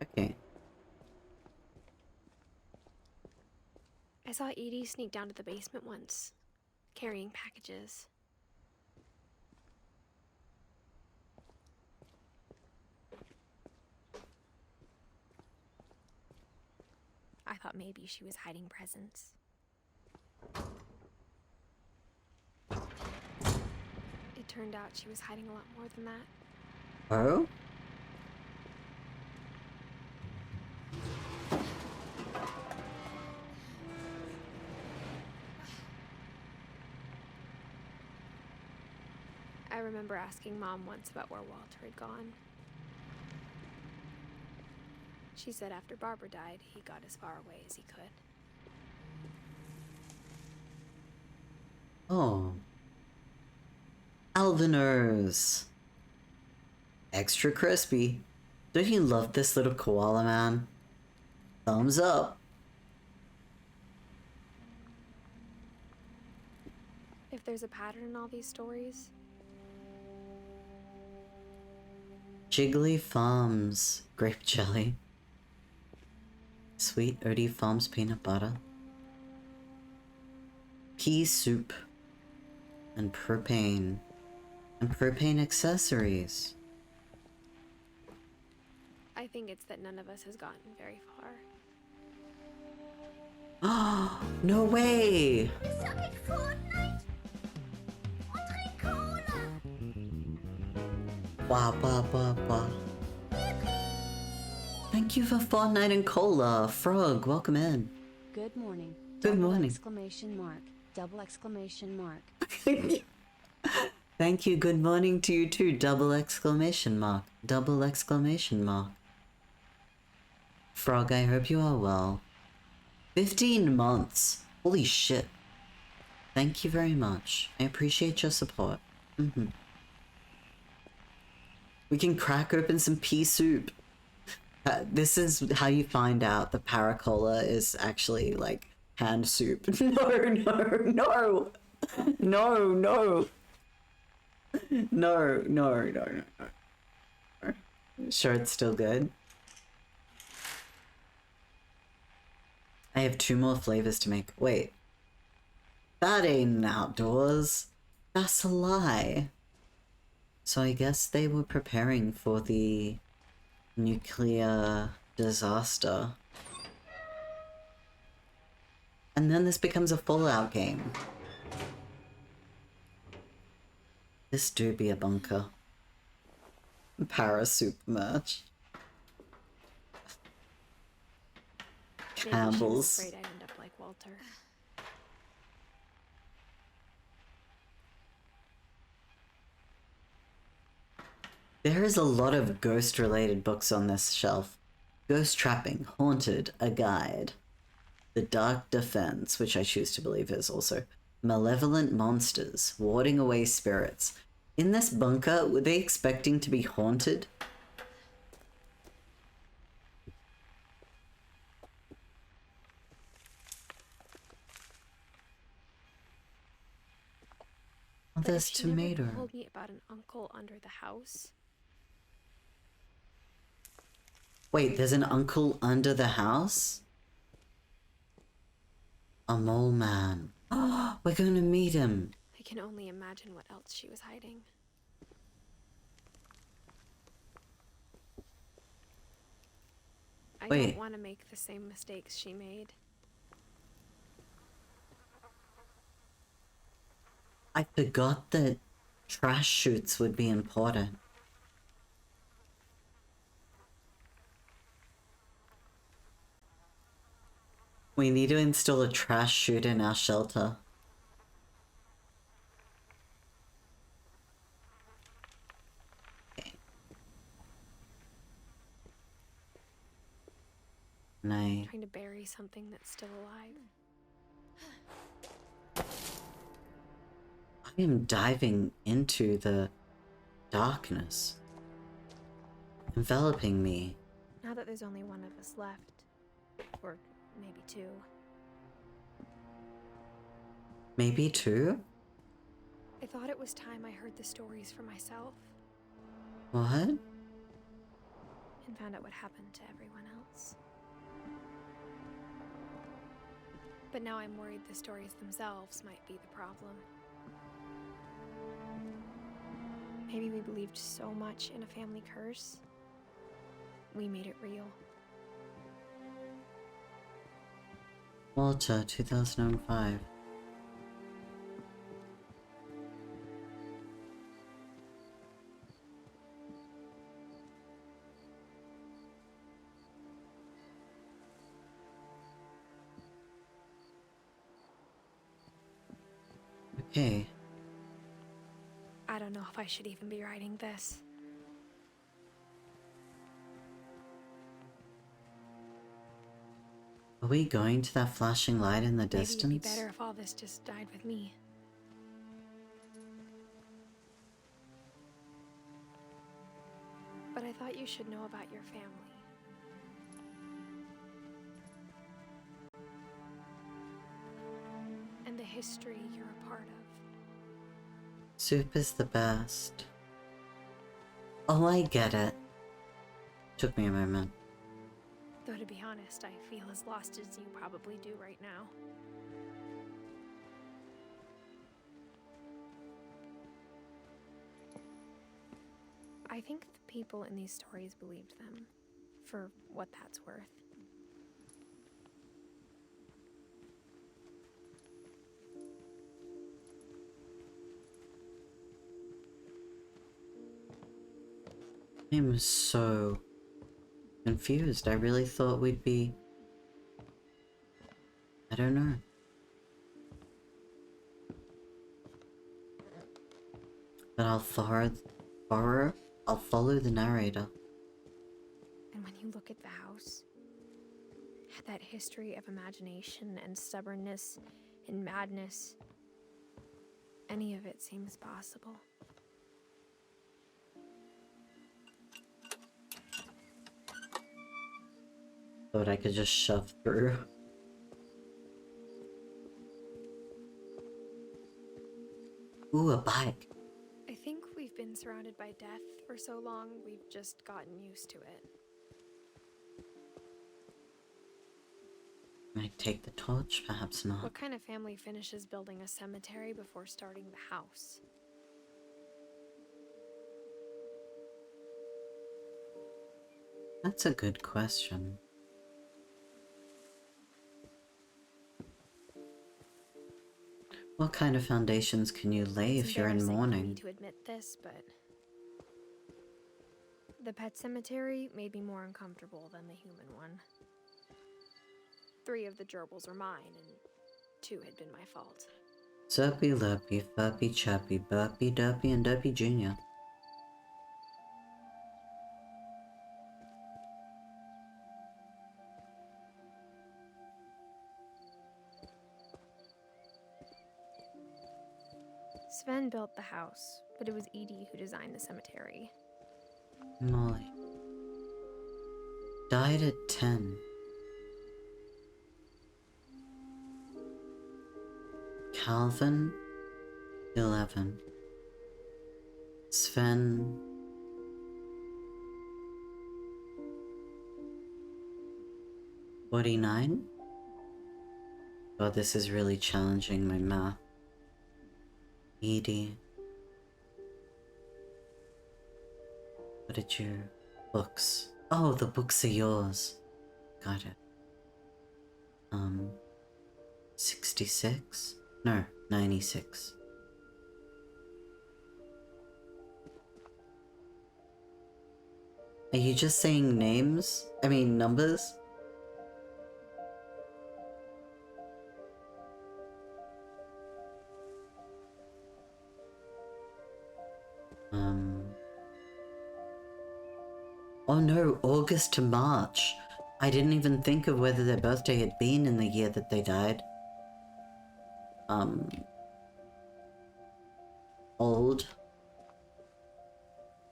A: Okay.
B: I saw Edie sneak down to the basement once, carrying packages. I thought maybe she was hiding presents. It turned out she was hiding a lot more than that.
A: Oh?
B: I remember asking Mom once about where Walter had gone. She said after Barbara died, he got as far away as he could.
A: Oh. Alviners. Extra crispy. Don't you love this little koala man? Thumbs up.
B: if there's a pattern in all these stories.
A: Jiggly Farms grape jelly. Sweet Odie Farms peanut butter. Pea soup. And propane. And propane accessories.
B: I think it's that none of us has gotten very far.
A: Oh, no way!
D: Suck it, Fortnite! Und trink Cola!
A: Wah, wah, wah, wah. Thank you for Fortnite and Cola. Frog, welcome in.
J: Good morning.
A: Good morning.
J: Exclamation mark. Double exclamation mark.
A: Thank you, good morning to you too. Double exclamation mark. Double exclamation mark. Frog, I hope you are well. 15 months. Holy shit. Thank you very much. I appreciate your support. We can crack open some pea soup. This is how you find out the Paracola is actually like hand soup. No, no, no. No, no. No, no, no, no. Sure, it's still good. I have 2 more flavors to make. Wait. That ain't outdoors. That's a lie. So I guess they were preparing for the nuclear disaster. And then this becomes a Fallout game. This do be a bunker. Parasuit merch.
B: Maybe she was
A: Campbell's.
B: afraid I'd end up like Walter.
A: There is a lot of ghost-related books on this shelf. Ghost Trapping, Haunted, A Guide. The Dark Defense, which I choose to believe is also Malevolent Monsters, Warding Away Spirits. In this bunker, were they expecting to be haunted? Oh,
B: But
A: there's
B: if she never
A: tomato.
B: told me about an uncle under the house.
A: Wait, there's an uncle under the house? A mole man. Oh, we're going to meet him.
B: I can only imagine what else she was hiding. I
A: Wait.
B: don't want to make the same mistakes she made.
A: I forgot that trash chutes would be important. We need to install a trash chute in our shelter. Okay. And
B: Trying to bury something that's still alive.
A: I am diving into the darkness, enveloping me.
B: Now that there's only one of us left. Or maybe 2.
A: Maybe 2?
B: I thought it was time I heard the stories for myself.
A: What?
B: And found out what happened to everyone else. But now I'm worried the stories themselves might be the problem. Maybe we believed so much in a family curse, we made it real.
A: Walter, 2005. Okay.
B: I don't know if I should even be writing this.
A: Are we going to that flashing light in the
B: Maybe it'd be
A: distance?
B: better if all this just died with me. But I thought you should know about your family. And the history you're a part of.
A: Soup is the best. Oh, I get it. Took me a moment.
B: Though to be honest, I feel as lost as you probably do right now. I think the people in these stories believed them, for what that's worth.
A: I'm so confused. I really thought we'd be... I don't know. But I'll follow the narrator.
B: And when you look at the house, that history of imagination and stubbornness and madness, any of it seems possible.
A: Thought I could just shove through. Ooh, a bike.
B: I think we've been surrounded by death for so long, we've just gotten used to it.
A: Might take the torch, perhaps not.
B: What kind of family finishes building a cemetery before starting the house?
A: That's a good question. What kind of foundations can you lay
B: It's
A: if you're in
B: embarrassing for
A: mourning?
B: me to admit this, but the pet cemetery made me more uncomfortable than the human one. 3 of the gerbils were mine, and 2 had been my fault.
A: Zerpy, Lurpy, Furpy, Chirpy, Burpy, Derpy, and Derpy Jr.
B: Sven built the house, but it was Edie who designed the cemetery.
A: Molly. Died at 10. Calvin, 11. Sven, 49? God, this is really challenging my math. Edie. What did you... Books. Oh, the books are yours. Got it. 66? No, 96. Are you just saying names? I mean, numbers? Oh no, August to March. I didn't even think of whether their birthday had been in the year that they died. Old.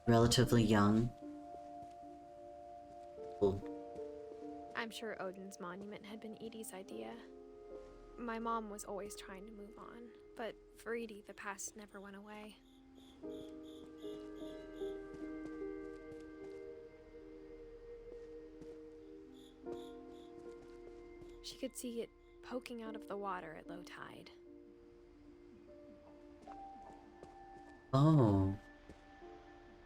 A: Relatively young. Old.
B: I'm sure Odin's monument had been Edie's idea. My mom was always trying to move on, but for Edie, the past never went away. She could see it poking out of the water at low tide.
A: Oh.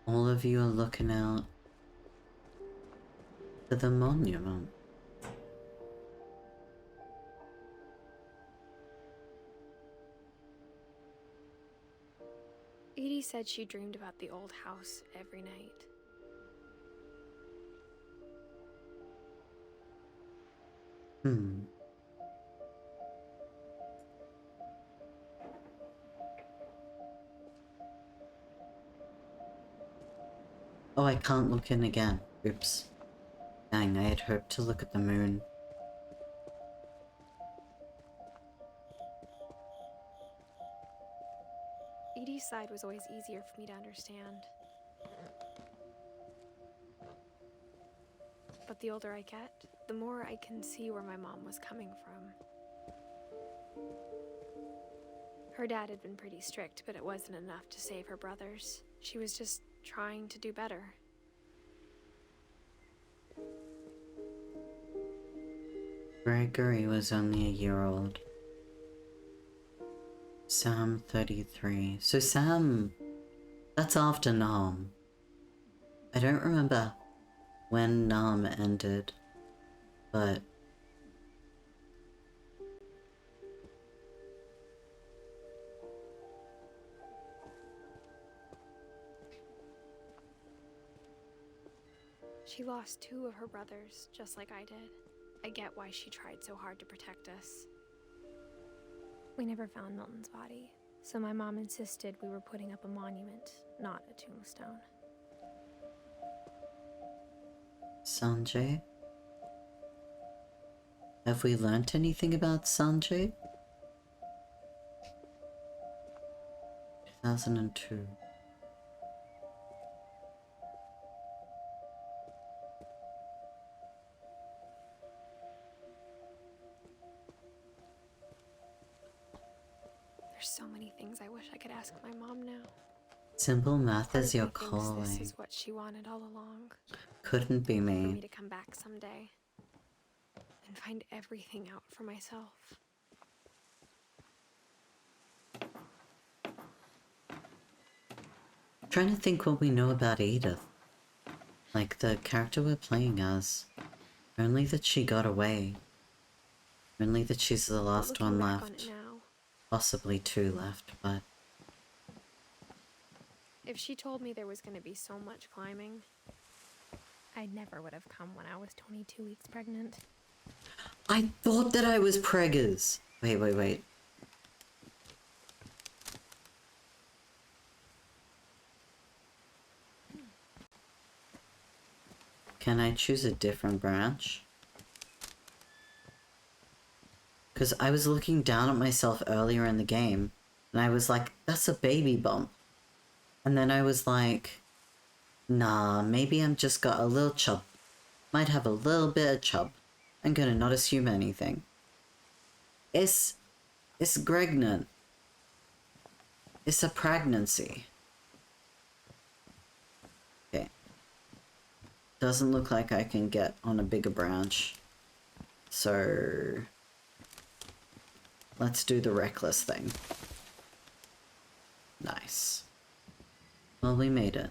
A: All of you are looking out to the monument.
B: Edie said she dreamed about the old house every night.
A: Oh, I can't look in again. Oops. Dang, I had hoped to look at the moon.
B: Edie's side was always easier for me to understand. But the older I get, the more I can see where my mom was coming from. Her dad had been pretty strict, but it wasn't enough to save her brothers. She was just trying to do better.
A: Gregory was only a year old. Sam 33. So Sam, that's after Nam. I don't remember when Nam ended, but
B: She lost 2 of her brothers, just like I did. I get why she tried so hard to protect us. We never found Milton's body, so my mom insisted we were putting up a monument, not a tombstone.
A: Sanjay? Have we learnt anything about Sanjay? 2002.
B: There's so many things I wish I could ask my mom now.
A: Simple math
B: Part
A: is
B: of me
A: your
B: thinks
A: calling.
B: This is what she wanted all along.
A: Couldn't be
B: For me
A: me.
B: to come back someday and find everything out for myself.
A: Trying to think what we know about Edith. Like the character we're playing as. Only that she got away. Only that she's the last
B: Looking
A: one
B: back on
A: left.
B: it now,
A: Possibly 2 left, but
B: if she told me there was going to be so much climbing,
C: I never would have come when I was 22 weeks pregnant.
A: I thought that I was preggers. Wait. Can I choose a different branch? Because I was looking down at myself earlier in the game, and I was like, that's a baby bump. And then I was like, nah, maybe I'm just got a little chub. Might have a little bit of chub. I'm gonna not assume anything. It's pregnant. It's a pregnancy. Okay. Doesn't look like I can get on a bigger branch. So let's do the reckless thing. Nice. Well, we made it.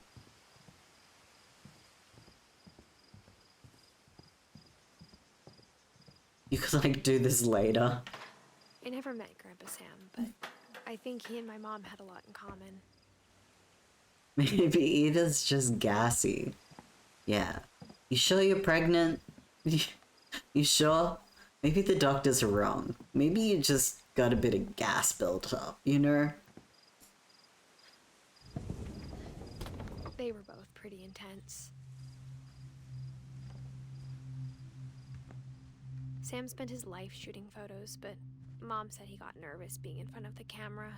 A: You could like do this later.
B: I never met Grandpa Sam, but I think he and my mom had a lot in common.
A: Maybe Edith's just gassy. Yeah. You sure you're pregnant? You sure? Maybe the doctors are wrong. Maybe you just got a bit of gas built up, you know?
B: They were both pretty intense. Sam spent his life shooting photos, but Mom said he got nervous being in front of the camera.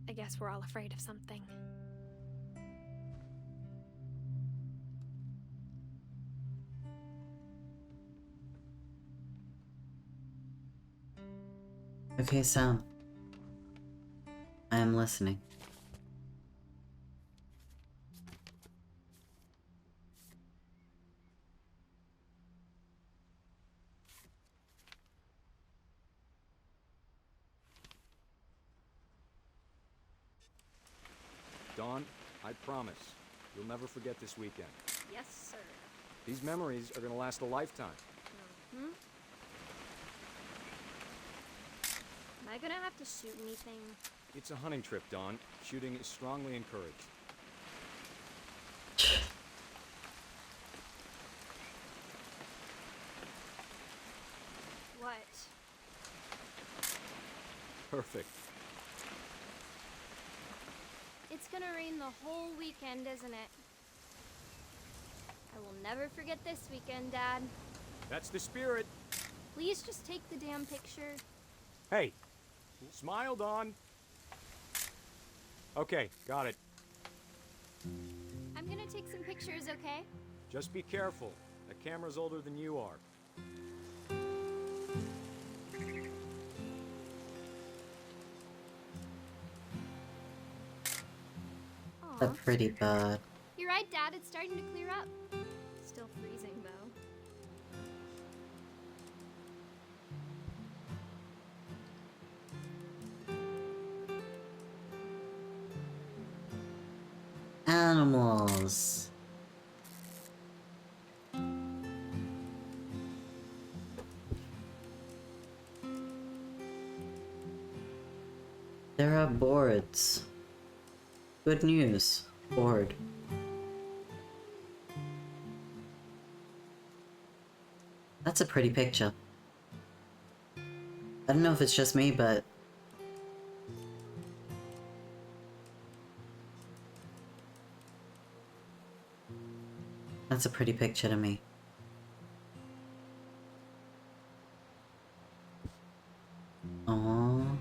B: I guess we're all afraid of something.
A: Okay, Sam. I am listening.
K: Dawn, I promise, you'll never forget this weekend.
E: Yes, sir.
K: These memories are gonna last a lifetime.
E: Hmm? Am I gonna have to shoot anything?
K: It's a hunting trip, Dawn. Shooting is strongly encouraged.
E: What?
K: Perfect.
E: It's gonna rain the whole weekend, isn't it? I will never forget this weekend, Dad.
K: That's the spirit.
E: Please just take the damn picture.
K: Hey, smile, Dawn. Okay, got it.
E: I'm gonna take some pictures, okay?
K: Just be careful. That camera's older than you are.
A: A pretty bird.
C: You're right, Dad. It's starting to clear up. Still freezing, though.
A: Animals. There are boards. Good news. Board. That's a pretty picture. I don't know if it's just me, but that's a pretty picture to me. Aww.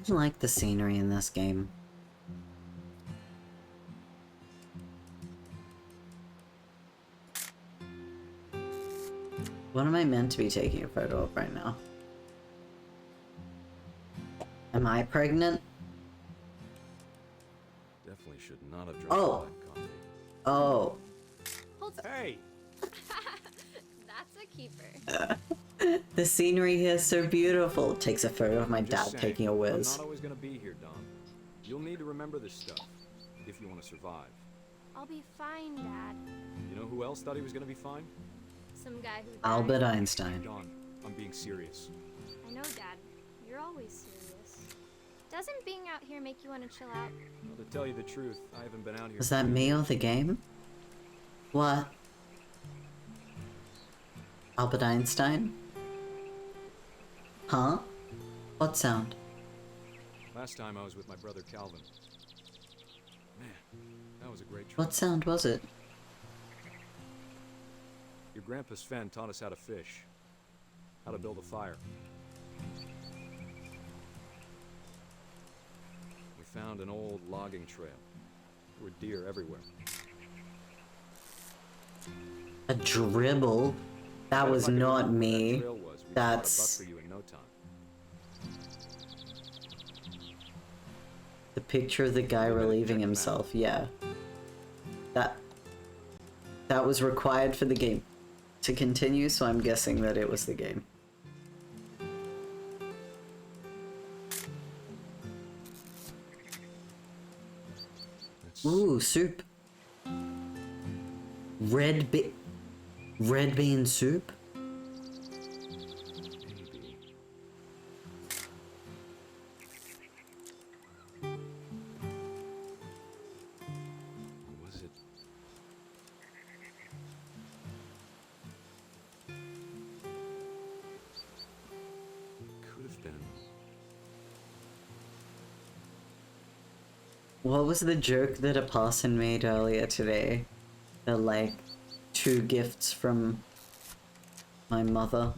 A: I like the scenery in this game. What am I meant to be taking a photo of right now? Am I pregnant?
K: Definitely should not have drunk
A: Oh.
K: that coffee.
A: Oh.
K: Hey!
C: That's a keeper.
A: The scenery here is so beautiful. Takes a photo of my
K: I'm just
A: dad
K: saying,
A: taking a whiz.
K: I'm not always gonna be here, Don. You'll need to remember this stuff if you want to survive.
C: I'll be fine, Dad.
K: You know who else thought he was gonna be fine?
C: Some guy who died.
A: Albert Einstein.
K: Don, I'm being serious.
C: I know, Dad. You're always serious. Doesn't being out here make you want to chill out?
K: Well, to tell you the truth, I haven't been out here.
A: Was that me or the game? What? Albert Einstein? Huh? What sound?
K: Last time I was with my brother Calvin. Man, that was a great trip.
A: What sound was it?
K: Your grandpa Sven taught us how to fish, how to build a fire. We found an old logging trail. There were deer everywhere.
A: A dribble? That was not me. That's
K: For you in no time.
A: the picture of the guy relieving himself. Yeah. That was required for the game to continue, so I'm guessing that it was the game. Ooh, soup. Red bean soup?
K: Was it? Could have been.
A: What was the joke that a person made earlier today? They're like, 2 gifts from my mother.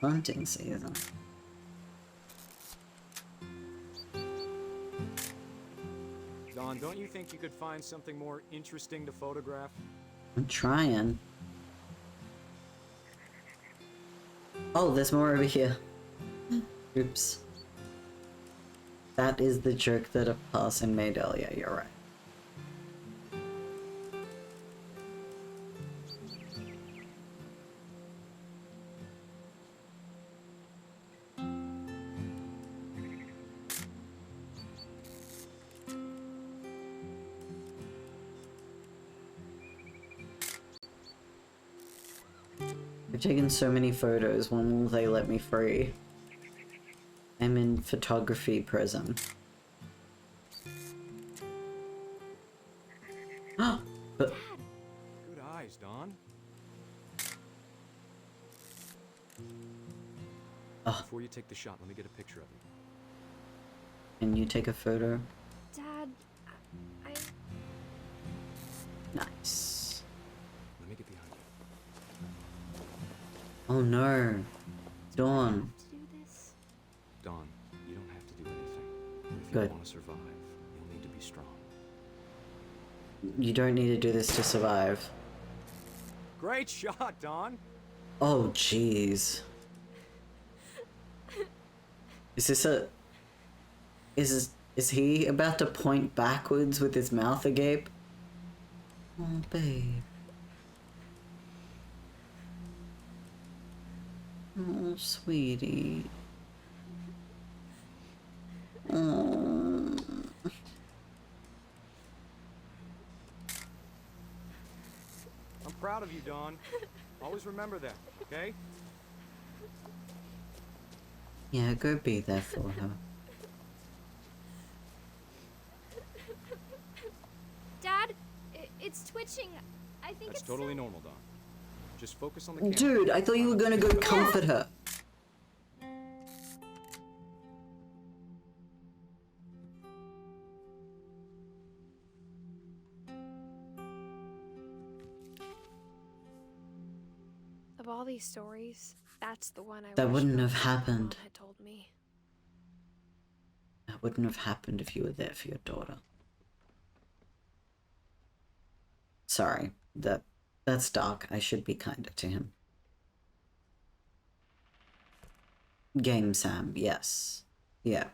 A: Hunting season.
K: Don, don't you think you could find something more interesting to photograph?
A: I'm trying. Oh, there's more over here. Oops. That is the joke that a person made earlier, you're right. I've taken so many photos, when will they let me free? I'm in photography prison. But
K: Good eyes, Don. Before you take the shot, let me get a picture of you.
A: can you take a photo?
C: Dad, I...
A: Nice.
K: Let me get behind you.
A: Oh no. Dawn.
C: to do this?
K: Don, you don't have to do anything. If
A: Good.
K: you want to survive, you'll need to be strong.
A: You don't need to do this to survive.
K: Great shot, Don.
A: Oh, jeez. Is this a... Is he about to point backwards with his mouth agape? Oh, babe. Oh, sweetie. Oh.
K: I'm proud of you, Dawn. Always remember that, okay?
A: Yeah, go be there for her.
C: Dad, it's twitching. I think
K: That's
C: it's
K: totally normal, Dawn. Just focus on the camera.
A: Dude, I thought you were gonna go comfort her.
B: Of all these stories, that's the one I
A: That
B: wish
A: wouldn't have
B: most of my mom
A: happened.
B: had told me.
A: That wouldn't have happened if you were there for your daughter. Sorry, that's dark. I should be kinder to him. Game Sam, yes. Yeah.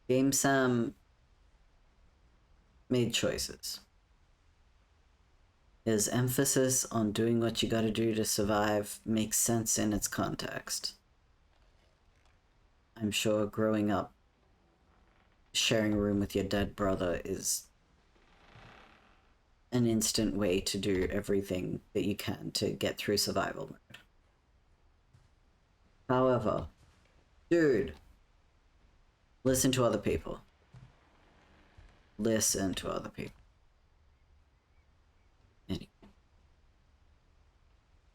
A: Game Sam made choices. His emphasis on doing what you gotta do to survive makes sense in its context. I'm sure growing up, sharing a room with your dead brother is an instant way to do everything that you can to get through survival mode. However, dude, listen to other people. Listen to other people. Anyway.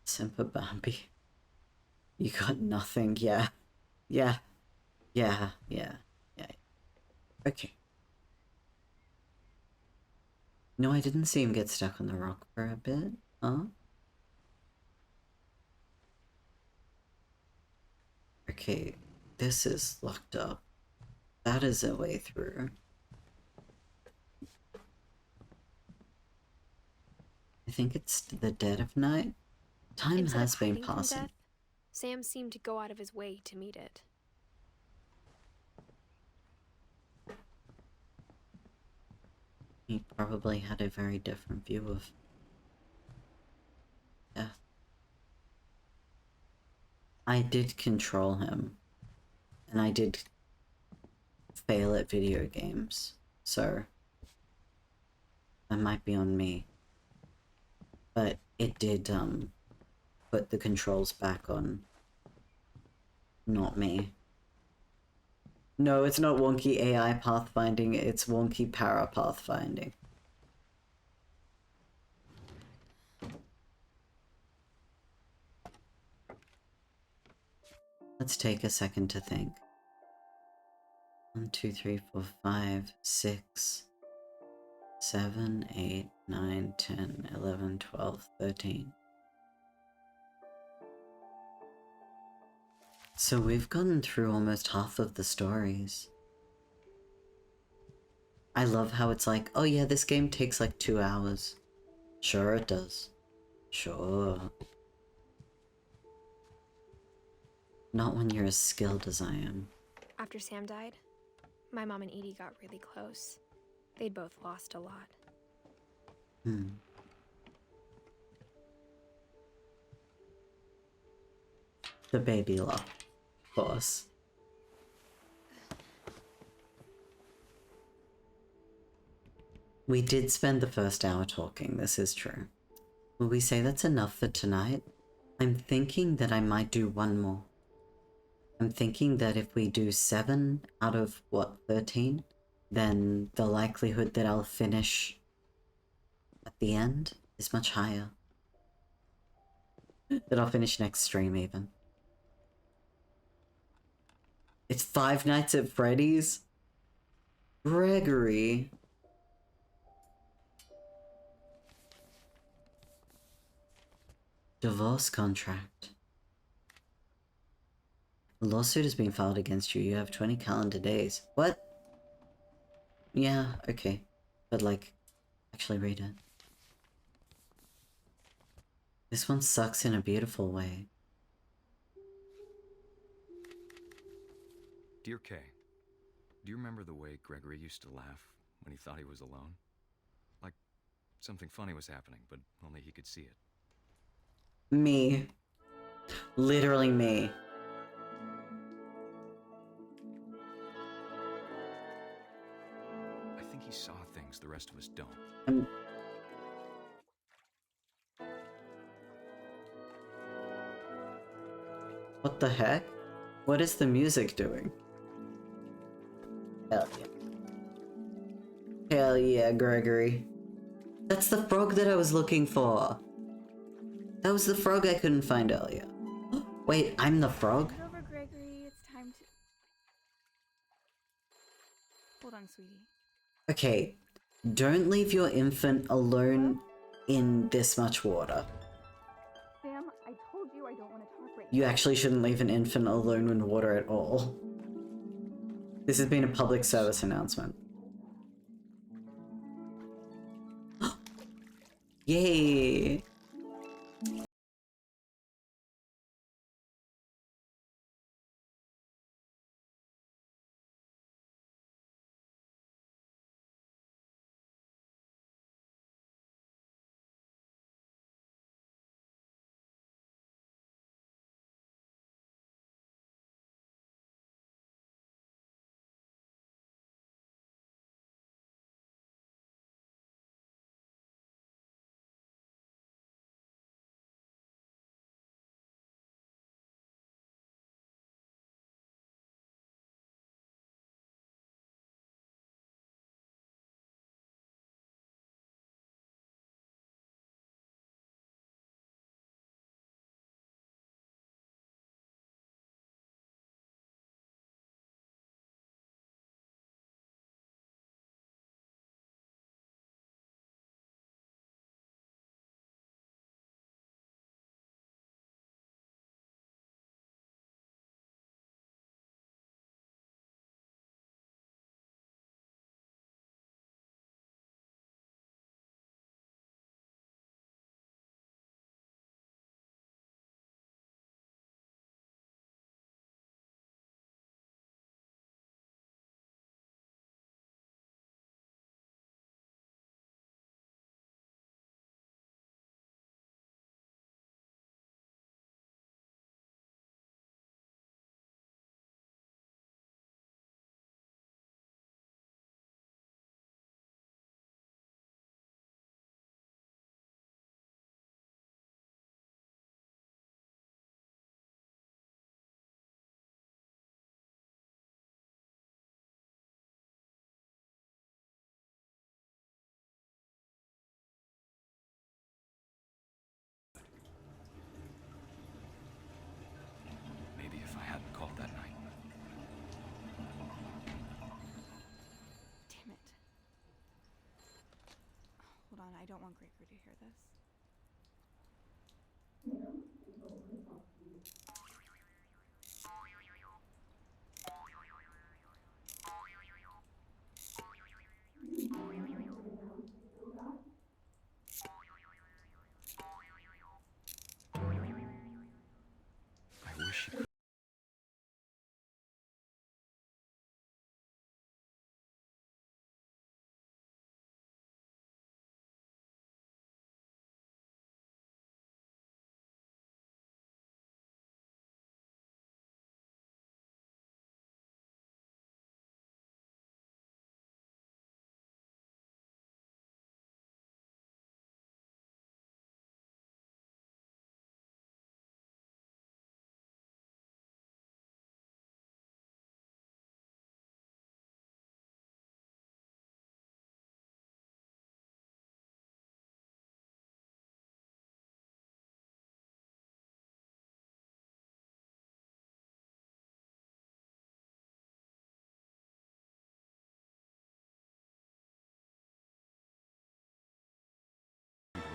A: Semper Bambi. You got nothing, yeah. Yeah. Yeah. Okay. No, I didn't see him get stuck on the rock for a bit. Huh? Okay, this is locked up. That is a way through. I think it's the dead of night. Time
B: Instead
A: has
B: of
A: been
B: hiding from
A: passing.
B: death, Sam seemed to go out of his way to meet it.
A: He probably had a very different view of death. I did control him, and I did fail at video games, so that might be on me. But it did, put the controls back on, not me. No, it's not wonky AI pathfinding, it's wonky para pathfinding. Let's take a second to think. 1, 2, 3, 4, 5, 6, 7, 8, 9, 10, 11, 12, 13. So we've gotten through almost half of the stories. I love how it's like, oh yeah, this game takes like 2 hours. Sure it does. Sure. Not when you're as skilled as I am.
B: After Sam died, my mom and Edie got really close. They'd both lost a lot.
A: The baby love, of course. We did spend the first hour talking, this is true. Will we say that's enough for tonight? I'm thinking that I might do one more. I'm thinking that if we do 7 out of, 13? Then the likelihood that I'll finish at the end is much higher. That I'll finish next stream, even. It's 5 Nights at Freddy's? Gregory. Divorce contract. A lawsuit has been filed against you. You have 20 calendar days. What? Yeah, okay. But like, actually read it. This one sucks in a beautiful way.
K: Dear Kay, do you remember the way Gregory used to laugh when he thought he was alone? Like something funny was happening, but only he could see it.
A: Me. Literally me.
K: I think he saw things the rest of us don't.
A: What the heck? What is the music doing? Hell yeah. Hell yeah, Gregory. That's the frog that I was looking for. That was the frog I couldn't find earlier. Wait, I'm the frog?
L: Get over, Gregory. It's time to... Hold on, sweetie.
A: Okay, don't leave your infant alone in this much water.
L: Sam, I told you I don't want to talk right
A: You
L: now.
A: actually shouldn't leave an infant alone in water at all. This has been a public service announcement. Yay!
K: Maybe if I hadn't called that night.
L: Damn it. Hold on, I don't want Gregory to hear this.
K: I wish you could.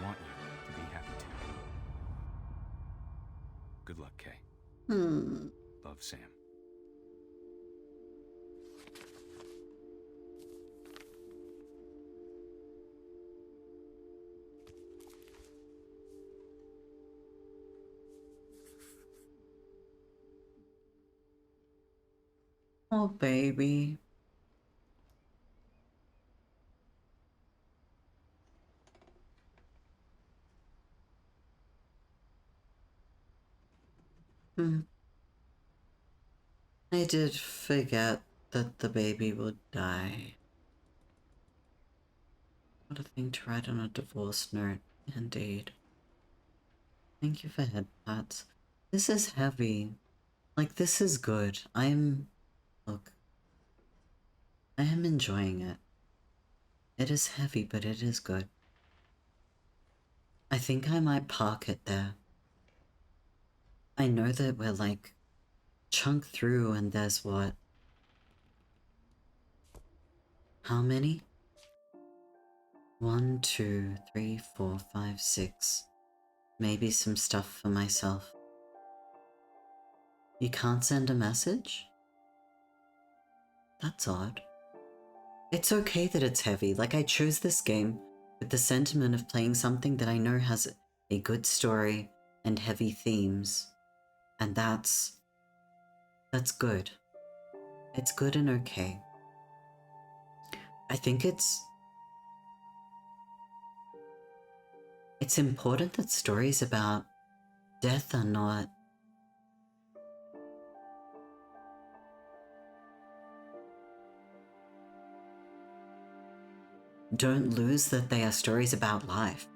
K: Want you to be happy too. Good luck, Kay. Love, Sam.
A: Oh, baby. I did forget that the baby would die. What a thing to write on a divorce note, indeed. Thank you for head pats. This is heavy. Like, this is good. Look. I am enjoying it. It is heavy, but it is good. I think I might park it there. I know that we're like chunk through and there's what? How many? 1, 2, 3, 4, 5, 6. Maybe some stuff for myself. You can't send a message? That's odd. It's okay that it's heavy. Like, I chose this game with the sentiment of playing something that I know has a good story and heavy themes. And that's good. It's good and okay. I think it's important that stories about death are not don't lose that they are stories about life.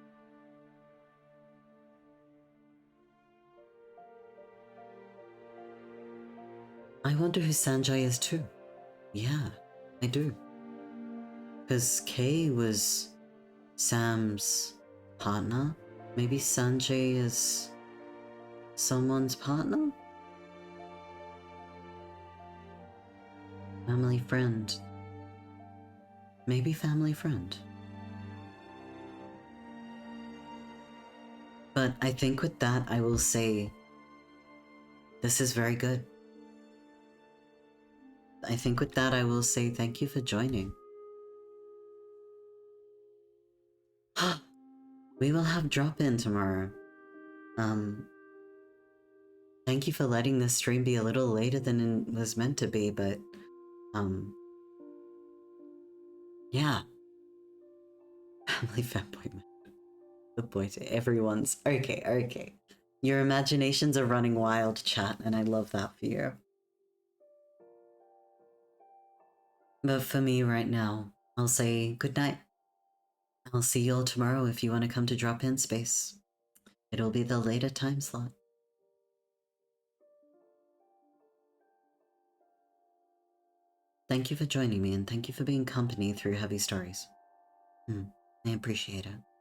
A: I wonder who Sanjay is too. Yeah, I do. Because Kay was Sam's partner. Maybe Sanjay is someone's partner? Family friend. Maybe family friend. But I think with that, I will say, this is very good. I think with that, I will say thank you for joining. We will have drop-in tomorrow. Thank you for letting this stream be a little later than it was meant to be, but, yeah. Family fanboy man. The boy to everyone's. Okay. Your imaginations are running wild, chat, and I love that for you. But for me right now, I'll say good night. I'll see you all tomorrow if you want to come to drop-in space. It'll be the later time slot. Thank you for joining me, and thank you for being company through heavy stories. I appreciate it.